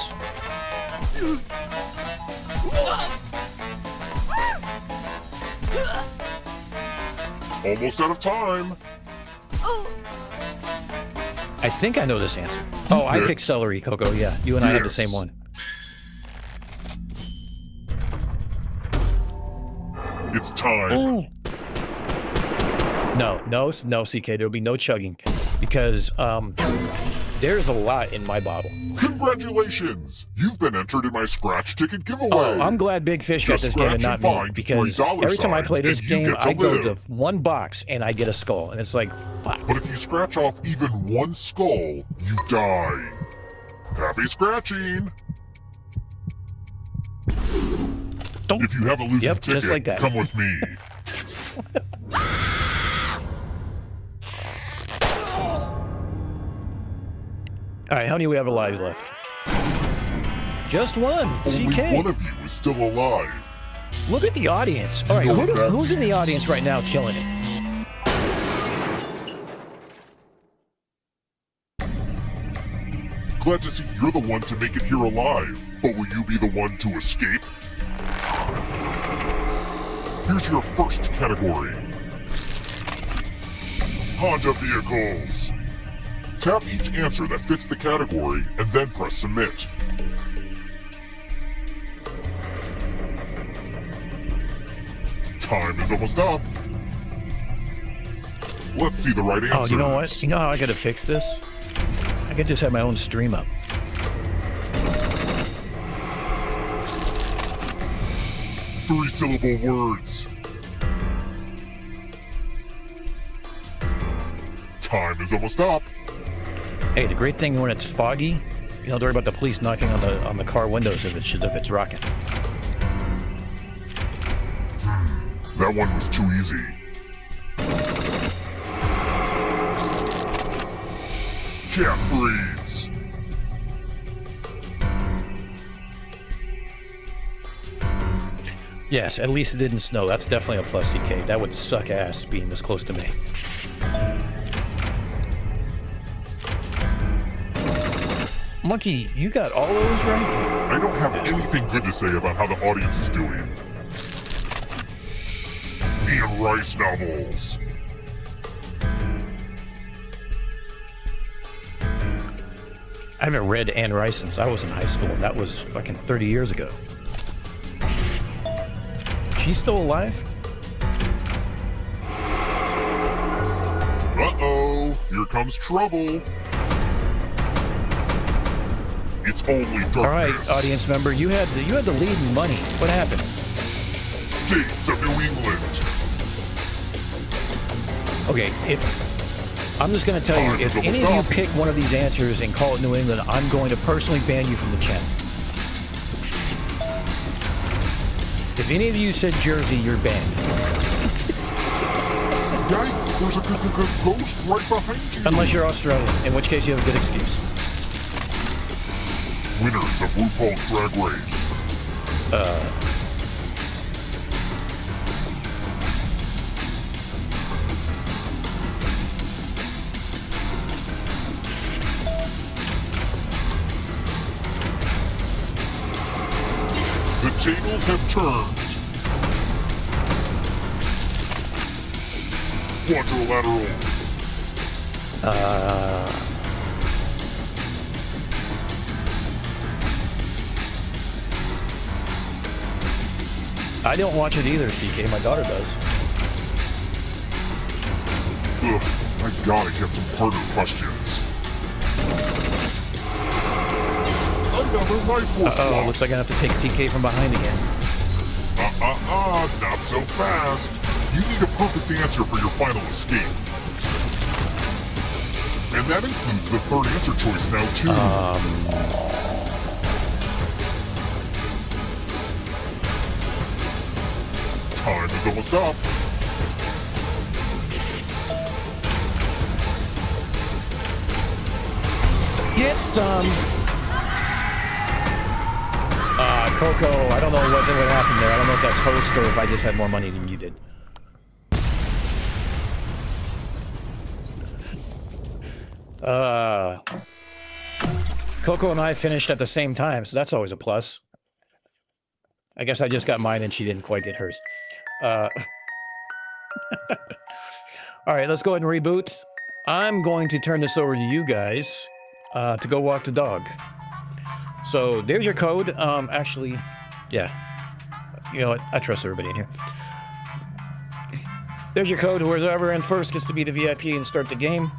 Almost out of time. I think I know this answer. Oh, I picked celery, Coco. Yeah, you and I have the same one. It's time. No, CK. There'll be no chugging because there's a lot in my bottle. Congratulations! You've been entered in my scratch ticket giveaway. Oh, I'm glad Big Fish got Just this game and not scratch and me find because $3 every time I play this signs and you game, get to I go to live. one box and I get a skull, and it's like, fuck. But if you scratch off even one skull, you die. Happy scratching! If you have a losing Yep, ticket, just like that. come with me. All right, how many do we have alive left? Just one. Only CK. one of you is still alive. Look at the audience. All right, who's in the audience right now killing it? Glad to see you're the one to make it here alive, but will you be the one to escape? Here's your first category. Honda vehicles. Tap each answer that fits the category and then press submit. Time is almost up. Let's see the right answer. Oh, you know what? You know how I gotta fix this? I could just have my own stream up. Three-syllable words. Time is almost up. Hey, the great thing when it's foggy, you don't have to worry about the police knocking on the car windows if it's rocking. That one was too easy. Cat breeds. Yes, at least it didn't snow. That's definitely a plus, CK. That would suck ass being this close to me. Monkey, you got all those right? I don't have anything good to say about how the audience is doing. Ian Rice novels. I haven't read Anne Rice since I was in high school. That was fucking 30 years ago. She's still alive? Uh-oh, here comes trouble. It's only darkness. All right, audience member, you had the lead in money. What happened? States of New England. Okay, I'm just going to tell you, if any of you pick one of these answers and call it New England, I'm going to personally ban you from the channel. If any of you said Jersey, you're banned. Yikes, there's a ghost right behind you. Unless you're Australian, in which case you have a good excuse. Winners of RuPaul's Drag Race. The tables have turned. Quadrilaterals. I don't watch it either, CK. My daughter does. Ugh, I gotta get some harder questions. Another rifle slot. Looks like I have to take CK from behind again. Not so fast. You need a perfect answer for your final escape. And that includes the third answer choice now, too. Time is almost up. Get some. Coco, I don't know what happened there. I don't know if that's host or if I just had more money than you did. Coco and I finished at the same time, so that's always a plus. I guess I just got mine and she didn't quite get hers. All right, let's go ahead and reboot. I'm going to turn this over to you guys to go walk the dog. So there's your code. Actually, yeah. You know what? I trust everybody in here. There's your code. Whoever in first gets to be the VIP and start the game.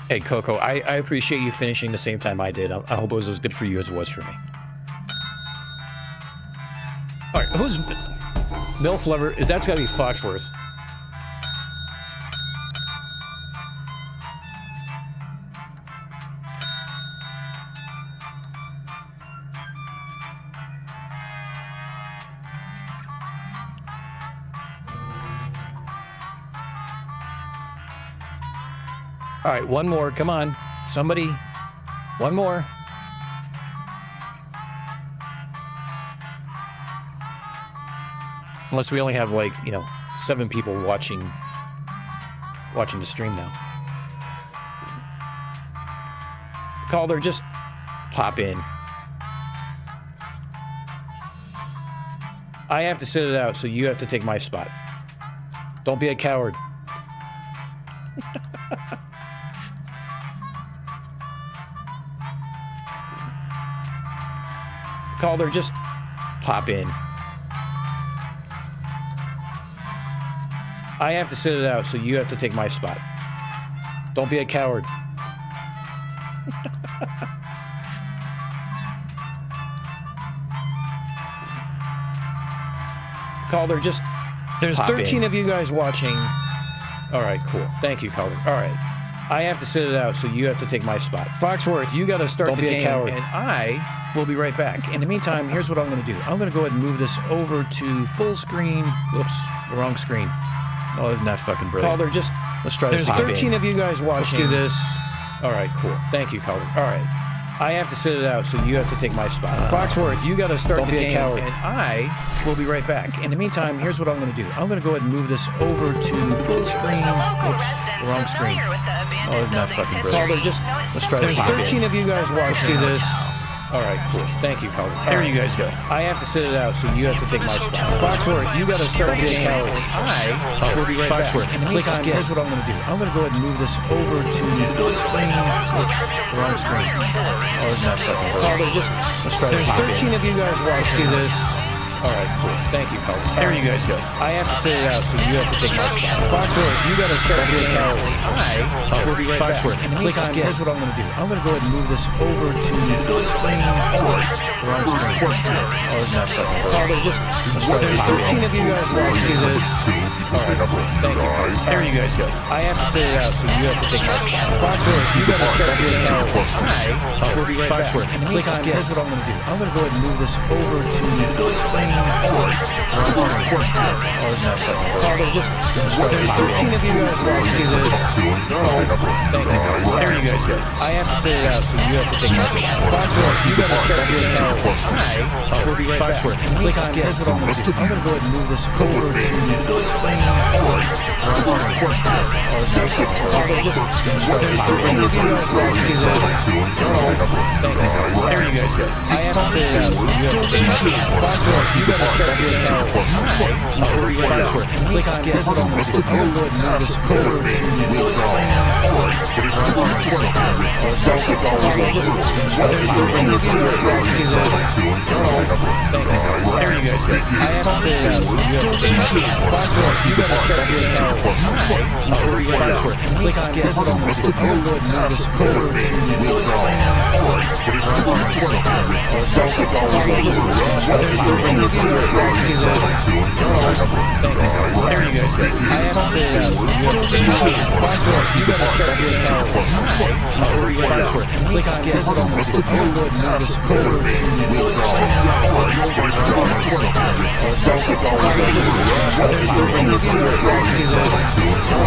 Hey, Coco, I appreciate you finishing the same time I did. I hope it was as good for you as it was for me. All right, who's MILF Lover? That's got to be Foxworth. All right, one more. Come on. Somebody. One more. Unless we only have, like, 7 people watching the stream now. Calder, just pop in. I have to sit it out, so you have to take my spot. Don't be a coward. Calder, just pop in. I have to sit it out, so you have to take my spot. Don't be a coward. Calder, just there's 13 of you guys watching. All right, cool. Thank you, Calder. All right. I have to sit it out, so you have to take my spot. Foxworth, you got to start the game, coward. And I will be right back. In the meantime, here's what I'm going to do. I'm going to go ahead and move this over to full screen. Whoops, the wrong screen. Oh, isn't that fucking brilliant? Calder, just let's try this. There's 13 of you guys watching. Let's do this. All right, cool. Thank you, Calder. All right. I have to sit it out, so you have to take my spot. Foxworth, you got to start the game, coward. And I will be right back. In the meantime, here's what I'm going to do. I'm going to go ahead and move this over to full screen. Whoops, the wrong screen. Oh, isn't that fucking brilliant? Calder, just let's try this. There's 13 of you guys watching. Let's do this. All right, cool. Thank you, Calder. There you guys go. I have to sit it out, so you have to take my spot. Foxworth, you got to start the game, coward. I will be right back. In the meantime, here's what I'm going to do. I'm going to go ahead and move this over to full screen. Whoops, the wrong screen. Oh, isn't that fucking brilliant? Calder, just let's try this. There's 13 of you guys watching. Let's do this. All right, cool. Thank you, Calder. There you guys go. I have to sit it out, so you have to take my spot. Foxworth, you got to start the game, coward. I will be right back. In the meantime, here's what I'm going to do. I'm going to go ahead and move this over to full screen. The wrong screen. Oh, isn't that fucking brilliant? Calder, just let's try this. There's 13 of you guys watching. This. All right, cool. Thank you, Calder. There you guys go. I have to sit it out, so you have to take my spot. Foxworth, you got to start the game, coward. I will be right back. In the meantime, here's what I'm going to do. I'm going to go ahead and move this over to full screen. Calder, just there's 13 of you guys watching. This. Thank you. There you guys go. I have to sit it out, so you have to take my spot. Foxworth, you got to start the game, coward. I will be right back. In the meantime, here's what I'm going to do. I'm going to go ahead and move this over to full screen. Calder, just there's 13 of you guys watching. This. Thank you. There you guys go. I have to sit it out, so you have to take my spot. Foxworth, you got to start the game, coward. I will be right back. In the meantime, here's what I'm going to do. I'm going to go ahead and move this over to full screen. There you guys go. I have to sit it out, so you have to take my spot. Foxworth, you got to start the game, coward. I will be right back. In the meantime, here's what I'm going to do. I'm going to go ahead and move this over to full screen. There you guys go. I have to sit it out, so you have to take my spot. Foxworth, you got to start the game, coward. I will be right back. In the meantime, here's what I'm going to do. I'm going to go ahead and move this over to full screen. There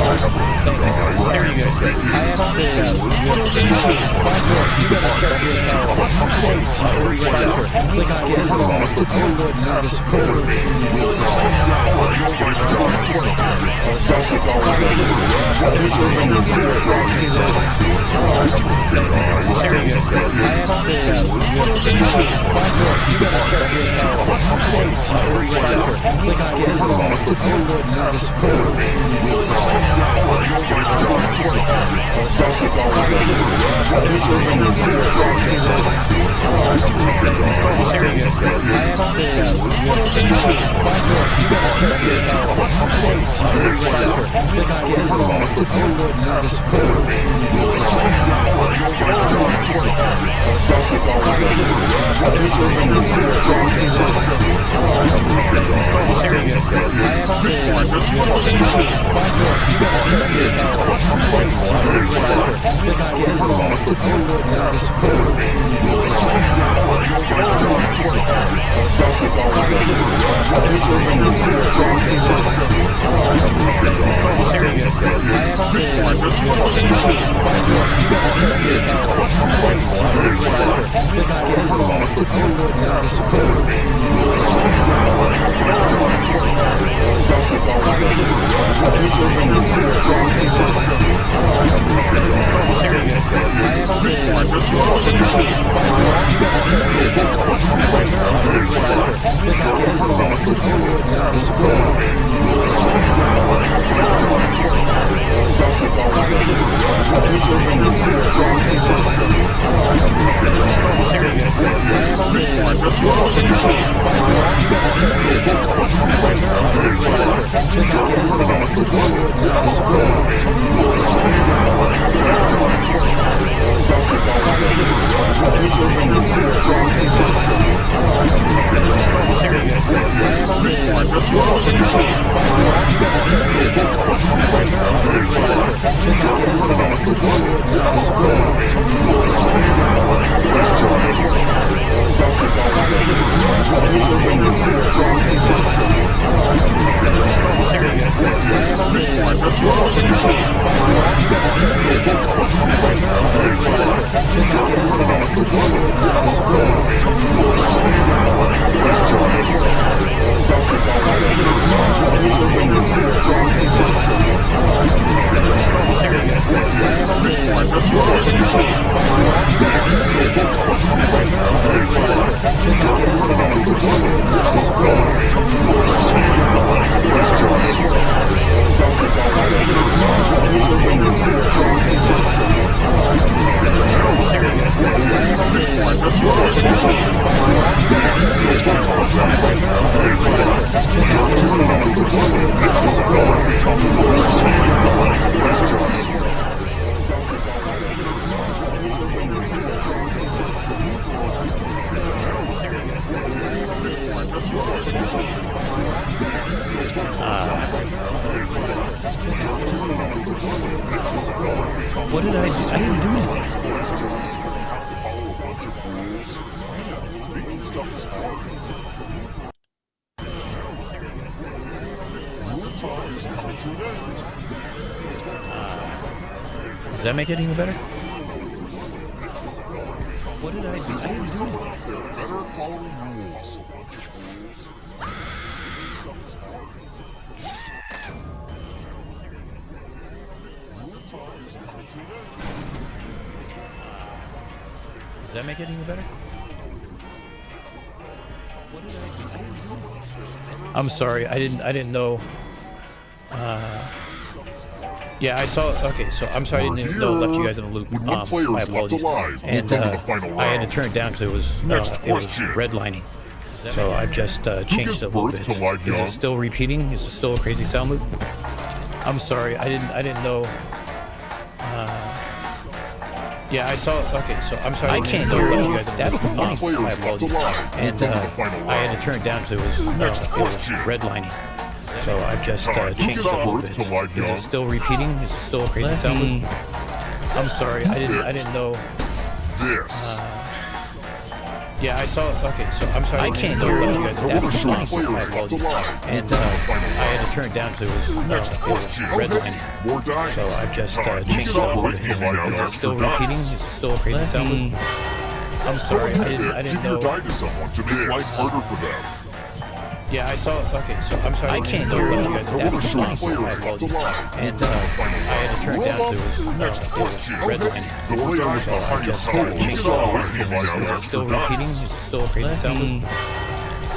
What did I do? I didn't do anything. Does that make it any better? What did I do? I didn't do anything. Does that make it any better? What did I do? I'm sorry, I didn't know. Yeah, I saw. Okay, so I'm sorry, I didn't know it left you guys in a loop. My apologies. And I had to turn it down because it was redlining. So I've just changed it a little bit. Is it still repeating? Is it still a crazy sound loop? I'm sorry, I didn't know. Yeah, I saw. Okay, so I'm sorry. I can't hear you guys. That's the funny. My apologies. And I had to turn it down because it was redlining. So I've just changed it a little bit. Is it still repeating? Is it still a crazy sound loop? I'm sorry. I didn't know. Yeah, I saw. Okay, so I'm sorry. I can't hear you guys. That's the and I had to turn it down because it was red line. More dice. So I've just changed Is it it up. all right handing out Is it still extra repeating? dice? Is it still a crazy sound? I'm sorry. I didn't Give your know. die to someone to make life harder for them. Yeah, I saw. Okay, so I'm sorry. I can't hear you guys. That's the and I had to turn it down because it was red line. More dice behind your side. Is it all right handing out Is it still extra repeating? dice? Is it still a crazy sound?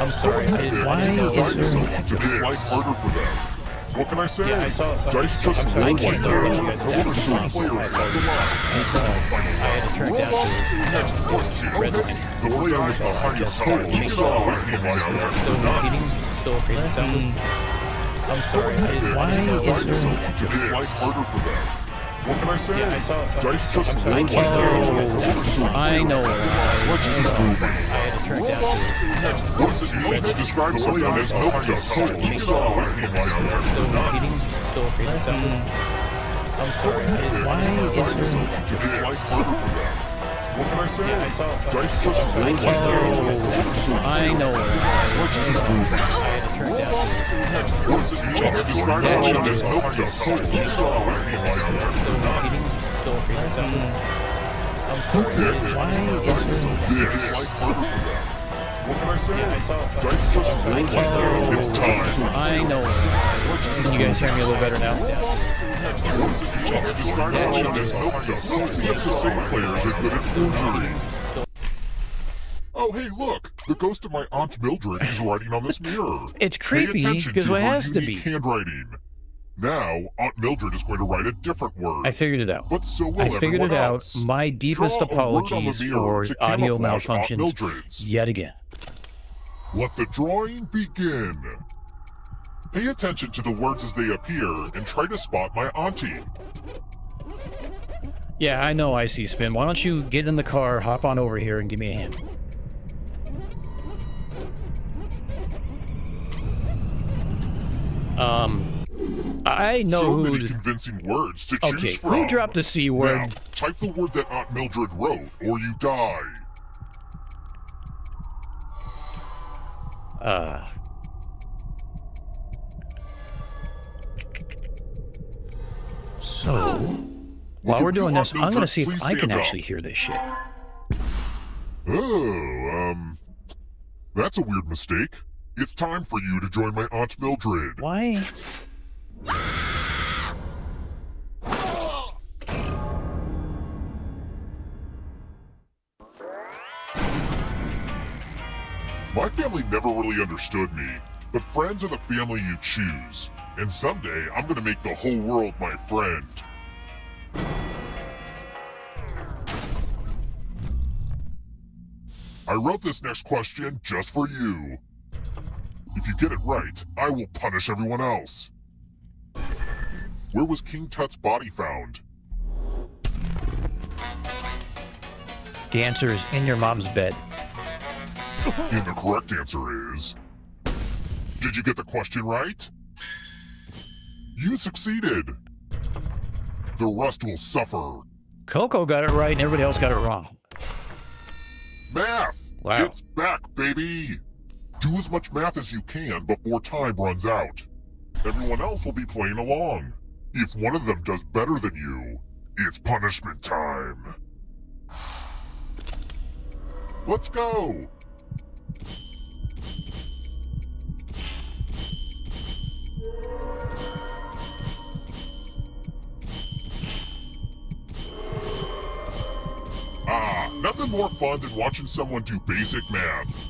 I'm sorry. I didn't know. Give your die to someone to make life harder for them. What can I say? Yeah, I saw. Dice just I'm sorry. I roll can't like hear that. you guys. That's the Players left alive. and I had to turn it down because it was red line. More dice behind your side. Is it all right handing out Still extra repeating? dice? Is it still a crazy sound? I'm sorry. I didn't know. Give your die to someone to make life harder for them. What can I say? Yeah, I saw. Dice just I'm roll sorry. like that. I know. Let's keep moving. I had to turn it down because What does it mean to describe something as milk jugs? Is it all right handing out still extra repeating? dice? Is it still a crazy sound? I'm sorry. I didn't know. To make life harder for them. What can I say? Yeah, I saw. Dice just roll like that. I know. Let's keep moving. I had to turn it down What does it mean to describe something as milk jugs? Is it all right handing out extra repeating? dice? Still a crazy sound. I'm sorry. This life harder for them. What can I say? Dice just roll like that. It's time. I know. Can you guys hear me a little better now? What does it mean to describe something as milk jugs? Let's see if the same players are good at forgery. Oh, hey, look! The ghost of my Aunt Mildred is writing on this mirror. It's Pay creepy attention because to it her has to be. unique handwriting. Now, Aunt Mildred is going to write a different word. I figured it out. But so will I figured everyone it out. else. My deepest Draw a word on the apologies mirror for to audio camouflage Aunt malfunctions Mildred's. yet again. Let the drawing begin. Pay attention to the words as they appear and try to spot my auntie. Yeah, I know, IC Spin. Why don't you get in the car, hop on over here, and give me a hand? I know So who. many convincing words to choose Okay, from. who dropped the C word? Now, type the word that Aunt Mildred wrote, or you die. So, while Look we're at doing you, this, Aunt I'm gonna Mildred. see if Please I can stand up. actually hear this shit. Oh, that's a weird mistake. It's time for you to join my Aunt Mildred. Why? My family never really understood me, but friends are the family you choose. And someday, I'm gonna make the whole world my friend. I wrote this next question just for you. If you get it right, I will punish everyone else. Where was King Tut's body found? The answer is in your mom's bed. And the correct answer is... Did you get the question right? You succeeded! The rest will suffer. Coco got it right and everybody else got it wrong. Math! Wow. It's back, baby! Do as much math as you can before time runs out. Everyone else will be playing along. If one of them does better than you, it's punishment time. Let's go! Nothing more fun than watching someone do basic math.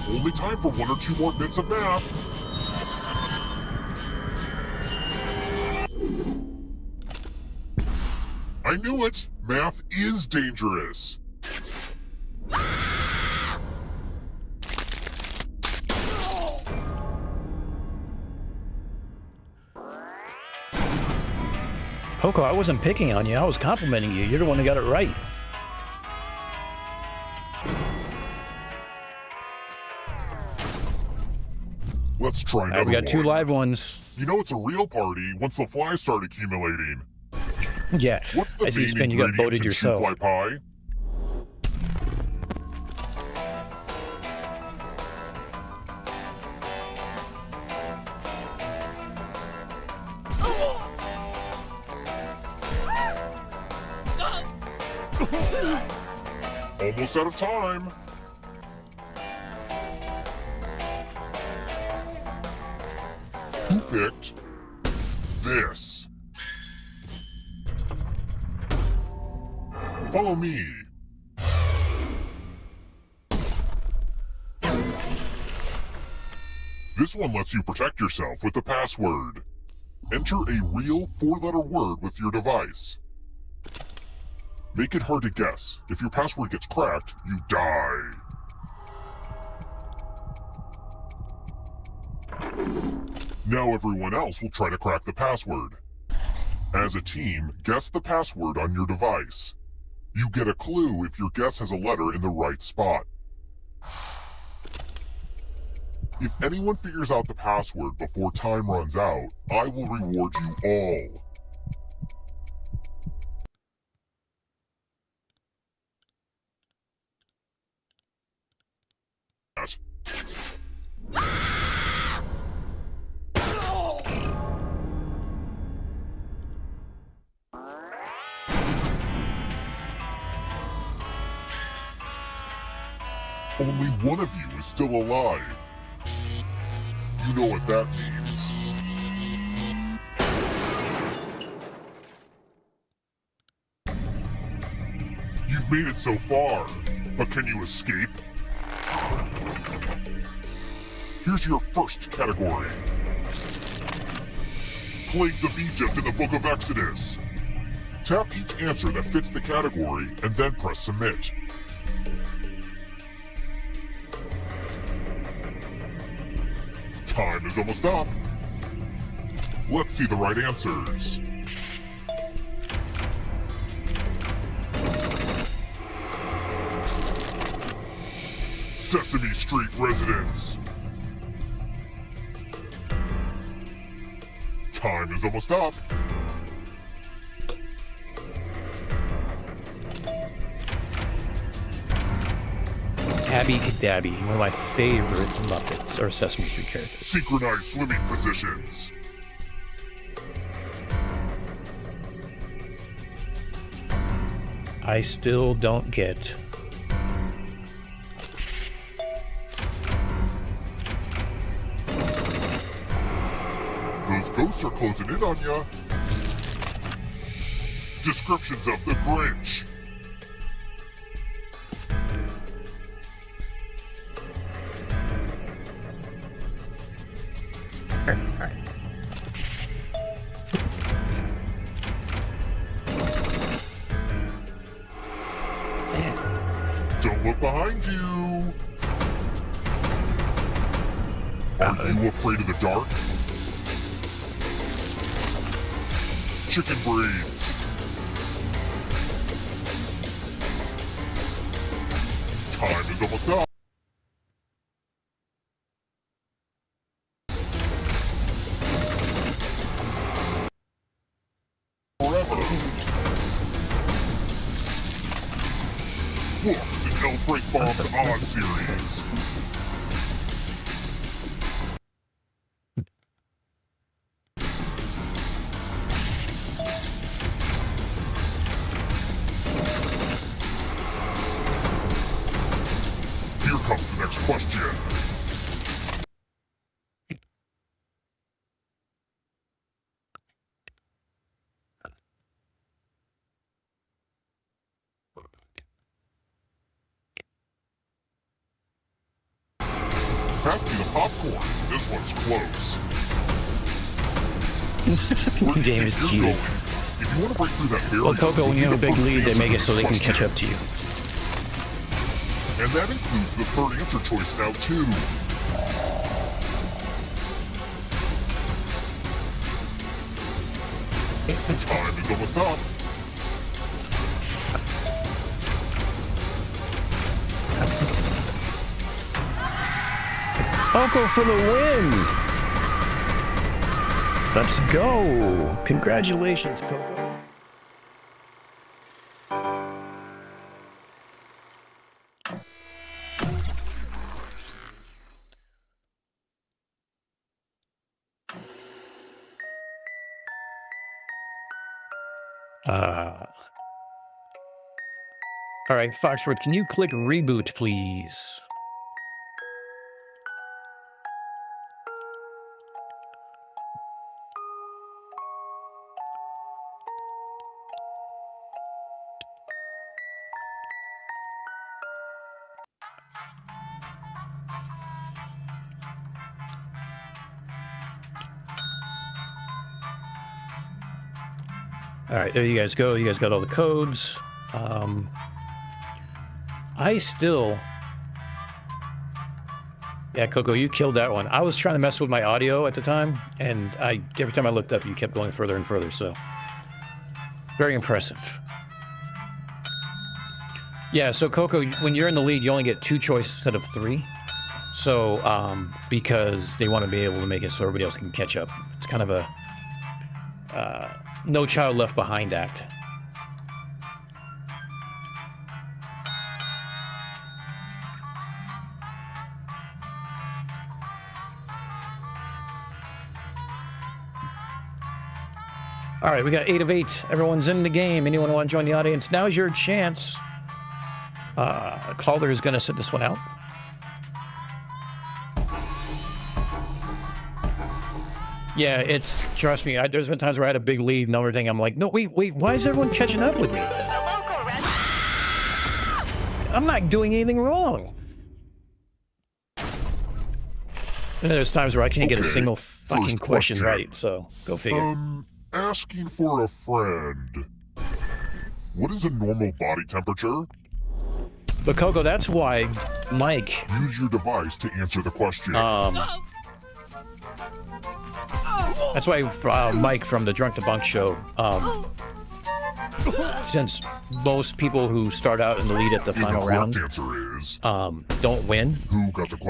Only time for 1 or 2 more bits of math. I knew it! Math is dangerous. Coco, I wasn't picking on you. I was complimenting you. You're the one who got it right. Let's try another We got 2 one. live ones. You know it's a real party once the flies start accumulating. Yeah, What's the I see, main Spin, you got ingredient voted in yourself. shoofly pie? Almost out of time. Who picked this? Follow me. This one lets you protect yourself with the password. Enter a real 4-letter word with your device. Make it hard to guess. If your password gets cracked, you die. Now everyone else will try to crack the password. As a team, guess the password on your device. You get a clue if your guess has a letter in the right spot. If anyone figures out the password before time runs out, I will reward you all. Only one of you is still alive. You know what that means. You've made it so far, but can you escape? Here's your first category. Plagues of Egypt in the Book of Exodus. Tap each answer that fits the category and then press submit. Time is almost up. Let's see the right answers. Sesame Street residents. Time is almost up. Abby Cadabby, one of my favorite Muppets or Sesame Street characters. Synchronized swimming positions. I still don't get. Those ghosts are closing in on ya. Descriptions of the Grinch. Don't look behind you. Are you afraid of the dark? Chicken braids. Time is almost up. Books in L. Frank Baum's Oz series. Here comes the next question. Pass me the popcorn. This one's close. Game is You're cheating. going. If you want to break through that barrier, Well, Coco, when you have a big lead, they make it so they can catch up to you. And that includes the third answer choice now, too. Time is almost up. Coco for the win! Let's go! Congratulations, Coco. All right, Foxford, can you click reboot, please? All right, there you guys go. You guys got all the codes. I still... Yeah, Coco, you killed that one. I was trying to mess with my audio at the time, and every time I looked up, you kept going further and further, so... Very impressive. Yeah, so Coco, when you're in the lead, you only get 2 choices instead of 3. So, because they want to be able to make it so everybody else can catch up. It's kind of a... No Child Left Behind act. All right, we got 8 of 8. Everyone's in the game. Anyone want to join the audience? Now's your chance. Calder is going to sit this one out. Yeah, trust me, there's been times where I had a big lead and everything. I'm like, no, wait, why is everyone catching up with me? I'm not doing anything wrong. And there's times where I can't get a single fucking question right, so go figure. Asking for a friend. What is a normal body temperature? But Coco, that's why Mike... Use your device to answer the question. That's why Mike from the Drunk to Bunk show, since most people who start out in the lead at the final round don't win,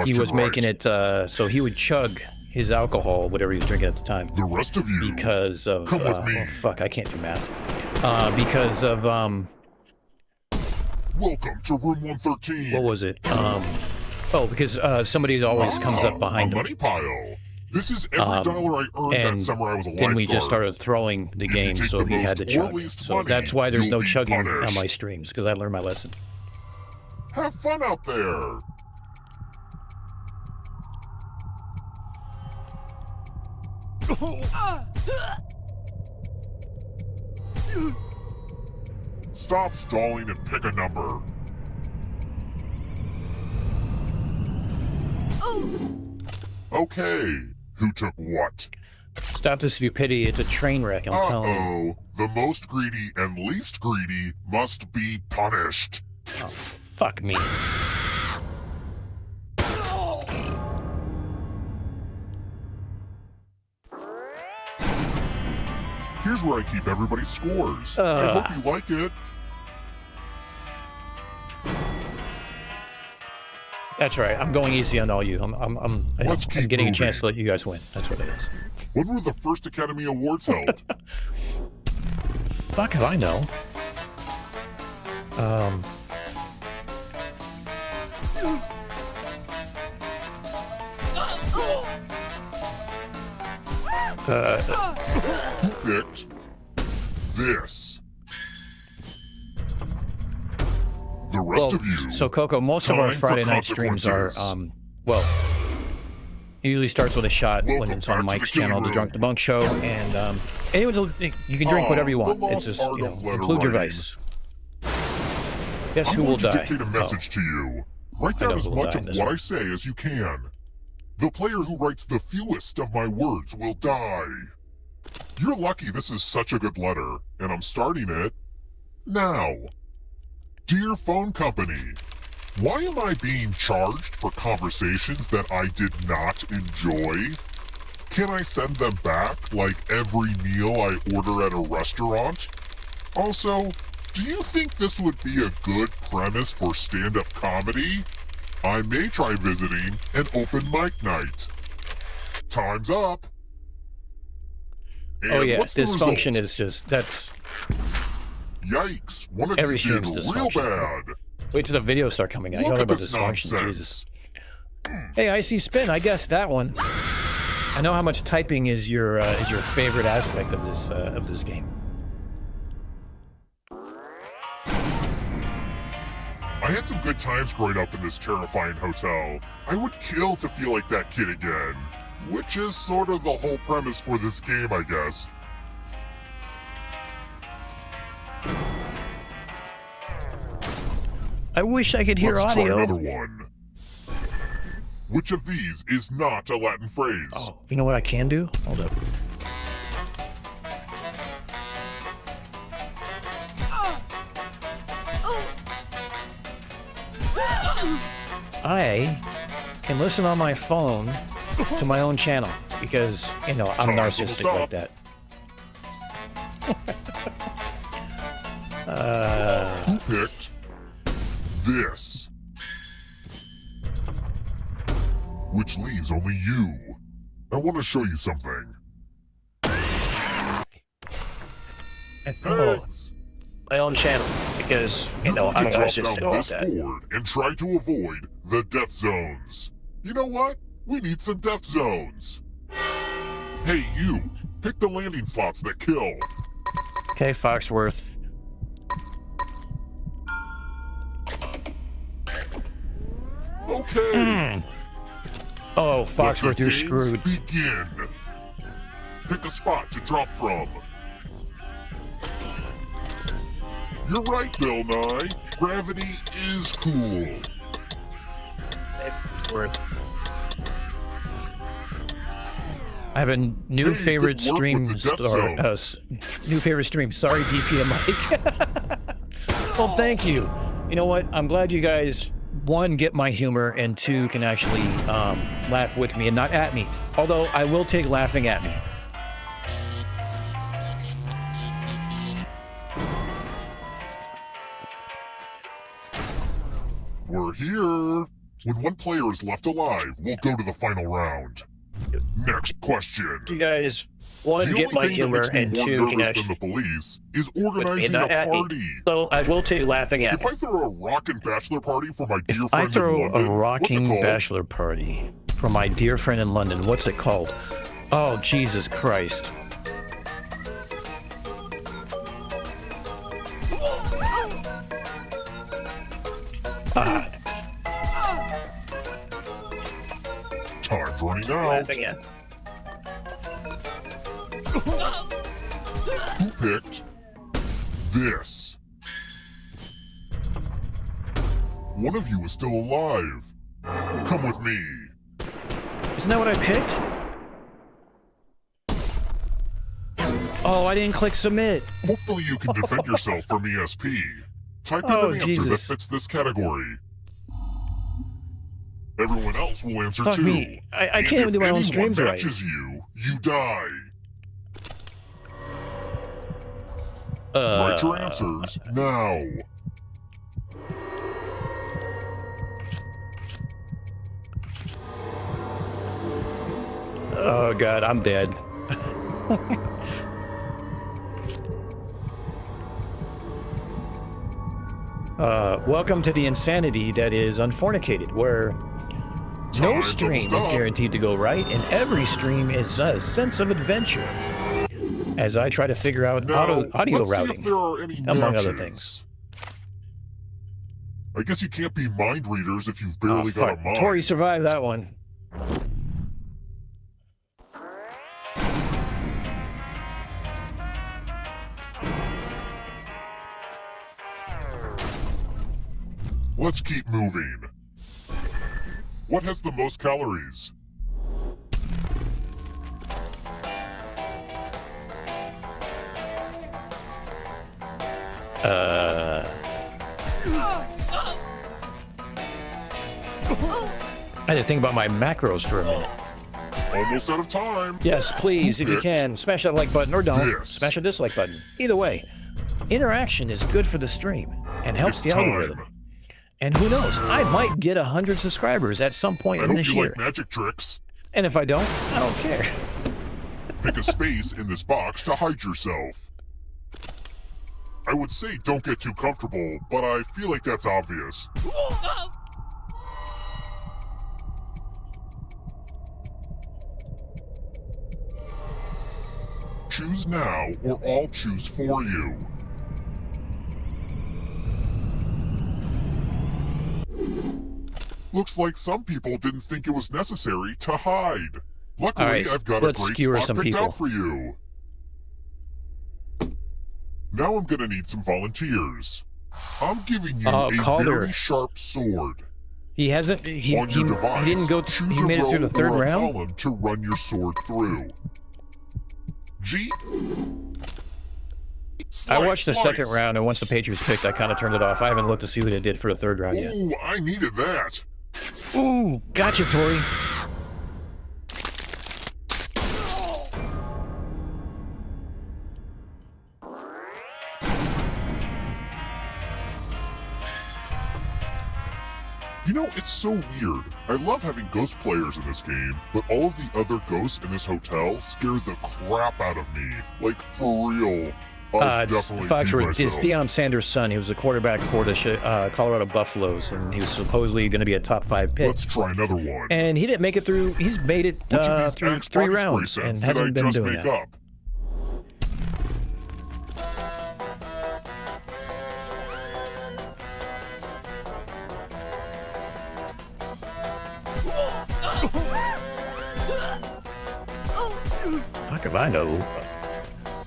he was making it so he would chug his alcohol, whatever he was drinking at the time. The rest of you, because of come with me. Oh, fuck, I can't do math. Because of welcome to room 113. What was it? Because somebody always comes up behind him. Money pile. This is every dollar I earned that summer I was a lifeguard. Then we just started throwing the game, so he had to chug. So that's why there's no chugging on my streams, because I learned my lesson. Have fun out there. Stop stalling and pick a number. Okay, who took what? Stop this stupidity, it's a train wreck, I'm telling you. The most greedy and least greedy must be punished. Oh, fuck me. Here's where I keep everybody's scores. I hope you like it. That's right. I'm going easy on all you. I'm getting a chance to let you guys win. That's what it is. When were the first Academy Awards held? Fuck if I know. Who picked this? The rest of you. So Coco, most of our Friday night streams are, it usually starts with a shot when it's on Mike's channel, The Drunk to Bunk Show, and you can drink whatever you want. It's just, include your vice. Guess who will die? I'm going to dictate a message to you. Write down as much of what I say as you can. The player who writes the fewest of my words will die. You're lucky this is such a good letter, and I'm starting it now. Dear phone company, why am I being charged for conversations that I did not enjoy? Can I send them back like every meal I order at a restaurant? Also, do you think this would be a good premise for stand-up comedy? I may try visiting an open mic night. Time's up. And oh yeah, what's the dysfunction result? is just, that's... Yikes, one of every you stream's did real dysfunction. bad. Wait till the videos start coming out. You Look know at about this dysfunction, nonsense. Jesus. Hey, I see Spin, I guessed that one. I know how much typing is your favorite aspect of this game. I had some good times growing up in this terrifying hotel. I would kill to feel like that kid again. Which is sort of the whole premise for this game, I guess. I wish I could hear Let's audio. try another one. Which of these is not a Latin phrase? Oh, you know what I can do? Hold up. I can listen on my phone to my own channel because, you know, I'm narcissistic like that. Who picked this? Which leaves only you. I want to show you something. Heads. My own channel because, you know, I'm drop narcissistic down like this that. board and try to avoid the death zones. You know what? We need some death zones. Hey, you. Pick the landing slots that kill. Okay, Foxworth. Okay. Oh, Let Foxworth, the you're games screwed. begin. Pick a spot to drop from. You're right, Bill Nye. Gravity is cool. I have a new Hey, favorite good work stream with the death star. zone. New favorite stream. Sorry, DPM Mike. Well, thank you. You know what? I'm glad you guys, one, get my humor, and two, can actually laugh with me and not at me. Although I will take laughing at me. We're here. When one player is left alive, we'll go to the final round. Next question. You guys, one, The get only my thing that humor, makes me and more two, can nervous actually than the police is with me organizing and a not at me. party. So I will take laughing at If me. I throw a rockin' bachelor party for my dear If I friend in throw London, a what's it rocking called? bachelor party for my dear friend in London, what's it called? Oh, Jesus Christ. Time's running out. Laughing at. Who picked this? One of you is still alive. Come with me. Isn't that what I picked? Oh, I didn't click submit. Hopefully you can defend yourself from ESP. Type in Oh, an answer that Jesus. fits this category. Everyone else will answer Fuck too. me. I And can't even if do my own anyone streams right. matches you, you die. Write your answers now. Oh God, I'm dead. Welcome to the insanity that is Unfornicated, where no Time's stream is almost up. guaranteed to go right, and every stream is a sense of adventure. As I try to figure out Now, audio let's see if routing, there are any among other matches. things. I guess you can't be mind readers if you've Oh, barely got a fuck. mind. Tori survived that one. Let's keep moving. What has the most calories? I had to think about my macros for a minute. Almost out of time. Yes, please, if you picked can, smash that like button or don't. this? Smash the dislike button. Either way, interaction is good for the stream and helps It's the time. algorithm. And who knows, I might get 100 subscribers at some point I in hope this you year. like magic tricks. And if I don't, I don't care. Pick a space in this box to hide yourself. I would say don't get too comfortable, but I feel like that's obvious. Choose now, or I'll choose for you. Looks like some people didn't think it was necessary to hide. Luckily, All right, I've got a let's great skewer spot some picked people. out for you. Now I'm gonna need some volunteers. I'm giving you a Calder. very sharp sword. He hasn't. He On your device, didn't go. choose He a made it through row the third or a round. column to run your sword through. G. I watched the second round, and once the Patriots picked, I kind of turned it off. I haven't looked to see what it did for the third round yet. Ooh, I needed that. Ooh, gotcha, Tori. You know, it's so weird. I love having ghost players in this game, but all of the other ghosts in this hotel scare the crap out of me. Like, for real. I'd It's definitely Fox be It's myself. Deion Sanders' son. He was the quarterback for the Colorado Buffaloes, and he was supposedly going to be a top 5 pick. Let's try another one. And he didn't make it through. He's made it Which of these through Axe 3 body spray rounds scents and did hasn't I been just doing make that. up? Fuck if I know.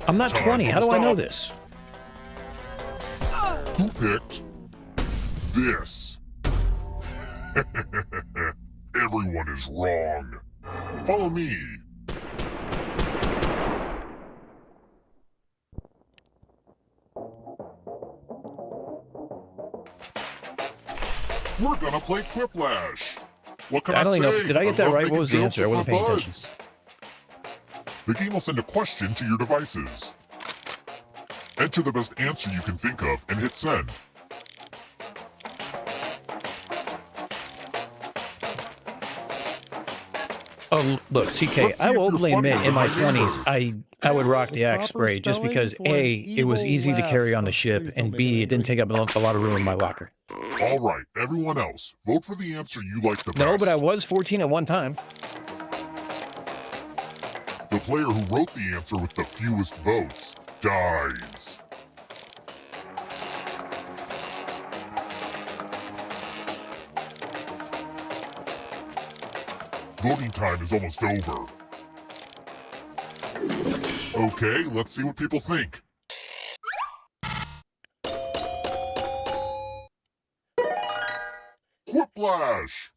I'm not Time 20. to How do I know stop. this? Who picked this? Everyone is wrong. Follow me. We're gonna play Quiplash. What can I, I don't say? even know. Did I get that love right? making What was the jokes answer? I with wasn't my paying buds. The game will send a question to your devices. Enter the best answer you can think of and hit send. Oh, look, CK, Let's see I if will you're openly admit, funnier in than my my 20s, neighbor. I would rock the axe Proper spray just spelling because for an A, it was evil easy to laugh. carry on the Oh, ship, please don't and make B, me it didn't take up a lot of room in my locker. All right, everyone else, vote for the answer you like the best. No, but I was 14 at one time. The player who wrote the answer with the fewest votes dies. Voting time is almost over. Okay, let's see what people think. Quiplash!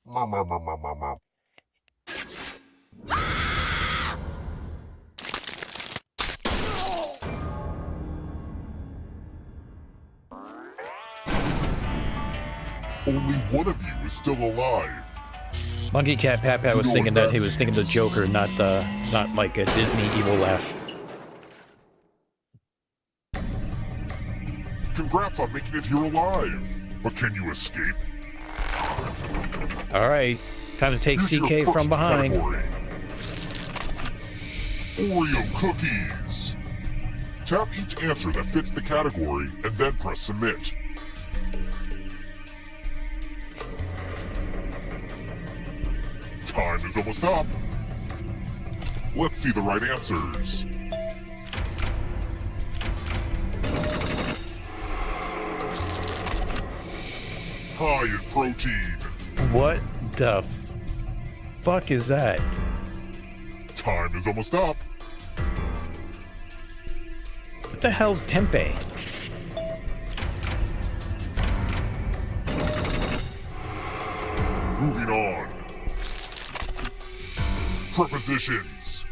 Only one of you is still alive. Monkey Cat Pat Pat was thinking that he was thinking the Joker, not like a Disney evil laugh. Congrats on making it here alive. But can you escape? All right, time to take Here's your CK from first behind. category. Oreo cookies. Tap each answer that fits the category and then press submit. Time is almost up. Let's see the right answers. High in protein. What the fuck is that? Time is almost up. What the hell's tempeh? Moving on. Prepositions.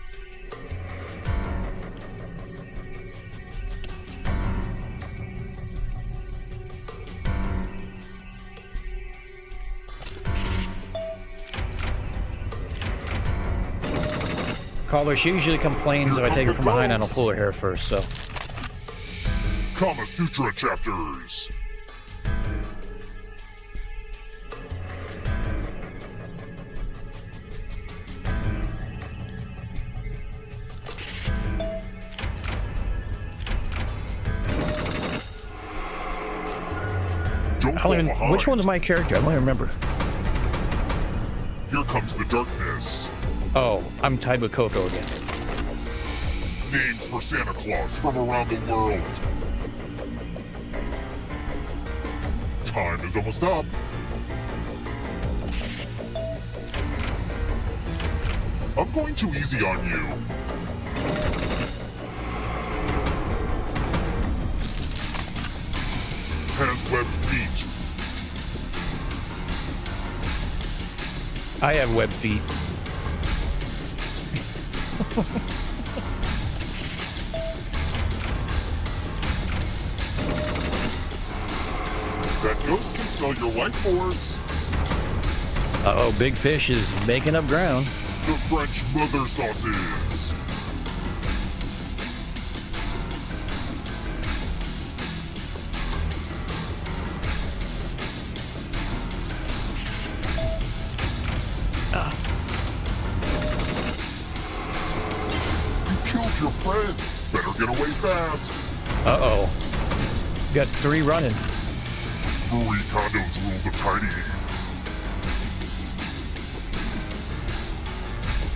Caller, she usually complains if I take her from behind, I don't pull her hair first, so. Kama Sutra chapters. Don't I fall don't even, behind. which one's my character? I don't even remember. Here comes the darkness. Oh, I'm tied with Coco again. Names for Santa Claus from around the world. Time is almost up. I'm going too easy on you. Has webbed feet. I have web feet. That ghost can smell your life force. Uh-oh, big fish is making up ground. The French mother sauces. You killed your friend. Better get away fast. Uh-oh. Got 3 running. Marie Kondo's rules of tidying.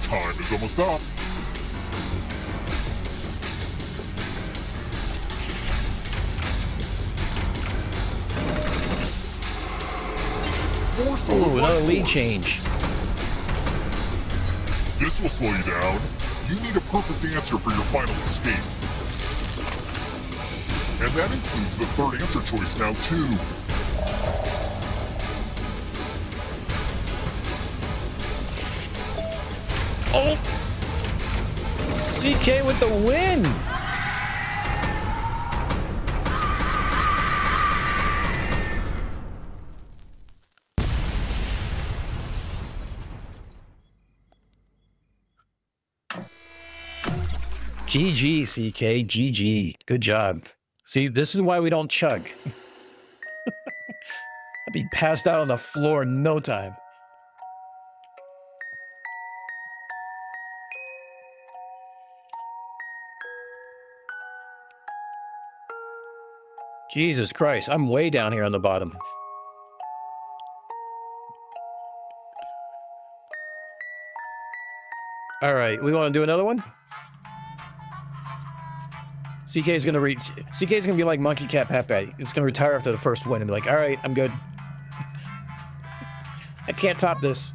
Time is almost up. Ooh, another lead change. This will slow you down. You need a perfect answer for your final escape. And that includes the third answer choice now, too. Oh! CK with the win! GG, CK. GG. Good job. See, this is why we don't chug. I'd be passed out on the floor in no time. Jesus Christ, I'm way down here on the bottom. All right, we want to do another one? CK's gonna be like Monkey Cat Pat Patty. It's gonna retire after the first win and be like, all right, I'm good. I can't top this.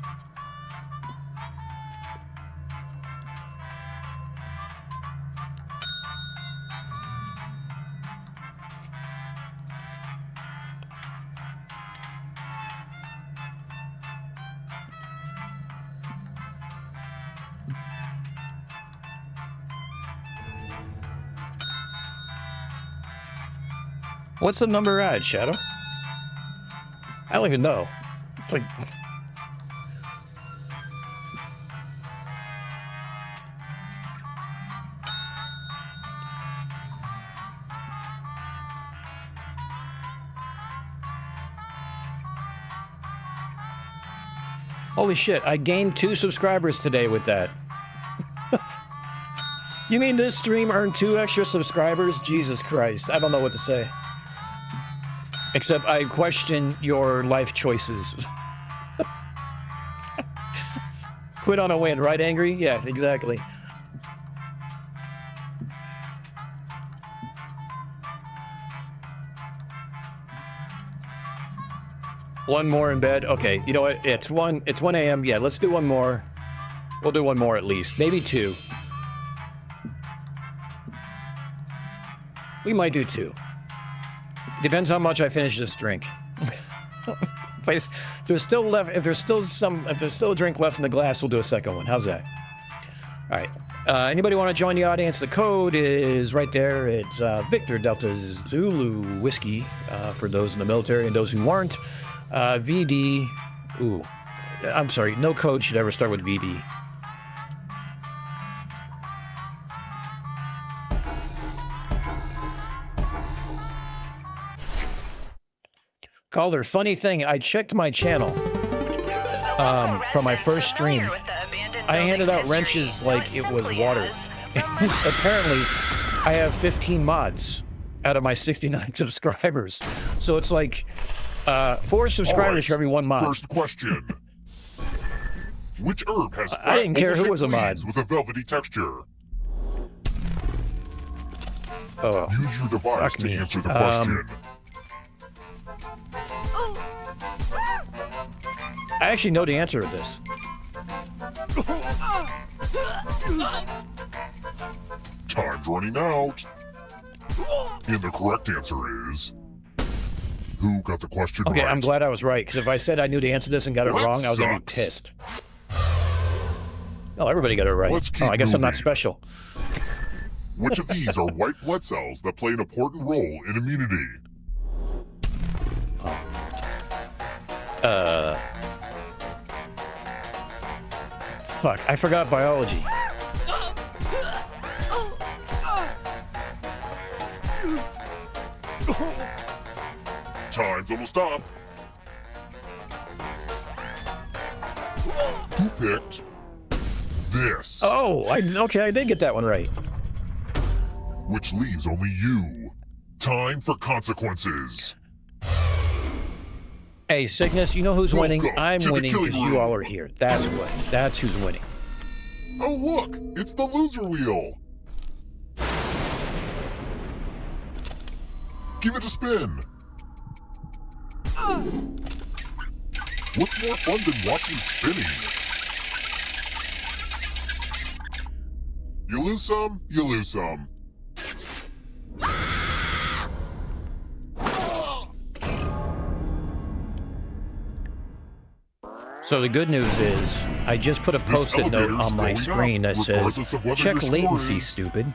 What's the number at, Shadow? I don't even know. It's like... Holy shit, I gained 2 subscribers today with that. You mean this stream earned 2 extra subscribers? Jesus Christ, I don't know what to say. Except I question your life choices. Quit on a win, right, Angry? Yeah, exactly. One more in bed. Okay, you know what? It's 1 a.m. Yeah, let's do one more. We'll do one more at least. Maybe 2. We might do 2. Depends how much I finish this drink. If there's still a drink left in the glass, we'll do a second one. How's that? All right. Anybody want to join the audience? The code is right there. It's Victor Delta Zulu Whiskey for those in the military and those who weren't. VD. Ooh, I'm sorry. No code should ever start with VD. Calder, funny thing, I checked my channel from my first stream. I handed out wrenches like it was water. Apparently, I have 15 mods out of my 69 subscribers. So it's like 4 subscribers for every 1 mod. First question. Which herb has I didn't care who was a mod. leaves with a velvety texture? Oh, Use your device fuck to me. answer the question. I actually know the answer to this. Time's running out. And the correct answer is... Who got the question Okay, right? I'm glad I was right, because if I said I knew the answer to this and got it That wrong, I was going to be sucks. pissed. Oh, everybody got it right. Let's keep Oh, I guess I'm not moving. special. Which of these are white blood cells that play an important role in immunity? Fuck, I forgot biology. Time's almost up. Who picked this? Oh, okay, I did get that one right. Which leaves only you. Time for consequences. Hey, Sickness, you know who's winning? Welcome I'm to the winning killing because you room. all are here. That's what. That's who's winning. Oh look, it's the loser wheel. Give it a spin. What's more fun than watching spinning? You lose some, you lose some. So the good news is, I just put a This post-it note elevator's on my going screen up, that regardless says, of whether check your score latency, is- stupid.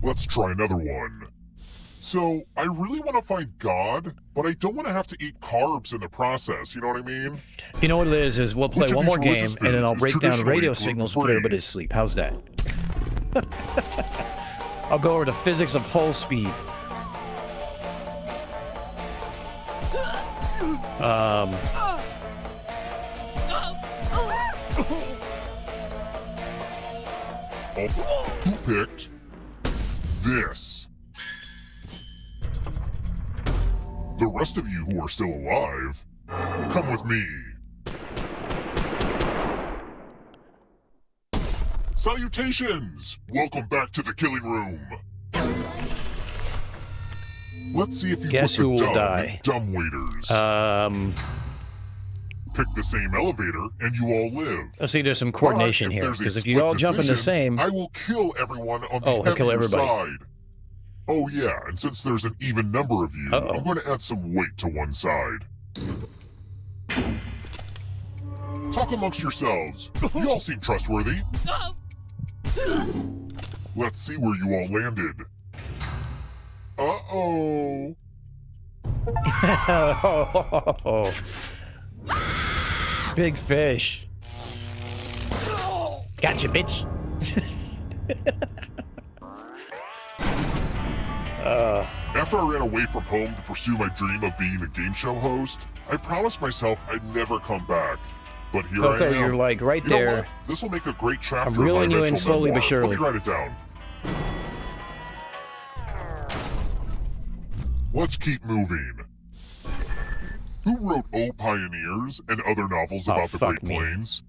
Let's try another one. So, I really want to find God, but I don't want to have to eat carbs in the process, you know what I mean? You know what it is we'll play Which of one more these game, religious and then I'll foods is break down radio traditionally signals and put gluten-free? everybody to sleep. How's that? I'll go over the physics of pulse speed. Who picked this? The rest of you who are still alive, come with me. Salutations! Welcome back to the killing room. Let's see if you Guess put who the will dumb die? in dumb waiters. Pick the same elevator and you all live. Let's see, there's some coordination But here, there's a because if you split all jump in the decision, same, I will kill everyone on the Oh, he'll kill heavier everybody. side. Oh yeah, and since there's an even number of you, Uh-oh. I'm going to add some weight to one side. Talk amongst yourselves. You all seem trustworthy. Let's see where you all landed. Uh-oh. big fish. Gotcha, bitch. After I ran away from home to pursue my dream of being a game show host, I promised myself I'd never come back. But here I Coco, am. you're like right You know there. what? This will make a great chapter. I'm of my reeling you in eventual slowly but memoir. surely. Let me write it down. Let's keep moving. Who wrote O Pioneers and other novels Oh, about the fuck Great me. Plains?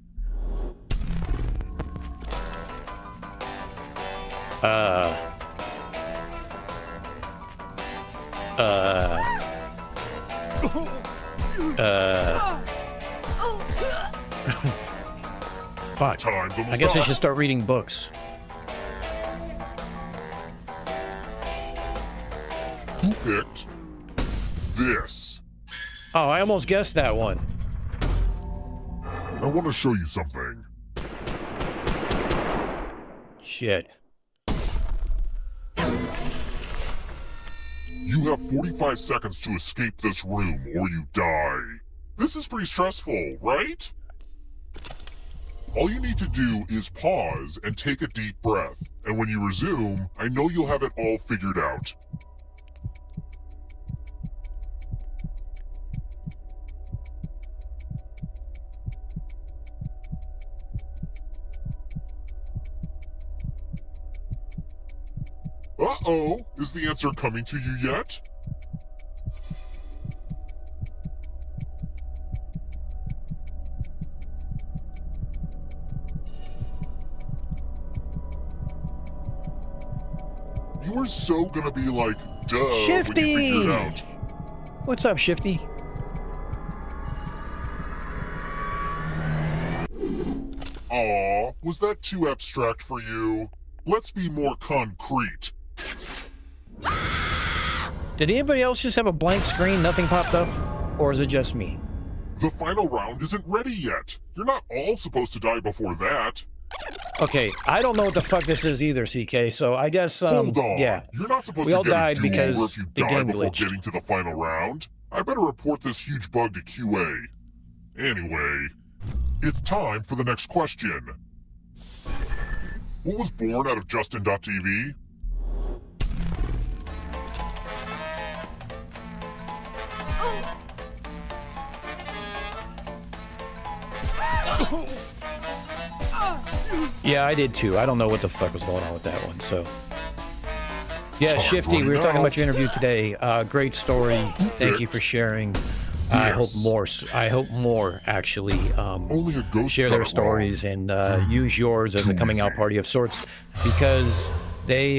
Fuck. Time's almost I guess I up. should start reading books. Who picked this? Oh, I almost guessed that one. I want to show you something. Shit. You have 45 seconds to escape this room or you die. This is pretty stressful, right? All you need to do is pause and take a deep breath. And when you resume, I know you'll have it all figured out. Uh-oh, is the answer coming to you yet? You are so gonna be like, duh, when you figure Shifty! it out. What's up, Shifty? Aw, was that too abstract for you? Let's be more concrete. Did anybody else just have a blank screen, nothing popped up? Or is it just me? The final round isn't ready yet. You're not all supposed to die before that. Okay, I don't know what the fuck this is either, CK, so I guess, Hold on. yeah. You're not supposed We to all get a died do-over because if you the die game before glitched. getting to the final round. I better report this huge bug to QA. Anyway, it's time for the next question. What was born out of Justin.tv? Yeah, I did too. I don't know what the fuck was going on with that one, so. Yeah, Time Shifty, we were running talking out. about your interview today. Great story. Thank you for sharing. I hope more actually Only a ghost share got their it stories and use yours as a coming out party of sorts, because they,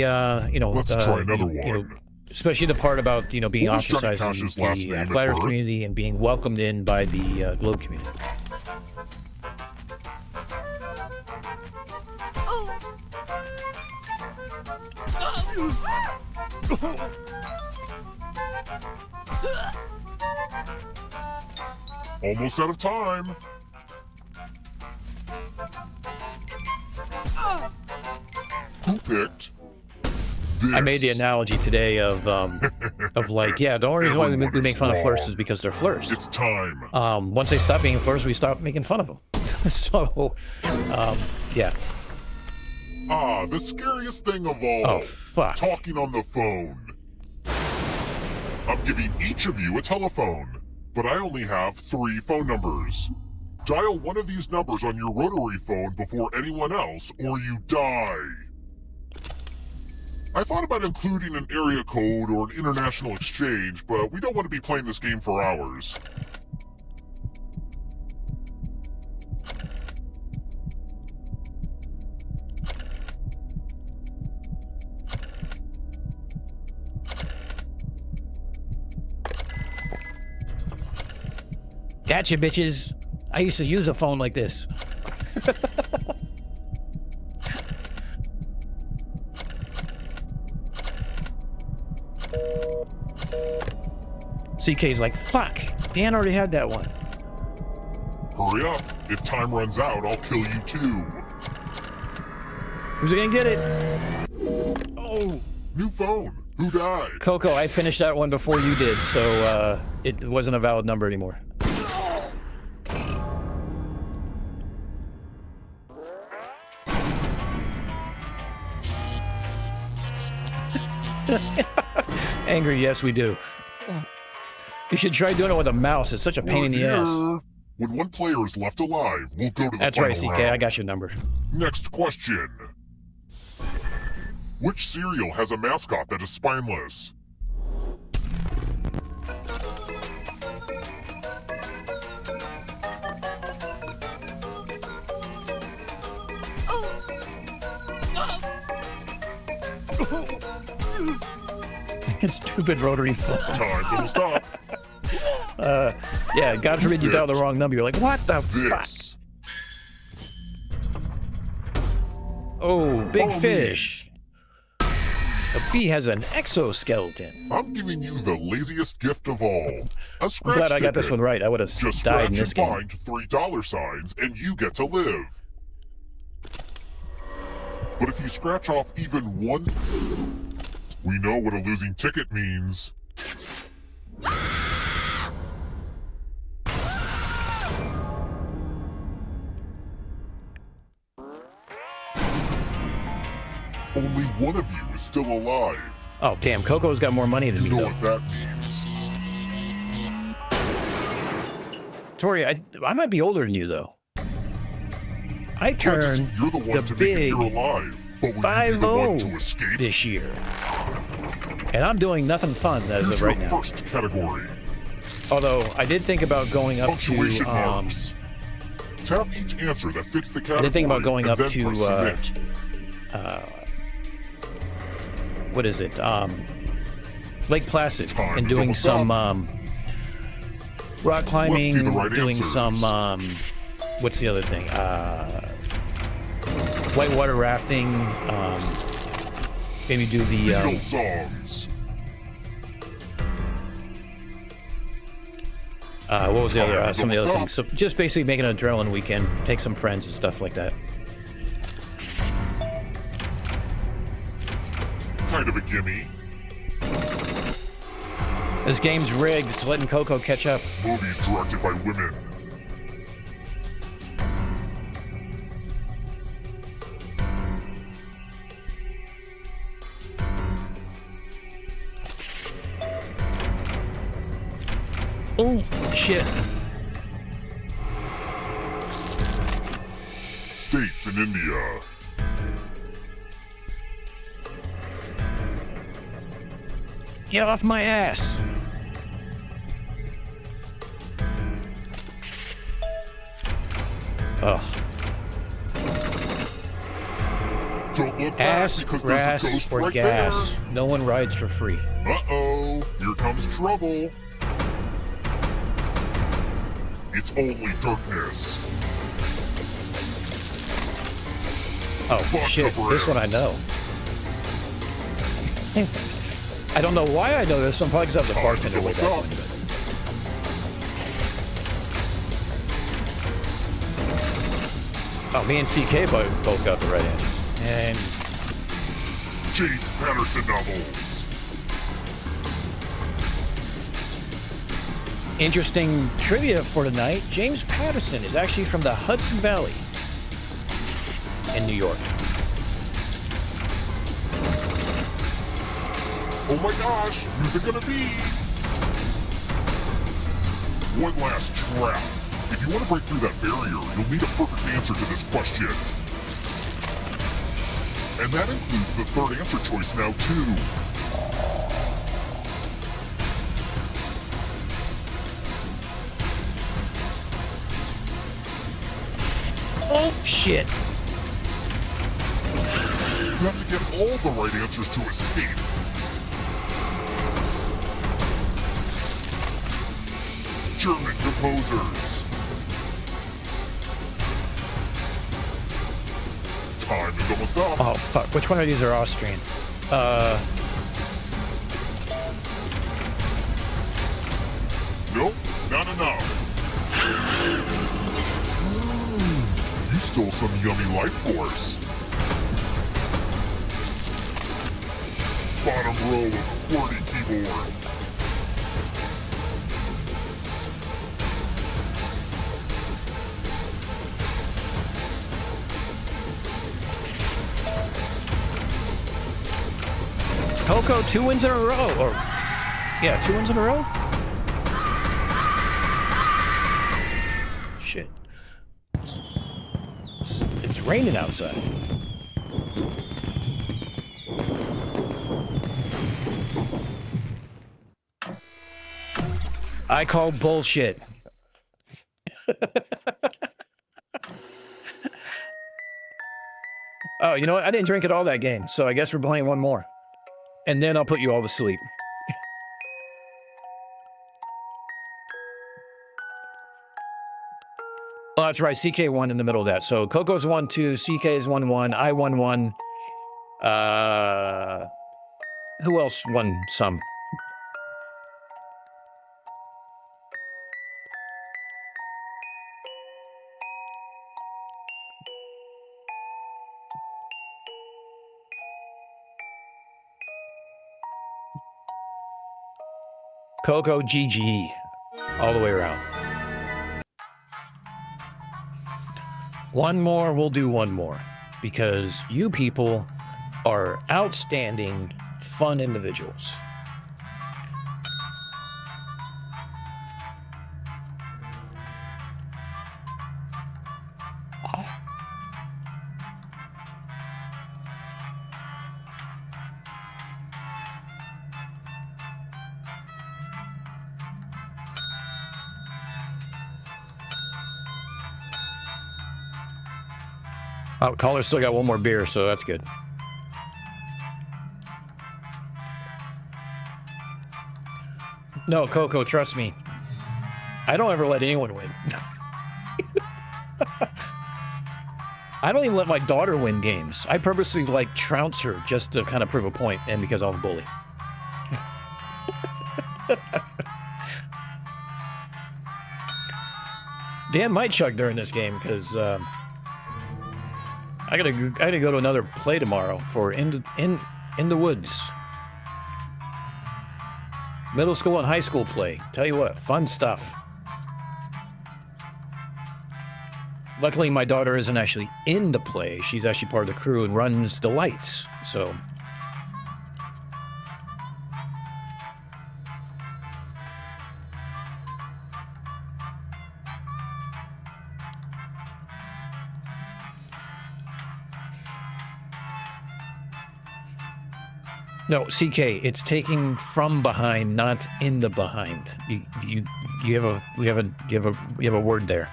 you know, Let's try another you know, one. especially the part about, you know, being What was Johnny ostracized Cash's in last the name at flat Earth birth? community and being welcomed in by the globe community. Almost out of time. Who picked? I made the analogy today of like, yeah, the only reason why we make fun of flirts is because they're flirts. It's time. Once they stop being flirts, we stop making fun of them. So, yeah. Ah, the scariest thing of all. Oh, fuck. Talking on the phone. I'm giving each of you a telephone, but I only have 3 phone numbers. Dial one of these numbers on your rotary phone before anyone else, or you die. I thought about including an area code or an international exchange, but we don't want to be playing this game for hours. Gotcha, bitches. I used to use a phone like this. CK's like, fuck, Dan already had that one. Hurry up. If time runs out, I'll kill you too. Who's gonna get it? Oh. New phone. Who died? Coco, I finished that one before you did, so it wasn't a valid number anymore. Angry, yes, we do. You should try doing it with a mouse. It's such a pain in the ass. When one player is left alive, we'll go to the That's final right, CK. round. I got your number. Next question. Which cereal has a mascot that is spineless? Stupid rotary phone. Time's almost up. Yeah, God forbid you dial the wrong number. You're like, what the fuck? Oh, big Follow me. fish. A bee has an exoskeleton. I'm giving you the laziest gift of all. A I'm scratch glad I got this ticket. one right. I would have Just died in scratch this and game. find $3 signs and you get to live. But if you scratch off even one, we know what a losing ticket means. Only one of you is still alive. Oh, damn. Coco's got more money than me, You know though. what that means. Tori, I might be older than you, though. I turned You're the one to make it big here alive, but will you be the one to 5-0 escape? this year. And I'm doing nothing fun as Here's of your right now. first category. Although, I did think about going up Punctuation to... marks. Tap each answer that fits the category. I did think about going and up then to... press submit. what is it? Lake Placid. Time And is doing almost some up. rock climbing, see the right doing answers. some... what's the other thing? whitewater rafting. Maybe do the Beatles songs. what was the other? Some of the other things. So just basically make an adrenaline weekend. Take some friends and stuff like that. Kind of a gimme. This game's rigged. It's letting Coco catch up. Movies directed by women. Oh, shit. States in India. Get off my ass. Ugh. Don't look back Ass, because there's a grass, ghost or right gas. No one rides for free. there. Uh-oh, here comes trouble. It's only darkness. Oh, Fuck shit. the This one I brands. know. I don't know why I know this one. Probably because I was a bartender way back when. Oh, me and CK both got the right answers. And James Patterson novels. interesting trivia for tonight. James Patterson is actually from the Hudson Valley in New York. Oh my gosh, who's it gonna be? One last trap. If you want to break through that barrier, you'll need a perfect answer to this question. And that includes the third answer choice now, too. Oh, shit. You have to get all the right answers to escape. German composers. Time is almost up. Oh, fuck. Which one of these are Austrian? Nope, not enough. You stole some yummy life force. Bottom row of QWERTY keyboard. Coco, 2 wins in a row. Or, yeah, 2 wins in a row? Shit. It's raining outside. I call bullshit. Oh, you know what? I didn't drink at all that game, so I guess we're playing one more. And then I'll put you all to sleep. Oh, that's right. CK won in the middle of that. So Coco's 1-2, CK's 1-1, I won 1. Who else won some? Coco GG. All the way around. One more, we'll do one more. Because you people are outstanding, fun individuals. Oh, Caller still got one more beer, so that's good. No, Coco, trust me. I don't ever let anyone win. I don't even let my daughter win games. I purposely like trounce her just to kind of prove a point, and because I'm a bully. Dan might chug during this game because I gotta go to another play tomorrow for in the woods. Middle school and high school play. Tell you what, fun stuff. Luckily, my daughter isn't actually in the play. She's actually part of the crew and runs the lights. So. No, CK, it's taking from behind, not in the behind. You have a word there.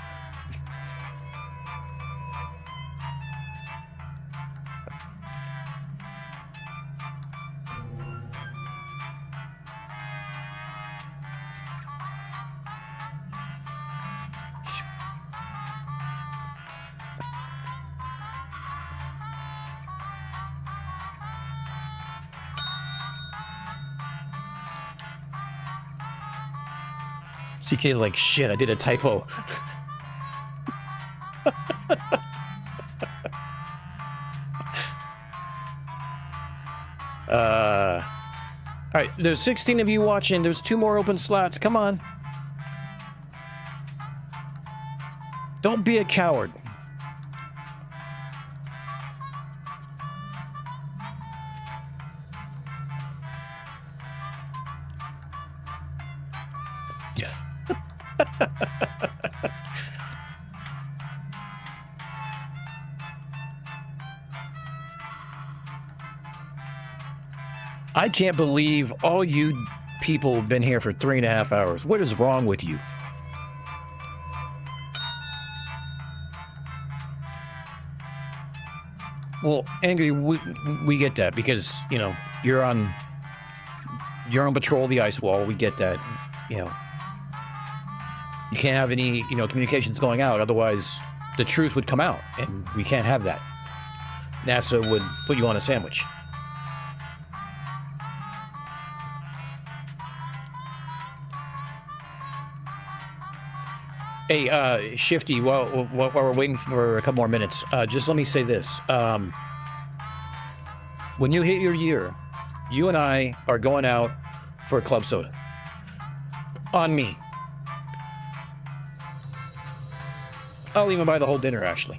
CK's like, shit, I did a typo. All right, there's 16 of you watching. There's 2 more open slots. Come on. Don't be a coward. I can't believe all you people have been here for 3.5 hours. What is wrong with you? Well, Angry, we get that because, you know, you're on patrol of the ice wall. We get that, you know. You can't have any, you know, communications going out. Otherwise, the truth would come out, and we can't have that. NASA would put you on a sandwich. Hey, Shifty, while we're waiting for a couple more minutes, just let me say this. When you hit your year, you and I are going out for a club soda. On me. I'll even buy the whole dinner, actually.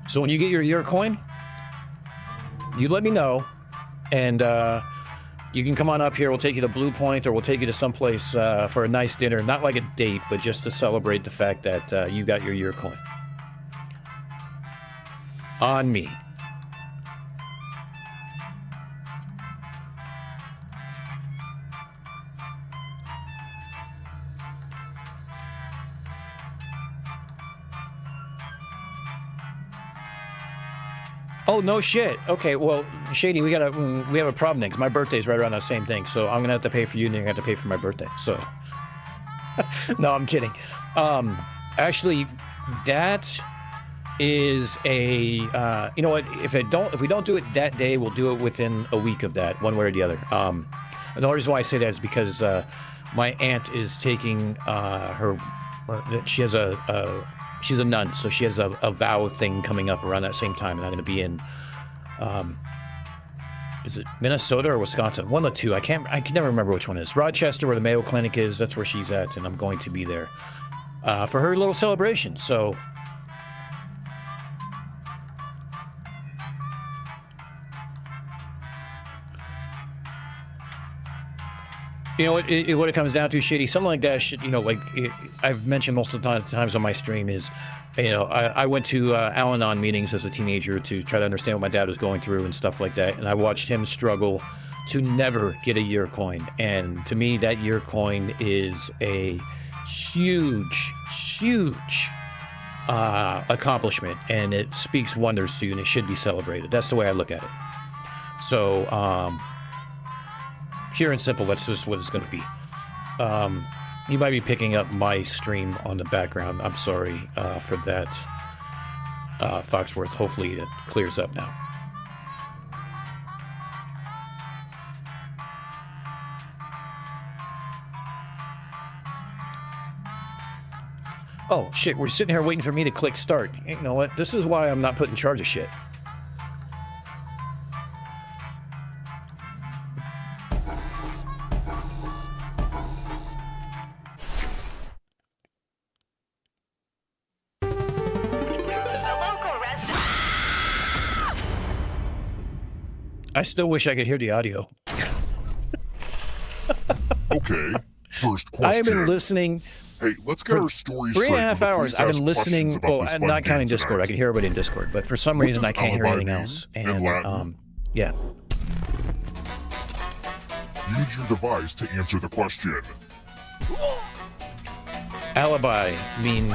So when you get your year coin, you let me know, and you can come on up here. We'll take you to Blue Point, or we'll take you to someplace for a nice dinner. Not like a date, but just to celebrate the fact that you got your year coin. On me. Oh, no shit. Okay, well, Shady, we have a problem then, because my birthday's right around that same thing, so I'm gonna have to pay for you, and you're gonna have to pay for my birthday. So, no, I'm kidding. Actually, that is a you know what? If we don't do it that day, we'll do it within a week of that, one way or the other. And the only reason why I say that is because my aunt is taking she's a nun, so she has a vow thing coming up around that same time, and I'm going to be in, is it Minnesota or Wisconsin? One of the two. I can never remember which one it is. Rochester, where the Mayo Clinic is, that's where she's at, and I'm going to be there for her little celebration. So, you know, what it comes down to, Shady, something like that should, you know, like I've mentioned most of the times on my stream is, you know, I went to Al-Anon meetings as a teenager to try to understand what my dad was going through and stuff like that. And I watched him struggle to never get a year coin. And to me, that year coin is a huge, huge accomplishment. And it speaks wonders to you, and it should be celebrated. That's the way I look at it. So, pure and simple, that's just what it's going to be. You might be picking up my stream on the background. I'm sorry for that. Foxworth. Hopefully it clears up now. Oh, shit, we're sitting here waiting for me to click start. You know what? This is why I'm not put in charge of shit. I still wish I could hear the audio. Okay, first question. I have been listening. Hey, let's get our story straight. 3.5 hours. I've been Please ask listening. questions about Well, this I'm fun not counting game Discord. tonight. I can hear everybody in Discord, but for some What reason does I can't hear alibi anything mean else. in And Latin? yeah. Use your device to answer the question. Alibi means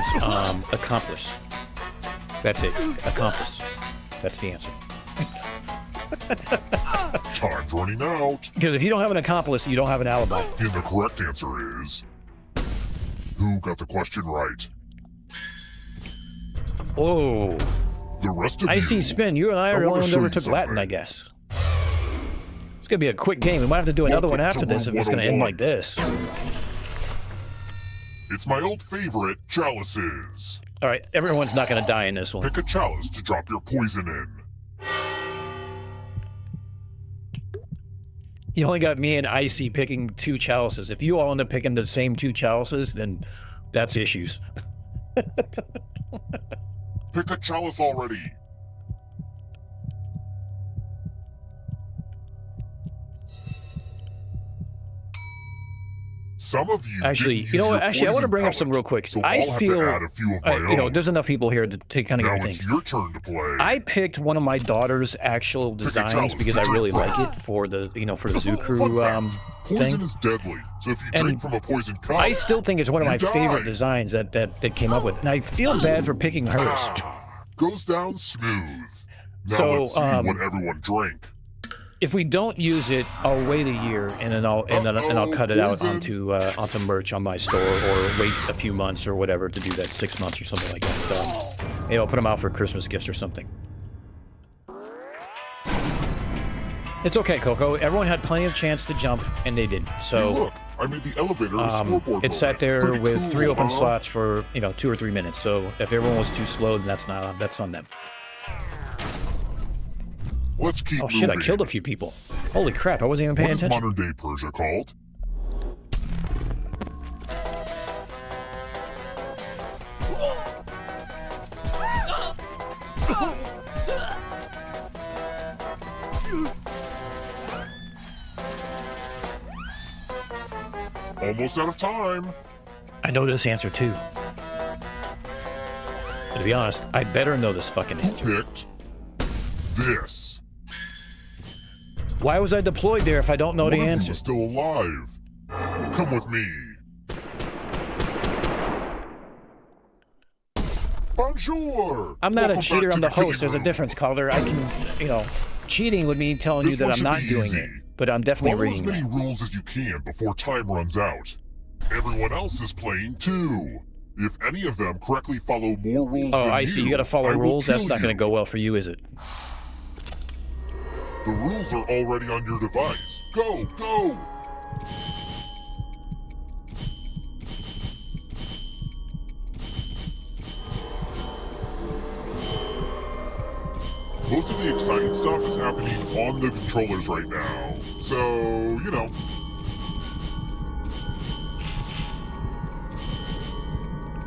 accomplice. That's it. Accomplice. That's the answer. Time's running out. Because if you don't have an accomplice, you don't have an alibi. And the correct answer is... Who got the question right? Whoa. The rest of I you... see Spin. You and I are the only ones who ever took Latin, I guess. It's going to be a quick game. We might have to do another one after this if it's going to end like this. It's my old favorite, chalices. All right, everyone's not going to die in this one. Pick a chalice to drop your poison in. You only got me and Icy picking 2 chalices. If you all end up picking the same 2 chalices, then that's issues. Pick a chalice already. Some of you actually, didn't you know use what? your Actually, I want to poison bring up some pellet, real quick. so I I'll have to feel, add a few of my you know, own. there's enough people here to kind of Now get it's things. your turn to play. I picked one of my daughter's actual designs chalice because to I really drink like it for the, you know, for the Zoo Fun Crew fact, thing. poison is deadly, so if you And drink from a poison cup, I still think it's one of you my die. favorite designs that came up with. And I feel bad for picking hers. Goes down smooth. Now So, let's see what everyone drank. If we don't use it, I'll wait a year and then I'll cut it out poison. onto merch on my store, or wait a few months or whatever to do that, 6 months or something like that. So, maybe I'll put them out for Christmas gifts or something. It's okay, Coco. Everyone had plenty of chance to jump, and they didn't. So, Hey, look, I made the elevator a scoreboard it sat moment. there Pretty with cool, 3 open huh? slots for 2 or 3 minutes. So, if everyone was too slow, then that's on them. Let's keep Oh shit! I moving. killed a few people. Holy crap! I wasn't even paying What is attention. modern day Persia called? Almost out of time. I know this answer too. But to be honest, I better know this fucking answer. Picked this. Why was I deployed there if I don't know One the of you answer? is still alive. Come with me. Bonjour. I'm not Welcome a cheater. back I'm to the host. There's a killing difference, Calder. I can, cheating would mean telling This you that one I'm should not be doing easy. it, but I'm definitely Follow as reading many that. rules as you can before time runs out. Everyone else is playing too. If any of them correctly follow more rules Oh, than I see. You got to follow I will rules. That's kill not going you. to go well for you, is it? The rules are already on your device. Go, go! Most of the exciting stuff is happening on the controllers right now. So, you know.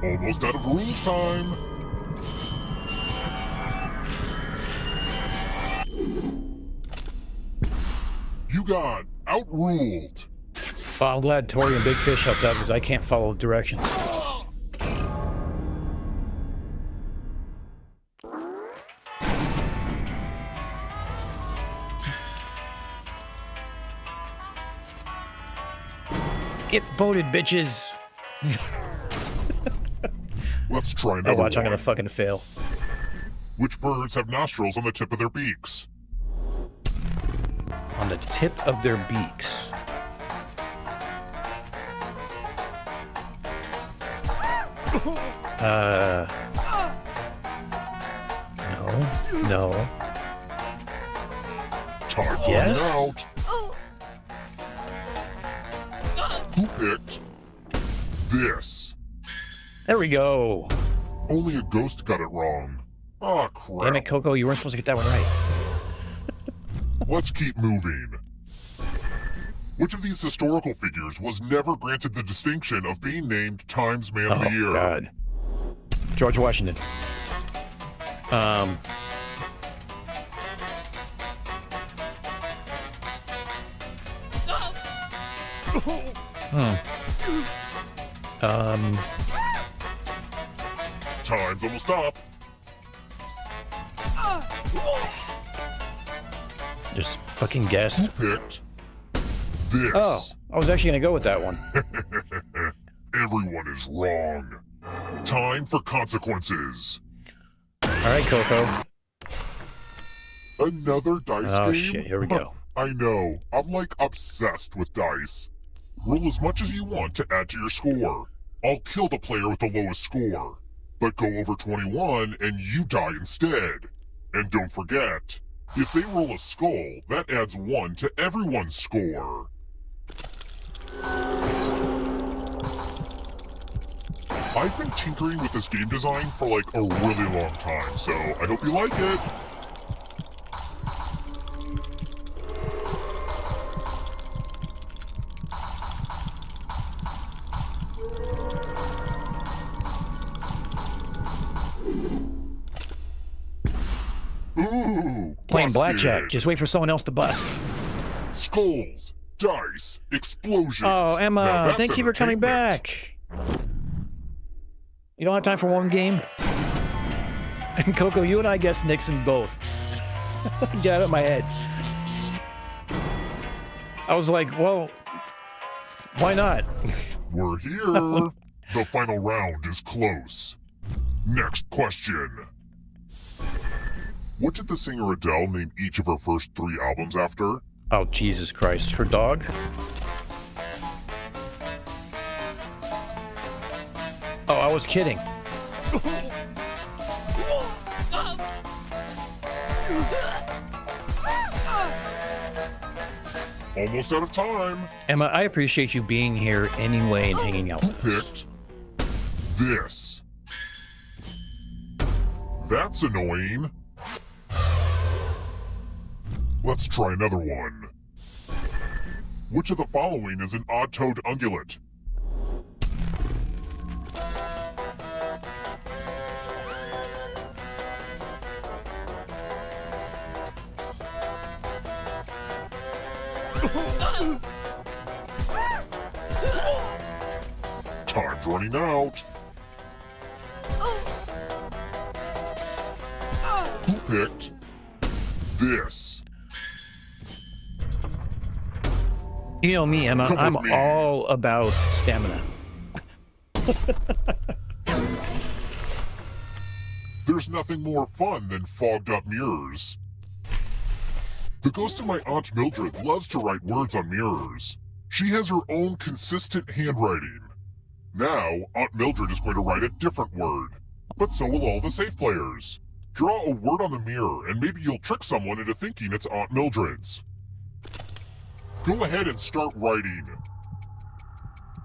Almost out of rules time. You got outruled. Well, I'm glad Tori and Big Fish helped out because I can't follow directions. Get voted, bitches. Let's try Oh, another watch, I'm one. gonna fucking fail. Which birds have nostrils on the tip of their beaks? On the tip of their beaks. No. Time Yes? running out. Who picked this? There we go. Only a ghost got it wrong. Ah, crap. Damn it, Coco, you weren't supposed to get that one right. Let's keep moving. Which of these historical figures was never granted the distinction of being named Times Man of the Year? God. George Washington. Time's almost up. Just fucking guessed. Who picked this? Oh, I was actually gonna go with that one. Everyone is wrong. Time for consequences. All right, Coco. Another dice Oh, game? shit, here we go. I know. I'm like obsessed with dice. Roll as much as you want to add to your score. I'll kill the player with the lowest score. But go over 21 and you die instead. And don't forget, if they roll a skull, that adds 1 to everyone's score. I've been tinkering with this game design for like a really long time, so I hope you like it. Ooh, Playing busted. blackjack. Just wait for someone else to bust. Skulls, dice, explosions. Oh, Now Emma, that's thank you for coming entertainment. back. You don't have time for one game? And Coco, you and I guessed Nixon both. Get out of my head. I was like, well, why not? We're here. The final round is close. Next question. What did the singer Adele name each of her first 3 albums after? Oh, Jesus Christ. Her dog? Oh, I was kidding. Almost out of time. Emma, I appreciate you being here anyway and hanging out with us. Picked this. That's annoying. Let's try another one. Which of the following is an odd-toed ungulate? Time's running out. Who picked this? You know me, Emma. Come I'm with me. all about stamina. There's nothing more fun than fogged up mirrors. The ghost of my Aunt Mildred loves to write words on mirrors. She has her own consistent handwriting. Now, Aunt Mildred is going to write a different word. But so will all the safe players. Draw a word on the mirror and maybe you'll trick someone into thinking it's Aunt Mildred's. Go ahead and start writing.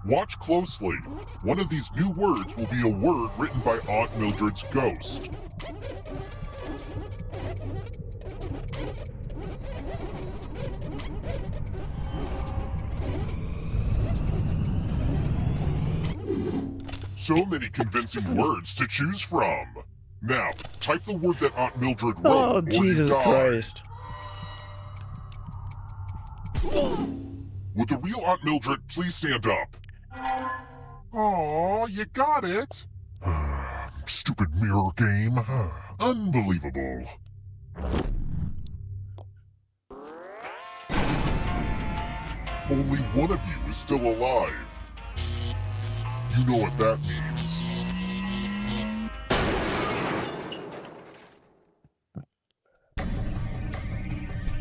Watch closely. One of these new words will be a word written by Aunt Mildred's ghost. So many convincing words to choose from. Now, type the word that Aunt Mildred wrote. Oh, or you Jesus die. Christ. Would the real Aunt Mildred please stand up? Aw, you got it. Stupid mirror game. Unbelievable. Only one of you is still alive. You know what that means.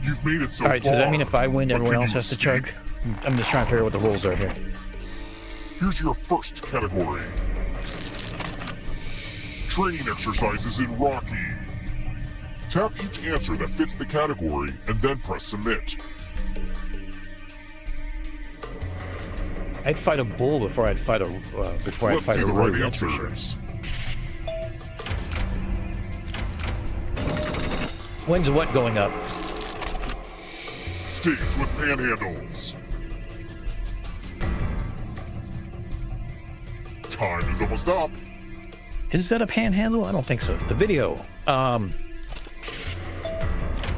You've made it so All right, far. so does that mean if I win, But everyone can else you has to escape? chug? I'm just trying to figure out what the rules are here. Here's your first category. Training exercises in Rocky. Tap each answer that fits the category and then press submit. I'd fight a bull before I'd fight a Let's see the road. right That's for sure. answers. When's what going up? States with panhandles. Time is almost up. Is that a panhandle? I don't think so. The video.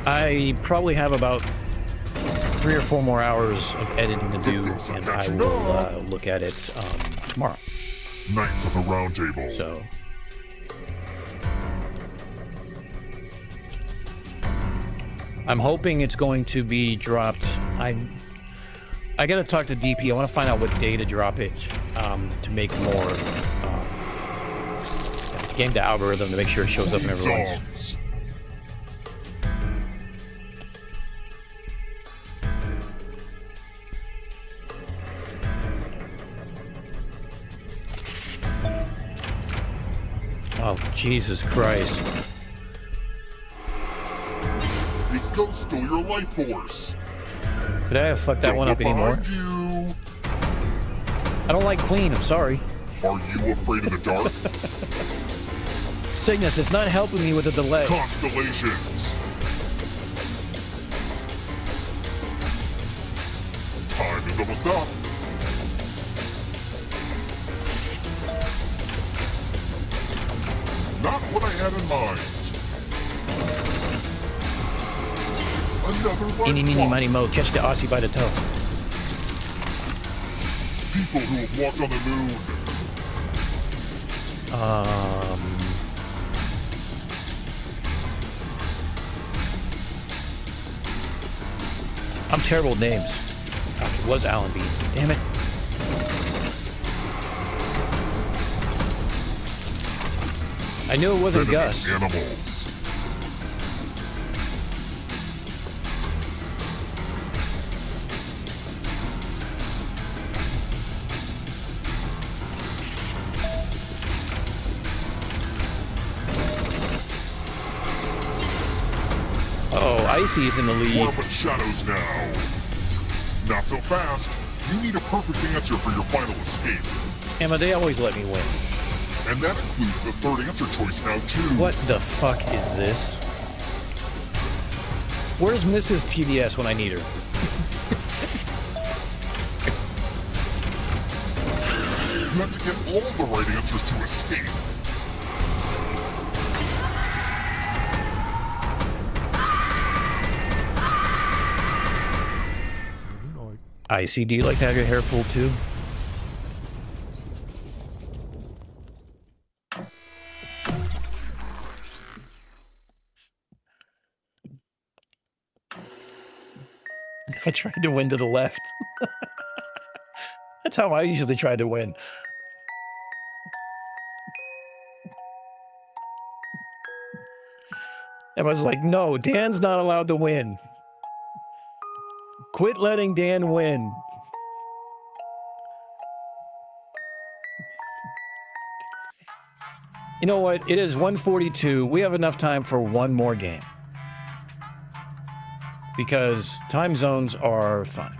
I probably have about 3 or 4 more hours of editing to do, and I will look at it tomorrow. Knights of the Round Table. So. I'm hoping it's going to be dropped. I gotta talk to DP. I want to find out what day to drop it to make more. Game the algorithm to make sure it shows up in everyone's. Oh, Jesus Christ. The ghost stole your life force. Could I have fucked that one up anymore? You. I don't like Queen, I'm sorry. Are you afraid of the dark? Cygnus, it's not helping me with the delay. Constellations. Time is almost up. Not what I had in mind. Another life Eeny, meeny, swap. miny, mo. Catch the Aussie by the toe. People who have walked on the moon. I'm terrible with names. Fuck, it was Alan B. Damn it. I knew it wasn't Venomous Gus. Animals. Oh, Icy's in the lead. War but shadows now. Not so fast. You need a perfect answer for your final escape. Emma, they always let me win. And that includes the third answer choice now, too. What the fuck is this? Where's Mrs. TDS when I need her? You have to get all the right answers to escape. Icy, do you like to have your hair pulled too? I tried to win to the left. That's how I usually try to win. I was like, no, Dan's not allowed to win. Quit letting Dan win. You know what? It is 1:42. We have enough time for one more game. Because time zones are fun.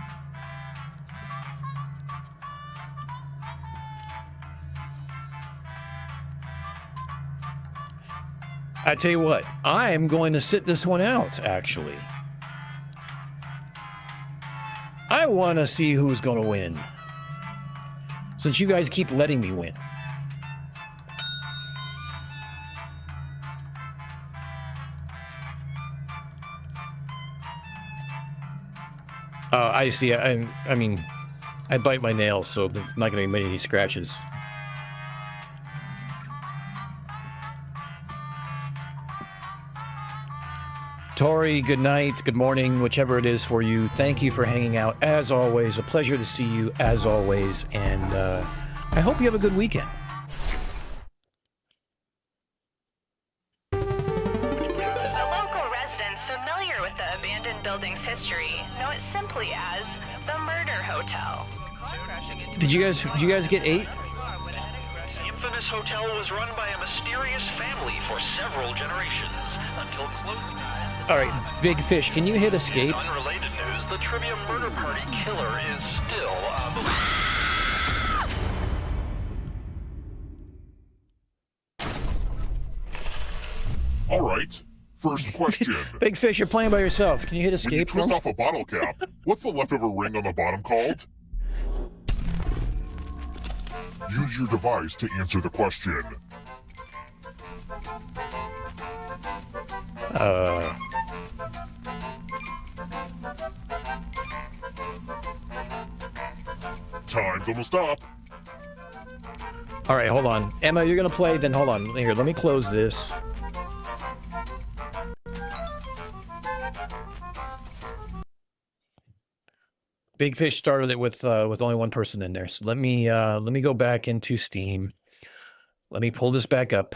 I tell you what, I'm going to sit this one out, actually. I want to see who's going to win. Since you guys keep letting me win. I see. I mean, I bite my nails, so there's not going to be many scratches. Tori, good night, good morning, whichever it is for you. Thank you for hanging out, as always. A pleasure to see you, as always. And I hope you have a good weekend. The local residents familiar with the abandoned building's history know it simply as the Murder Hotel. Did you guys get 8? The infamous hotel was run by a mysterious family for several generations. until close time. All right, Big Fish, can you hit escape? In unrelated news, the Trivia Murder Party killer is still All right. First question. Big Fish, you're playing by yourself. Can you hit When you escape? twist off a bottle cap, what's the leftover ring on the bottom called? Use your device to answer the question. Time's almost up. All right, hold on. Emma, you're going to play, then hold on. Here, let me close this. Big Fish started it with only one person in there. So let me go back into Steam. Let me pull this back up.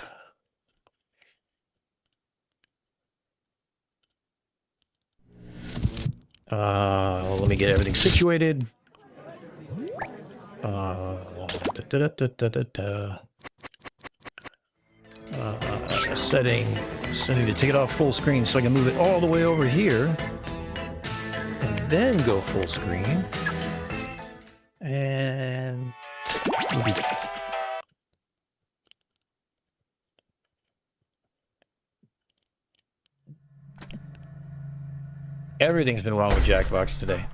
Let me get everything situated. Setting to take it off full screen so I can move it all the way over here. And then go full screen. And we'll do that. Everything's been wrong with Jackbox today.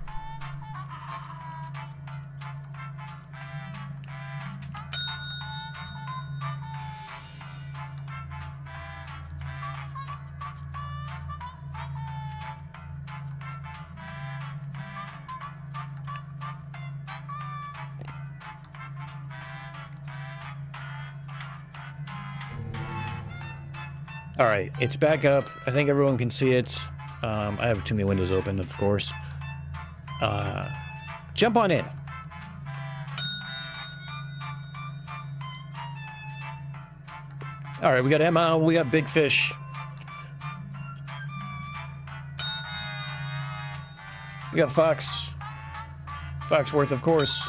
All right, it's back up. I think everyone can see it. I have too many windows open, of course. Jump on in. All right, we got Emma, we got Big Fish. We got Fox. Foxworth, of course.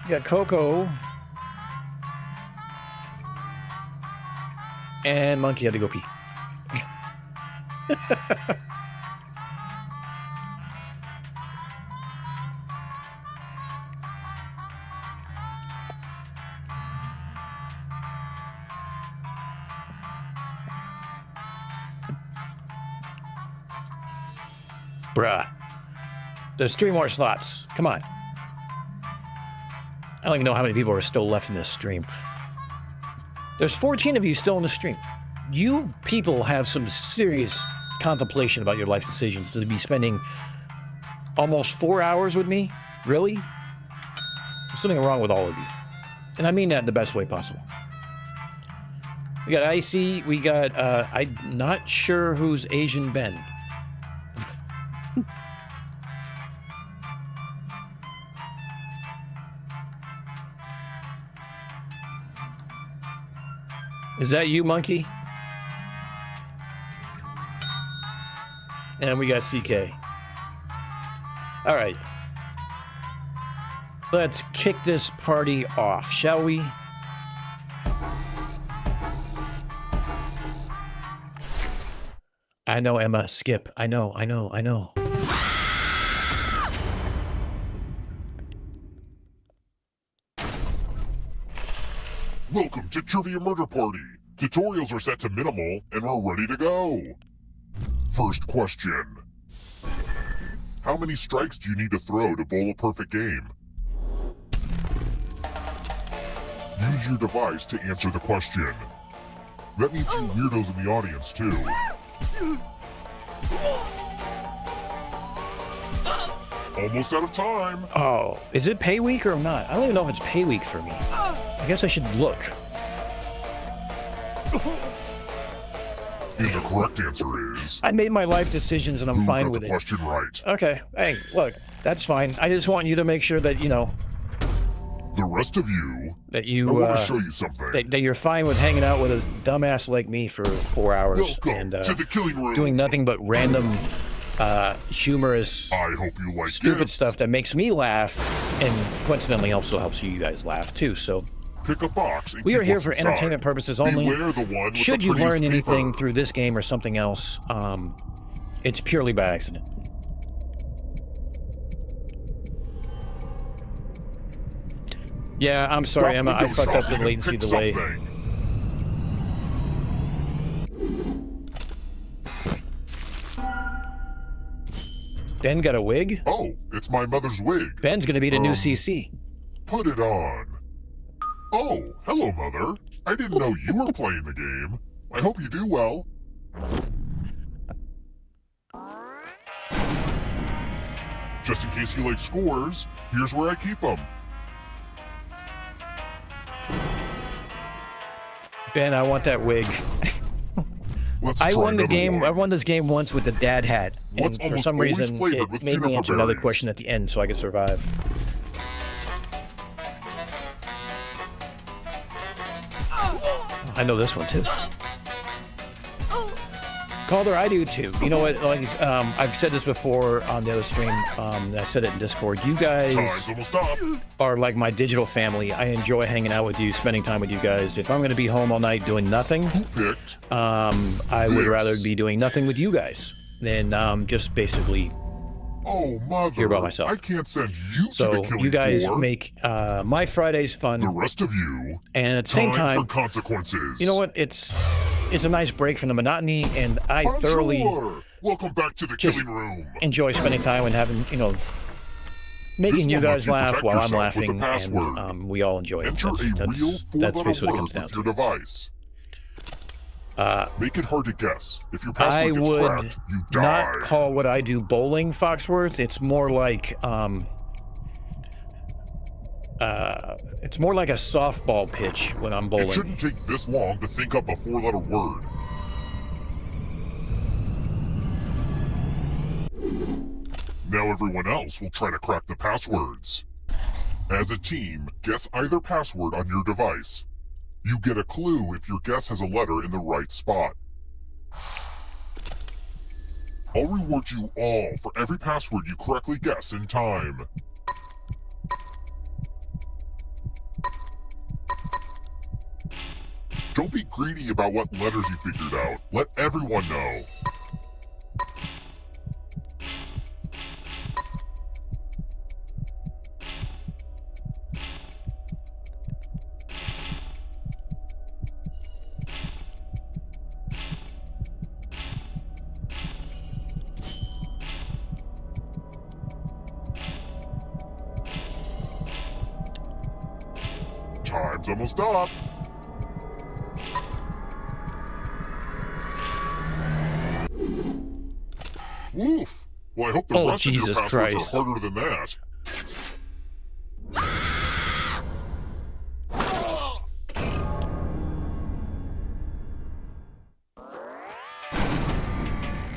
We got Coco. And Monkey had to go pee. Bruh. There's 3 more slots. Come on. I don't even know how many people are still left in this stream. There's 14 of you still in the stream. You people have some serious contemplation about your life decisions to be spending almost 4 hours with me? Really? There's something wrong with all of you. And I mean that in the best way possible. We got Icy, we got, I'm not sure who's Asian Ben. Is that you, Monkey? And we got CK. All right. Let's kick this party off, shall we? I know, Emma. Skip. I know. Welcome to Trivia Murder Party. Tutorials are set to minimal and we're ready to go. First question. How many strikes do you need to throw to bowl a perfect game? Use your device to answer the question. That means you weirdos in the audience too. Almost out of time. Oh, is it pay week or not? I don't even know if it's pay week for me. I guess I should look. And the correct answer is... I made my life decisions and I'm fine with it. Question right. Okay. Hey, look, that's fine. I just want you to make sure that, you know... The rest of you... That you, I want to show you something. That you're fine with hanging out with a dumbass like me for 4 hours. Welcome and to the killing room. Doing nothing but random, humorous, I hope you like stupid this. stuff that makes me laugh and coincidentally also helps you guys laugh too. So Pick a box and We keep are here what's for inside. entertainment purposes only. Beware the one with Should the you prettiest learn anything paper. through this game or something else, it's purely by accident. Yeah, I'm sorry, Stop Emma. I window fucked up the shopping and latency pick delay. something. Ben got a wig? Oh, it's my mother's wig. Ben's gonna be the new CC. Put it on. Oh, hello, Mother. I didn't know you were playing the game. I hope you do well. Just in case you like scores, here's where I keep them. Ben, I want that wig. I won the game. I won this game once with the dad hat, and for some reason it made me answer another question at the end so I could survive. I know this one too. Calder, I do too. You know what? Like, I've said this before on the other stream. I said it in Discord. You guys are like my digital family. I enjoy hanging out with you, spending time with you guys. If I'm going to be home all night doing nothing, I would rather be doing nothing with you guys than just basically here by myself. I can't send you so to the killing you guys floor. make my Fridays fun. The rest of you, and at the same time, for consequences. You know what? It's a nice break from the monotony, and I thoroughly welcome back to the killing room. Enjoy spending time and having, you know, making you guys laugh while I'm laughing, and we all enjoy it. That's basically what it comes down to. Your device. Make it hard to guess. If your I password gets would cracked, you die. not call what I do bowling, Foxworth. It's more like it's more like a softball pitch when I'm bowling. It shouldn't take this long to think up a 4-letter word. Now everyone else will try to crack the passwords. As a team, guess either password on your device. You get a clue if your guess has a letter in the right spot. I'll reward you all for every password you correctly guess in time. Don't be greedy about what letters you figured out. Let everyone know. Time's almost up. Woof! Well, I hope the rest Jesus of your passwords Christ. are harder than that.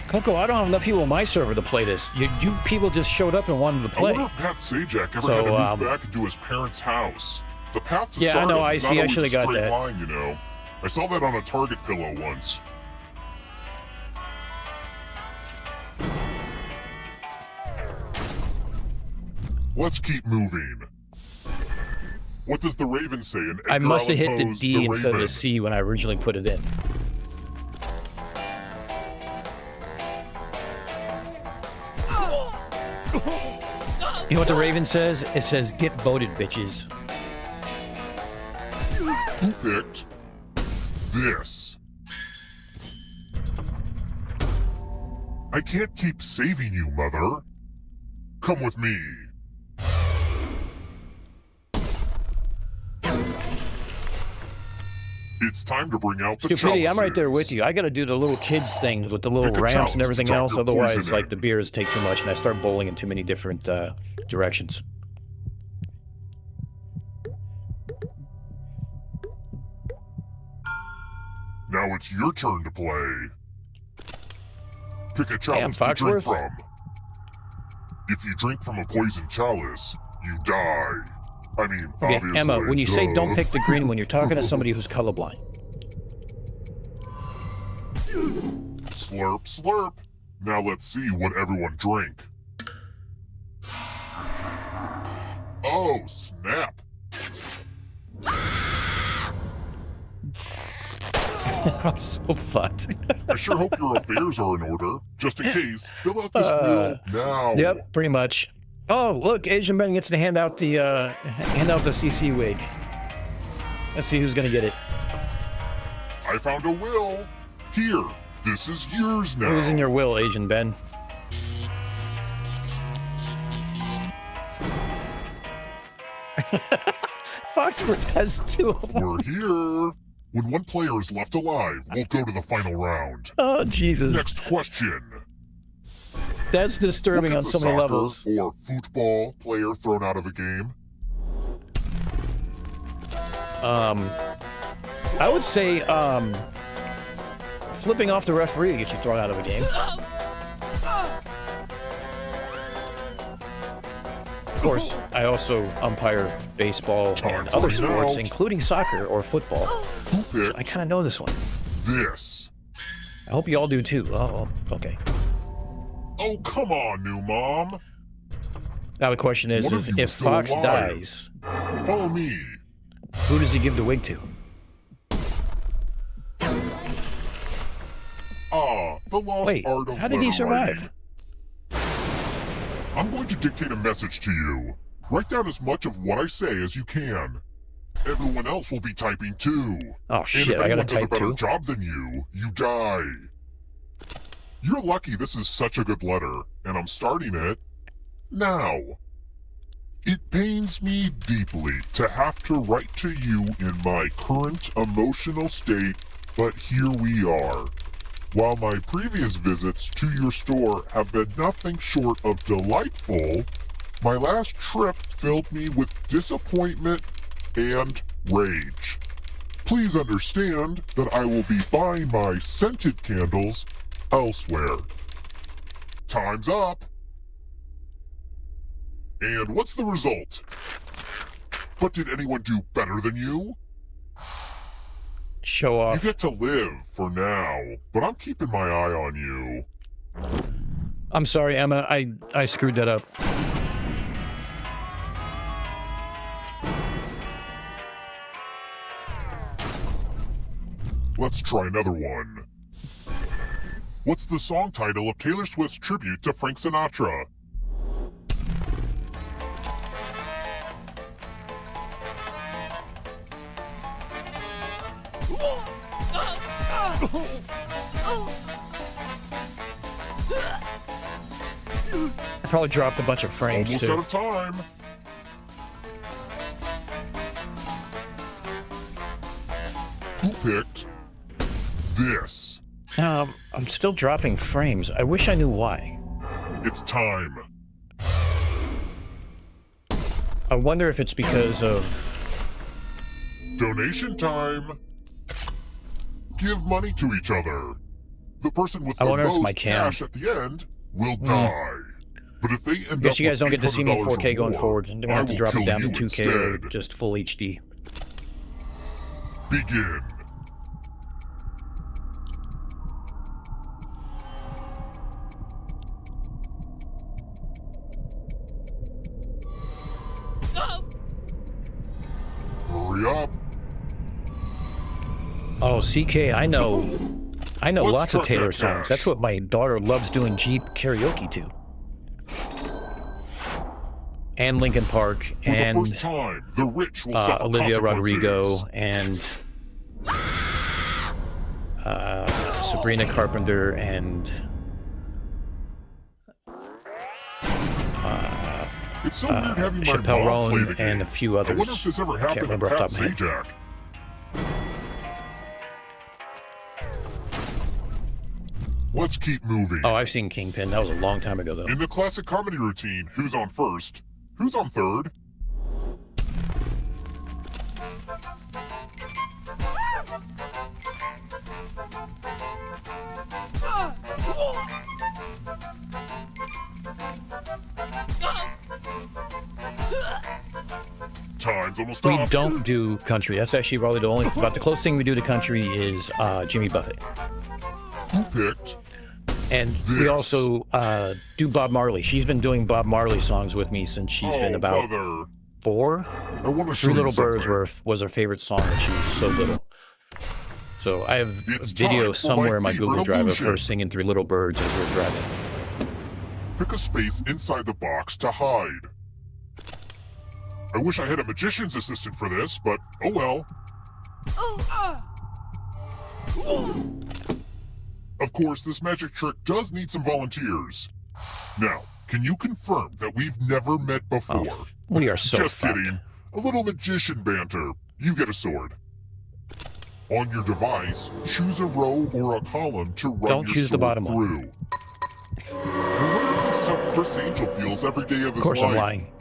Coco, I don't have enough people on my server to play this. You people just showed up and wanted to I play. wonder if Pat Sajak ever had to move back into his parents' house. The path to Yeah, I stardom know, I is see, not I always should've a got straight that. line, you know. I saw that on a Target pillow once. Let's keep moving. What does the Raven say in Edgar I must have Allan hit the Poe's D instead of Raven? the C when I originally put it in. You know what the Raven says? It says, "Get voted, bitches." Who picked this? I can't keep saving you, Mother. Come with me. It's time to bring out the Stupidity, I'm right there chalices. with you. I got to do the little kids things with the little Pick a ramps and chalice to everything drop else. your Otherwise, poison like in. the beers take too much, and I start bowling in too many different directions. Now it's your turn to play. Pick a chalice to drink Foxworth? from. If you drink from a poison chalice, you die. I mean, Okay, obviously. Emma, when you say don't duh. pick the green one, you're talking to somebody who's colorblind. Slurp, slurp. Now let's see what everyone drank. Oh, snap. I'm so fucked. I sure hope your affairs are in order. Just in case, fill out this will now. Yep, pretty much. Oh, look, Asian Ben gets to hand out the CC wig. Let's see who's gonna get it. I found a will. Here, this is yours now. Who's in your will, Asian Ben? Foxworth has 2 of them. We're here. When one player is left alive, we'll go to the final round. Oh, Jesus. Next question. That's disturbing on so many levels. Or football player thrown out of a game? I would say, flipping off the referee to get you thrown out of a game. Of course, I also umpire baseball and other sports, including soccer or football. I kind of know this one. This. I hope you all do too. Oh, okay. Oh, come on, new mom. Now the question is, if Fox dies, follow me. Who does he give the wig to? The lost art of how did he survive? I'm going to dictate a message to you. Write down as much of what I say as you can. Everyone else will be typing too. Oh shit, I gotta type too? And if anyone does a better job than you, you die. You're lucky this is such a good letter, and I'm starting it now. It pains me deeply to have to write to you in my current emotional state, but here we are. While my previous visits to your store have been nothing short of delightful, my last trip filled me with disappointment and rage. Please understand that I will be buying my scented candles elsewhere. Time's up. And what's the result? But did anyone do better than you? Show off. You get to live for now, but I'm keeping my eye on you. I'm sorry, Emma. I screwed that up. Let's try another one. What's the song title of Taylor Swift's tribute to Frank Sinatra? I probably dropped a bunch of frames Almost too. out of time. Who picked this? I'm still dropping frames. I wish I knew why. It's time. I wonder if it's because of... Donation time. Give money to each other. The person with the most cash at the end will die. But if they end up guess you guys don't get to see me in $800 4K going more, forward. I'm gonna have to drop it down to 2K instead. or just full HD. Begin. Hurry up. Oh, CK, I know Let's lots of track Taylor that songs. cash. That's what my daughter loves doing Jeep karaoke to. And Linkin Park, For the and first time, the rich will suffer Olivia Rodrigo, consequences. and Sabrina Carpenter, and It's so weird having my Chappelle mom play Roan, the game. and a few I others. wonder if this ever Can't happened to remember off Pat the top of my head. Sajak. Let's keep moving. Oh, I've seen Kingpin. That was a long time ago, though. In the classic comedy routine, who's on first? Who's on third? Time's almost We up. don't do country. That's actually probably the only... About the closest thing we do to country is Jimmy Buffett. Who picked? And we also do Bob Marley. She's been doing Bob Marley songs with me since she's been about mother. 4. I want to show Three you Little Birds something. was her favorite song when she was so little. So I have It's a video time for somewhere in my favorite Google Drive of her illusion. singing Three Little Birds as we're driving. Pick a space inside the box to hide. I wish I had a magician's assistant for this, but oh well. Of course, this magic trick does need some volunteers. Now, can you confirm that we've never met before? Oh, we are so Just fucked. kidding. A little magician banter. You get a sword. On your device, choose a row or a column to run Don't your choose the sword bottom one. through. I wonder if this is how Chris Angel feels every day of his life. Of course I'm lying.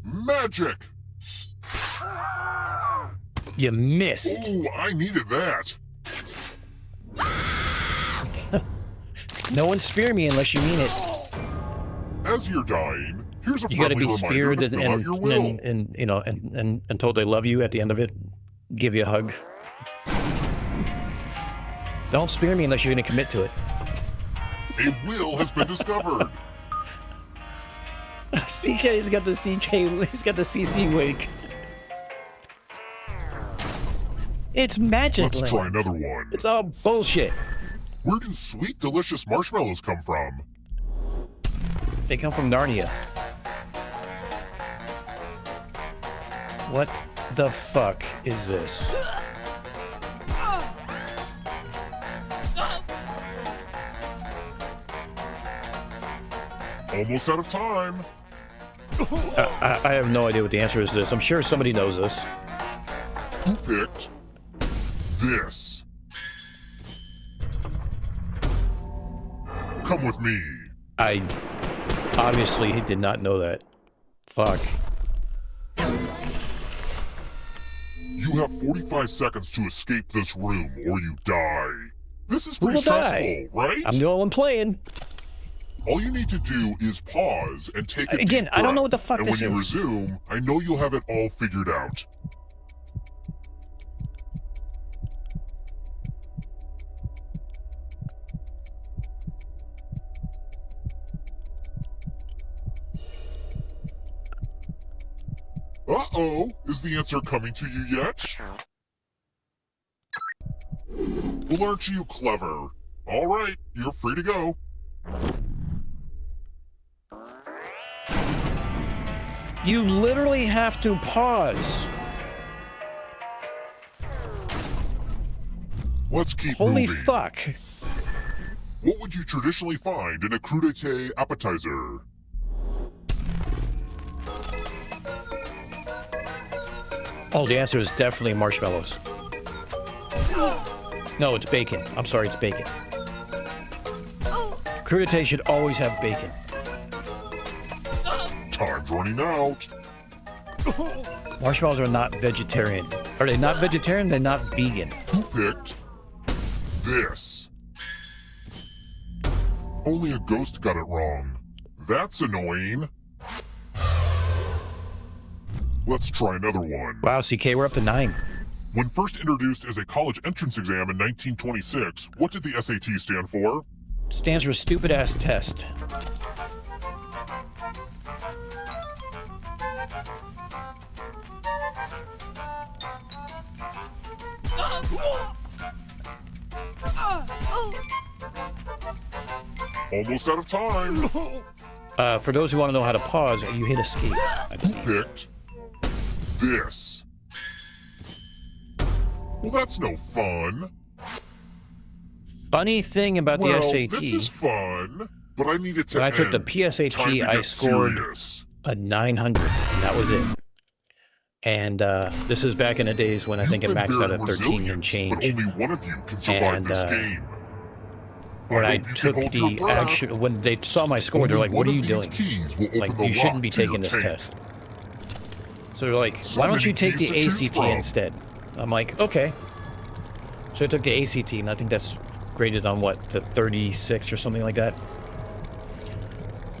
Magic! You missed. Ooh, I needed that. No one spear me unless you mean it. As you're dying, here's a You got to friendly be reminder speared to fill out your will. and you know and told they love you at the end of it. Give you a hug. Don't spear me unless you're going to commit to it. A will has been discovered. CK's got the CK. He's got the CC wig. It's magic. Let's try another one. It's all bullshit. Where do sweet, delicious marshmallows come from? They come from Narnia. What the fuck is this? Almost out of time. I have no idea what the answer is to this. I'm sure somebody knows this. Who picked this? Come with me. I obviously did not know that. Fuck. You have 45 seconds to escape this room or you die. This is Who pretty will stressful, die? right? I'm the only one playing. All you need to do is pause and take a Again, deep I don't know breath, what the fuck and this when you is. resume, I know you'll have it all figured out. Uh-oh, is the answer coming to you yet? Well, aren't you clever? All right, you're free to go. You literally have to pause. Let's keep Holy moving. fuck. What would you traditionally find in a crudité appetizer? Oh, the answer is definitely marshmallows. No, it's bacon. I'm sorry, it's bacon. Crudité should always have bacon. Time's running out. Marshmallows are not vegetarian. Are they not vegetarian? They're not vegan. Who picked this? Only a ghost got it wrong. That's annoying. Let's try another one. Wow, CK, we're up to 9. When first introduced as a college entrance exam in 1926, what did the SAT stand for? Stands for stupid ass test. Almost out of time. For those who want to know how to pause, you hit escape. Who picked this? Well, that's no fun. Funny thing about Well, the SAT, this is fun, but I need it to when I took the end. PSAT, Time to I get scored serious. a 900, and that was it. And this is back in the days when I think it You've been maxed out very at 13 resilient, and change. But only one of you can survive And, this game. When I hope you took can hold your the breath. actual, when they saw my score, they're Only like, "What are one you of doing? these keys will open Like, the you shouldn't lock be to your taking this tank. test." So they're like, So "Why don't many you take the keys to choose ACT from. instead?" I'm like, "Okay." So I took the ACT, and I think that's graded on what, the 36 or something like that.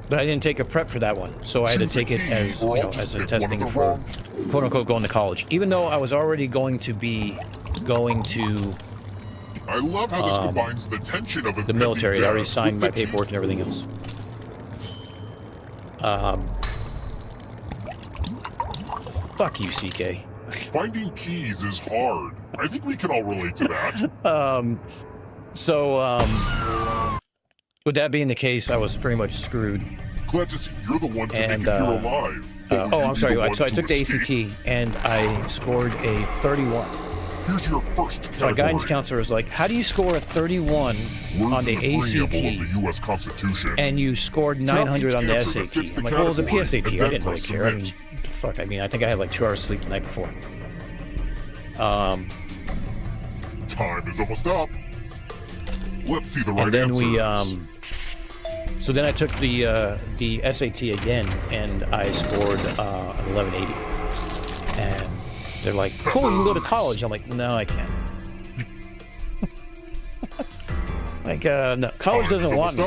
But I didn't take a prep for that one, so I had to Choose a take it key, as, or you I'll know, just as a pick one of testing the for wrong. quote unquote going to college. Even though I was already going to be going to I love how this combines the tension of the military. I already signed my paperwork and everything else. Fuck you, CK. Finding keys is hard. I think we can all relate to that. With that being the case, I was pretty much screwed. Glad to see you're the one to make it here alive. I'm sorry. So I took the ACT and I scored a 31. Here's your first category. So my guidance counselor was like, how do you score a 31 on the ACT the US Constitution. and you scored 900 on the SAT? I'm like, well, it was a PSAT. I didn't really care. I mean, fuck. I mean, I think I had like 2 hours sleep the night before. Time is almost up. Let's see the right and then answers. So then I took the SAT again, and I scored an 1180. And they're like, cool, you can go to college. I'm like, no, I can't. Like, no, college doesn't want me.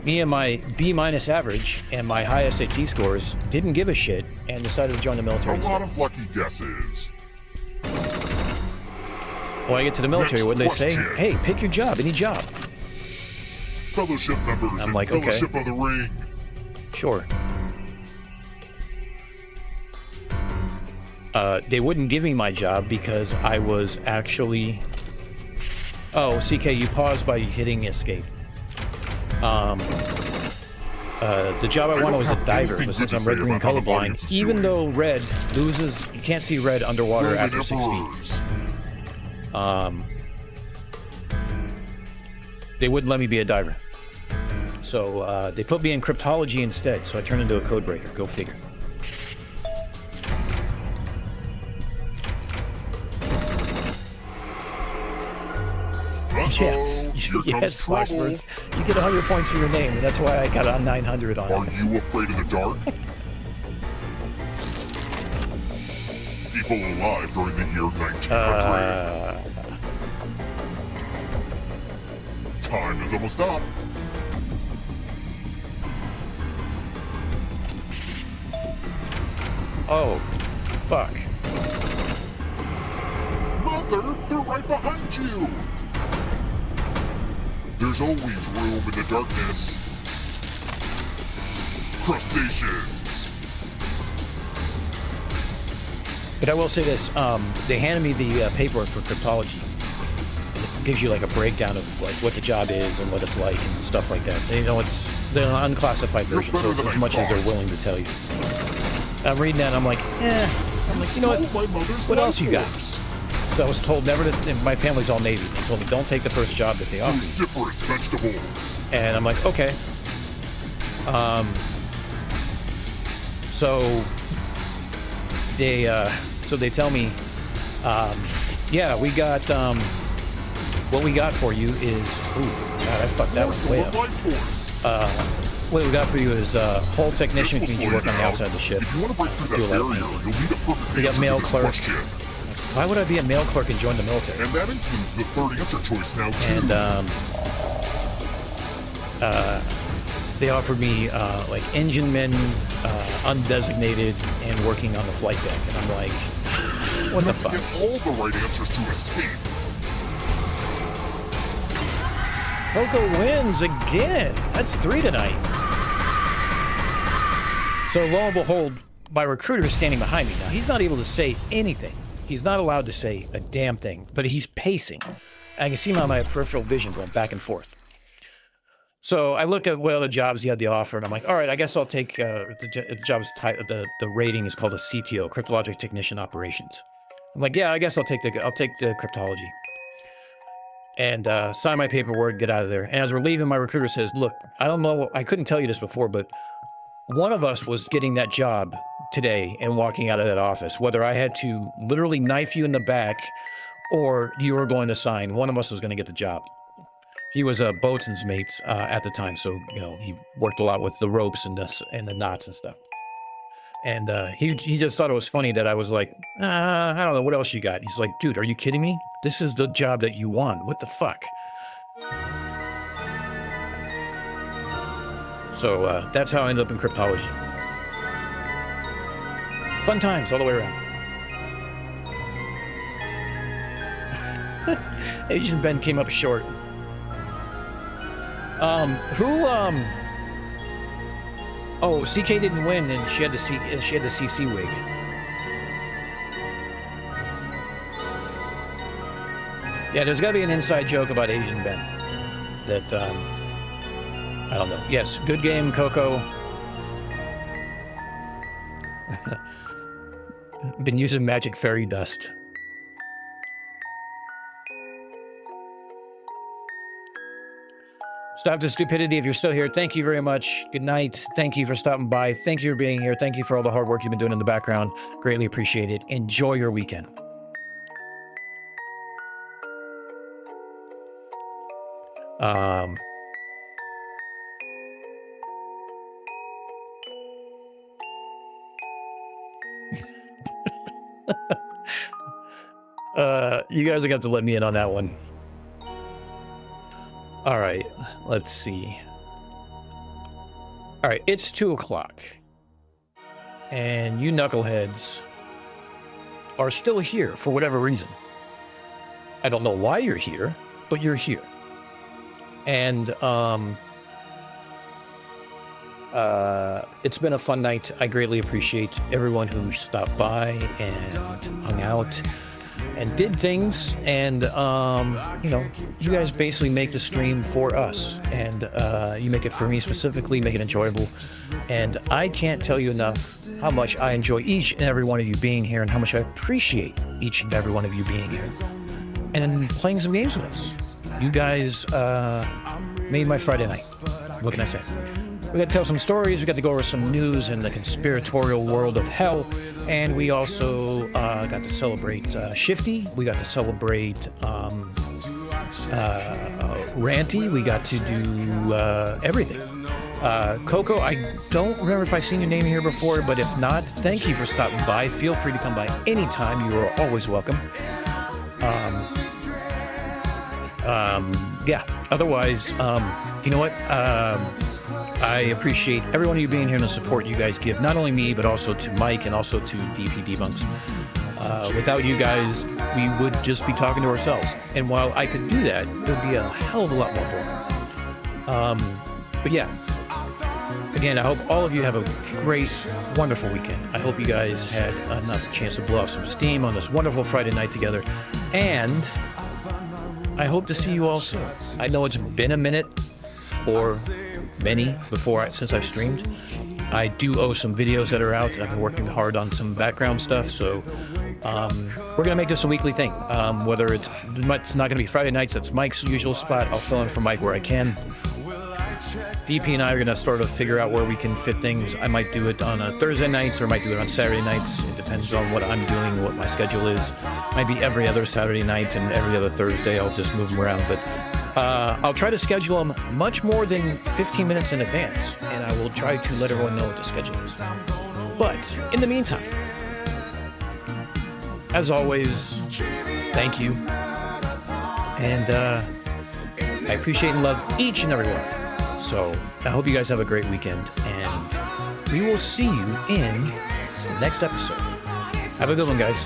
Me and my B- average and my high SAT scores didn't give a shit and decided to join the military. A lot of lucky guesses. Well, I get to the military, what do they say? Hey, pick your job, any job. Fellowship members I'm like, okay. Fellowship of the Ring. Sure. They wouldn't give me my job because I was actually... Oh, CK, you paused by hitting escape. The job I wanted was a diver, but since I'm red-green colorblind, even though red loses... You can't see red underwater after 6 feet. They wouldn't let me be a diver. So they put me in cryptology instead, so I turned into a code breaker. Go figure. Yes, Foxworth. You get 100 points for your name, and that's why I got on 900 on it. Are you afraid of the dark? People alive during the year 1900. Time is almost up. Oh, fuck. Mother, they're right behind you! There's always room in the darkness. Crustaceans. But I will say this, they handed me the paperwork for cryptology. It gives you like a breakdown of like what the job is and what it's like and stuff like that. You know, it's the unclassified version, so it's as much as they're willing to tell you. I'm reading that and I'm like, I'm like, you know what else you got? So I was told never to, my family's all Navy. They told me don't take the first job that they offer. Cruciferous vegetables. And I'm like, okay. So they tell me, yeah, we got, what we got for you is, ooh, God, I fucked that one way up. What we got for you is hull technician, which means you work on the outside of the ship. If you want to break through that barrier, you'll need a perfect We got answer mail to this clerk. question. Why would I be a mail clerk and join the military? And that includes the third answer choice now, too. And they offered me like engineman, undesignated, and working on the flight deck. And I'm like, what the fuck? You have to get all the right answers to escape. Coco wins again. That's 3 tonight. So lo and behold, my recruiter is standing behind me now. He's not able to say anything. He's not allowed to say a damn thing, but he's pacing. I can see him on my peripheral vision going back and forth. So I look at what other jobs he had to offer, and I'm like, all right, I guess I'll take the job's the rating is called a CTO, Cryptologic Technician Operations. I'm like, yeah, I guess I'll take the cryptology. And sign my paperwork, get out of there. And as we're leaving, my recruiter says, look, I don't know, I couldn't tell you this before, but one of us was getting that job today and walking out of that office. Whether I had to literally knife you in the back or you were going to sign, one of us was going to get the job. He was a boatswain's mate at the time, so you know he worked a lot with the ropes and the knots and stuff. And he just thought it was funny that I was like, I don't know, what else you got? He's like, dude, are you kidding me? This is the job that you want. What the fuck? So that's how I ended up in cryptology. Fun times all the way around. Asian Ben came up short. Oh, CK didn't win, and she had the CC wig. Yeah, there's got to be an inside joke about Asian Ben. That I don't know. Yes, good game, Coco. Been using magic fairy dust. Stop the stupidity if you're still here. Thank you very much. Good night. Thank you for stopping by. Thank you for being here. Thank you for all the hard work you've been doing in the background. Greatly appreciate it. Enjoy your weekend. You guys have got to let me in on that one. All right, let's see. All right, it's 2 o'clock. And you knuckleheads are still here for whatever reason. I don't know why you're here, but you're here. And it's been a fun night. I greatly appreciate everyone who stopped by and hung out and did things. And you know, you guys basically make the stream for us, and you make it for me specifically, make it enjoyable. And I can't tell you enough how much I enjoy each and every one of you being here, and how much I appreciate each and every one of you being here and playing some games with us. You guys made my Friday night. What can I say? We got to tell some stories. We got to go over some news in the conspiratorial world of hell. And we also got to celebrate Shifty. We got to celebrate Ranty. We got to do everything. Coco, I don't remember if I've seen your name here before, but if not, thank you for stopping by. Feel free to come by anytime. You are always welcome. Yeah, otherwise, you know what? I appreciate every one of you being here and the support you guys give, not only me, but also to Mike and also to DP Debunks. Without you guys, we would just be talking to ourselves. And while I could do that, it would be a hell of a lot more boring. But yeah, again, I hope all of you have a great, wonderful weekend. I hope you guys had enough chance to blow off some steam on this wonderful Friday night together. And I hope to see you all soon. I know it's been a minute or many since I've streamed. I do owe some videos that are out. I've been working hard on some background stuff, so we're gonna make this a weekly thing. Whether it's not gonna be Friday nights, that's Mike's usual spot. I'll fill in for Mike where I can. DP and I are gonna sort of figure out where we can fit things. I might do it on Thursday nights, or I might do it on Saturday nights. It depends on what I'm doing, what my schedule is. Might be every other Saturday night, and every other Thursday I'll just move them around. But I'll try to schedule them much more than 15 minutes in advance, and I will try to let everyone know what the schedule is. But in the meantime, as always, thank you. And I appreciate and love each and every one. So I hope you guys have a great weekend, and we will see you in the next episode. Have a good one, guys.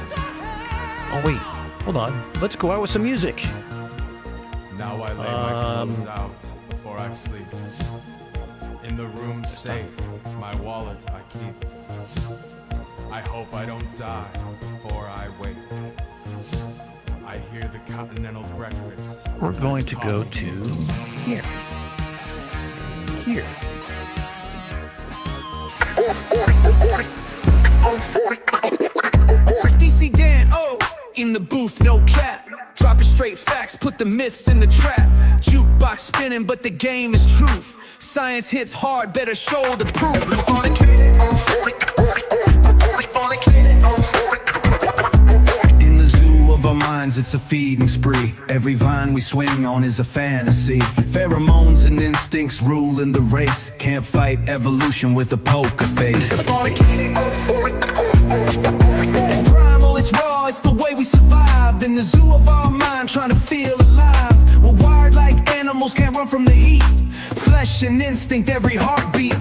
Oh, wait, hold on. Let's go out with some music. Now I lay my clothes out before I sleep. In the room safe, my wallet I keep. I hope I don't die before I wake. I hear the continental breakfast. We're going to go to here. Here. DC Dan, oh, in the booth, no cap. Dropping straight facts, put the myths in the trap. Jukebox spinning, but the game is truth. Science hits hard, better show the proof. In the zoo of our minds, it's a feeding spree. Every vine we swing on is a fantasy. Pheromones and instincts ruling the race. Can't fight evolution with a poker face. It's primal, it's raw, it's the way we survive. In the zoo of our mind, trying to feel alive. We're wired like animals, can't run from the heat. Flesh and instinct, every heartbeat.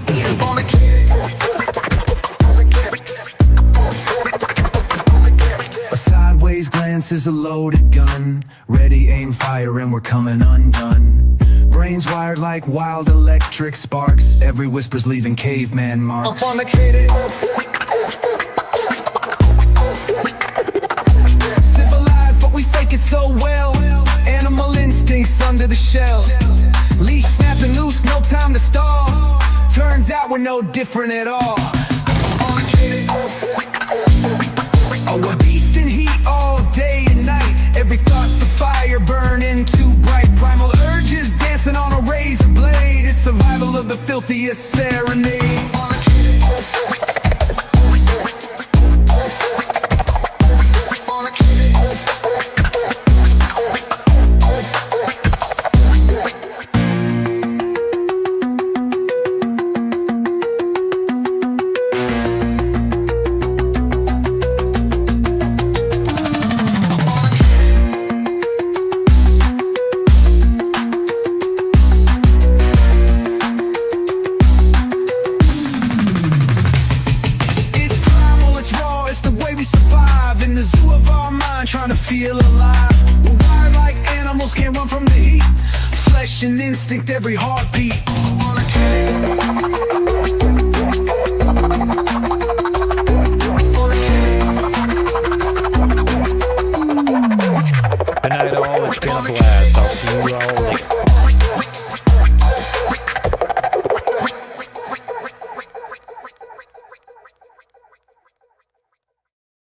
A sideways gaze glance is a loaded gun. Ready, aim, fire, and we're coming undone. Brains wired like wild electric sparks. Every whisper's leaving caveman marks. Unfornicated. Civilized, but we fake it so well. Animal instincts under the shell. Leash snapping loose, no time to stall. Turns out we're no different at all. Oh, a beast in heat all day and night. Every thought's a fire burning too bright. Primal urges dancing on a razor blade. It's survival of the filthiest serenade. In the zoo of our mind, trying to feel alive. We're wired like animals, can't run from the heat. Flesh and instinct, every heartbeat. Good night all, it's been a blast. I'll see you all later.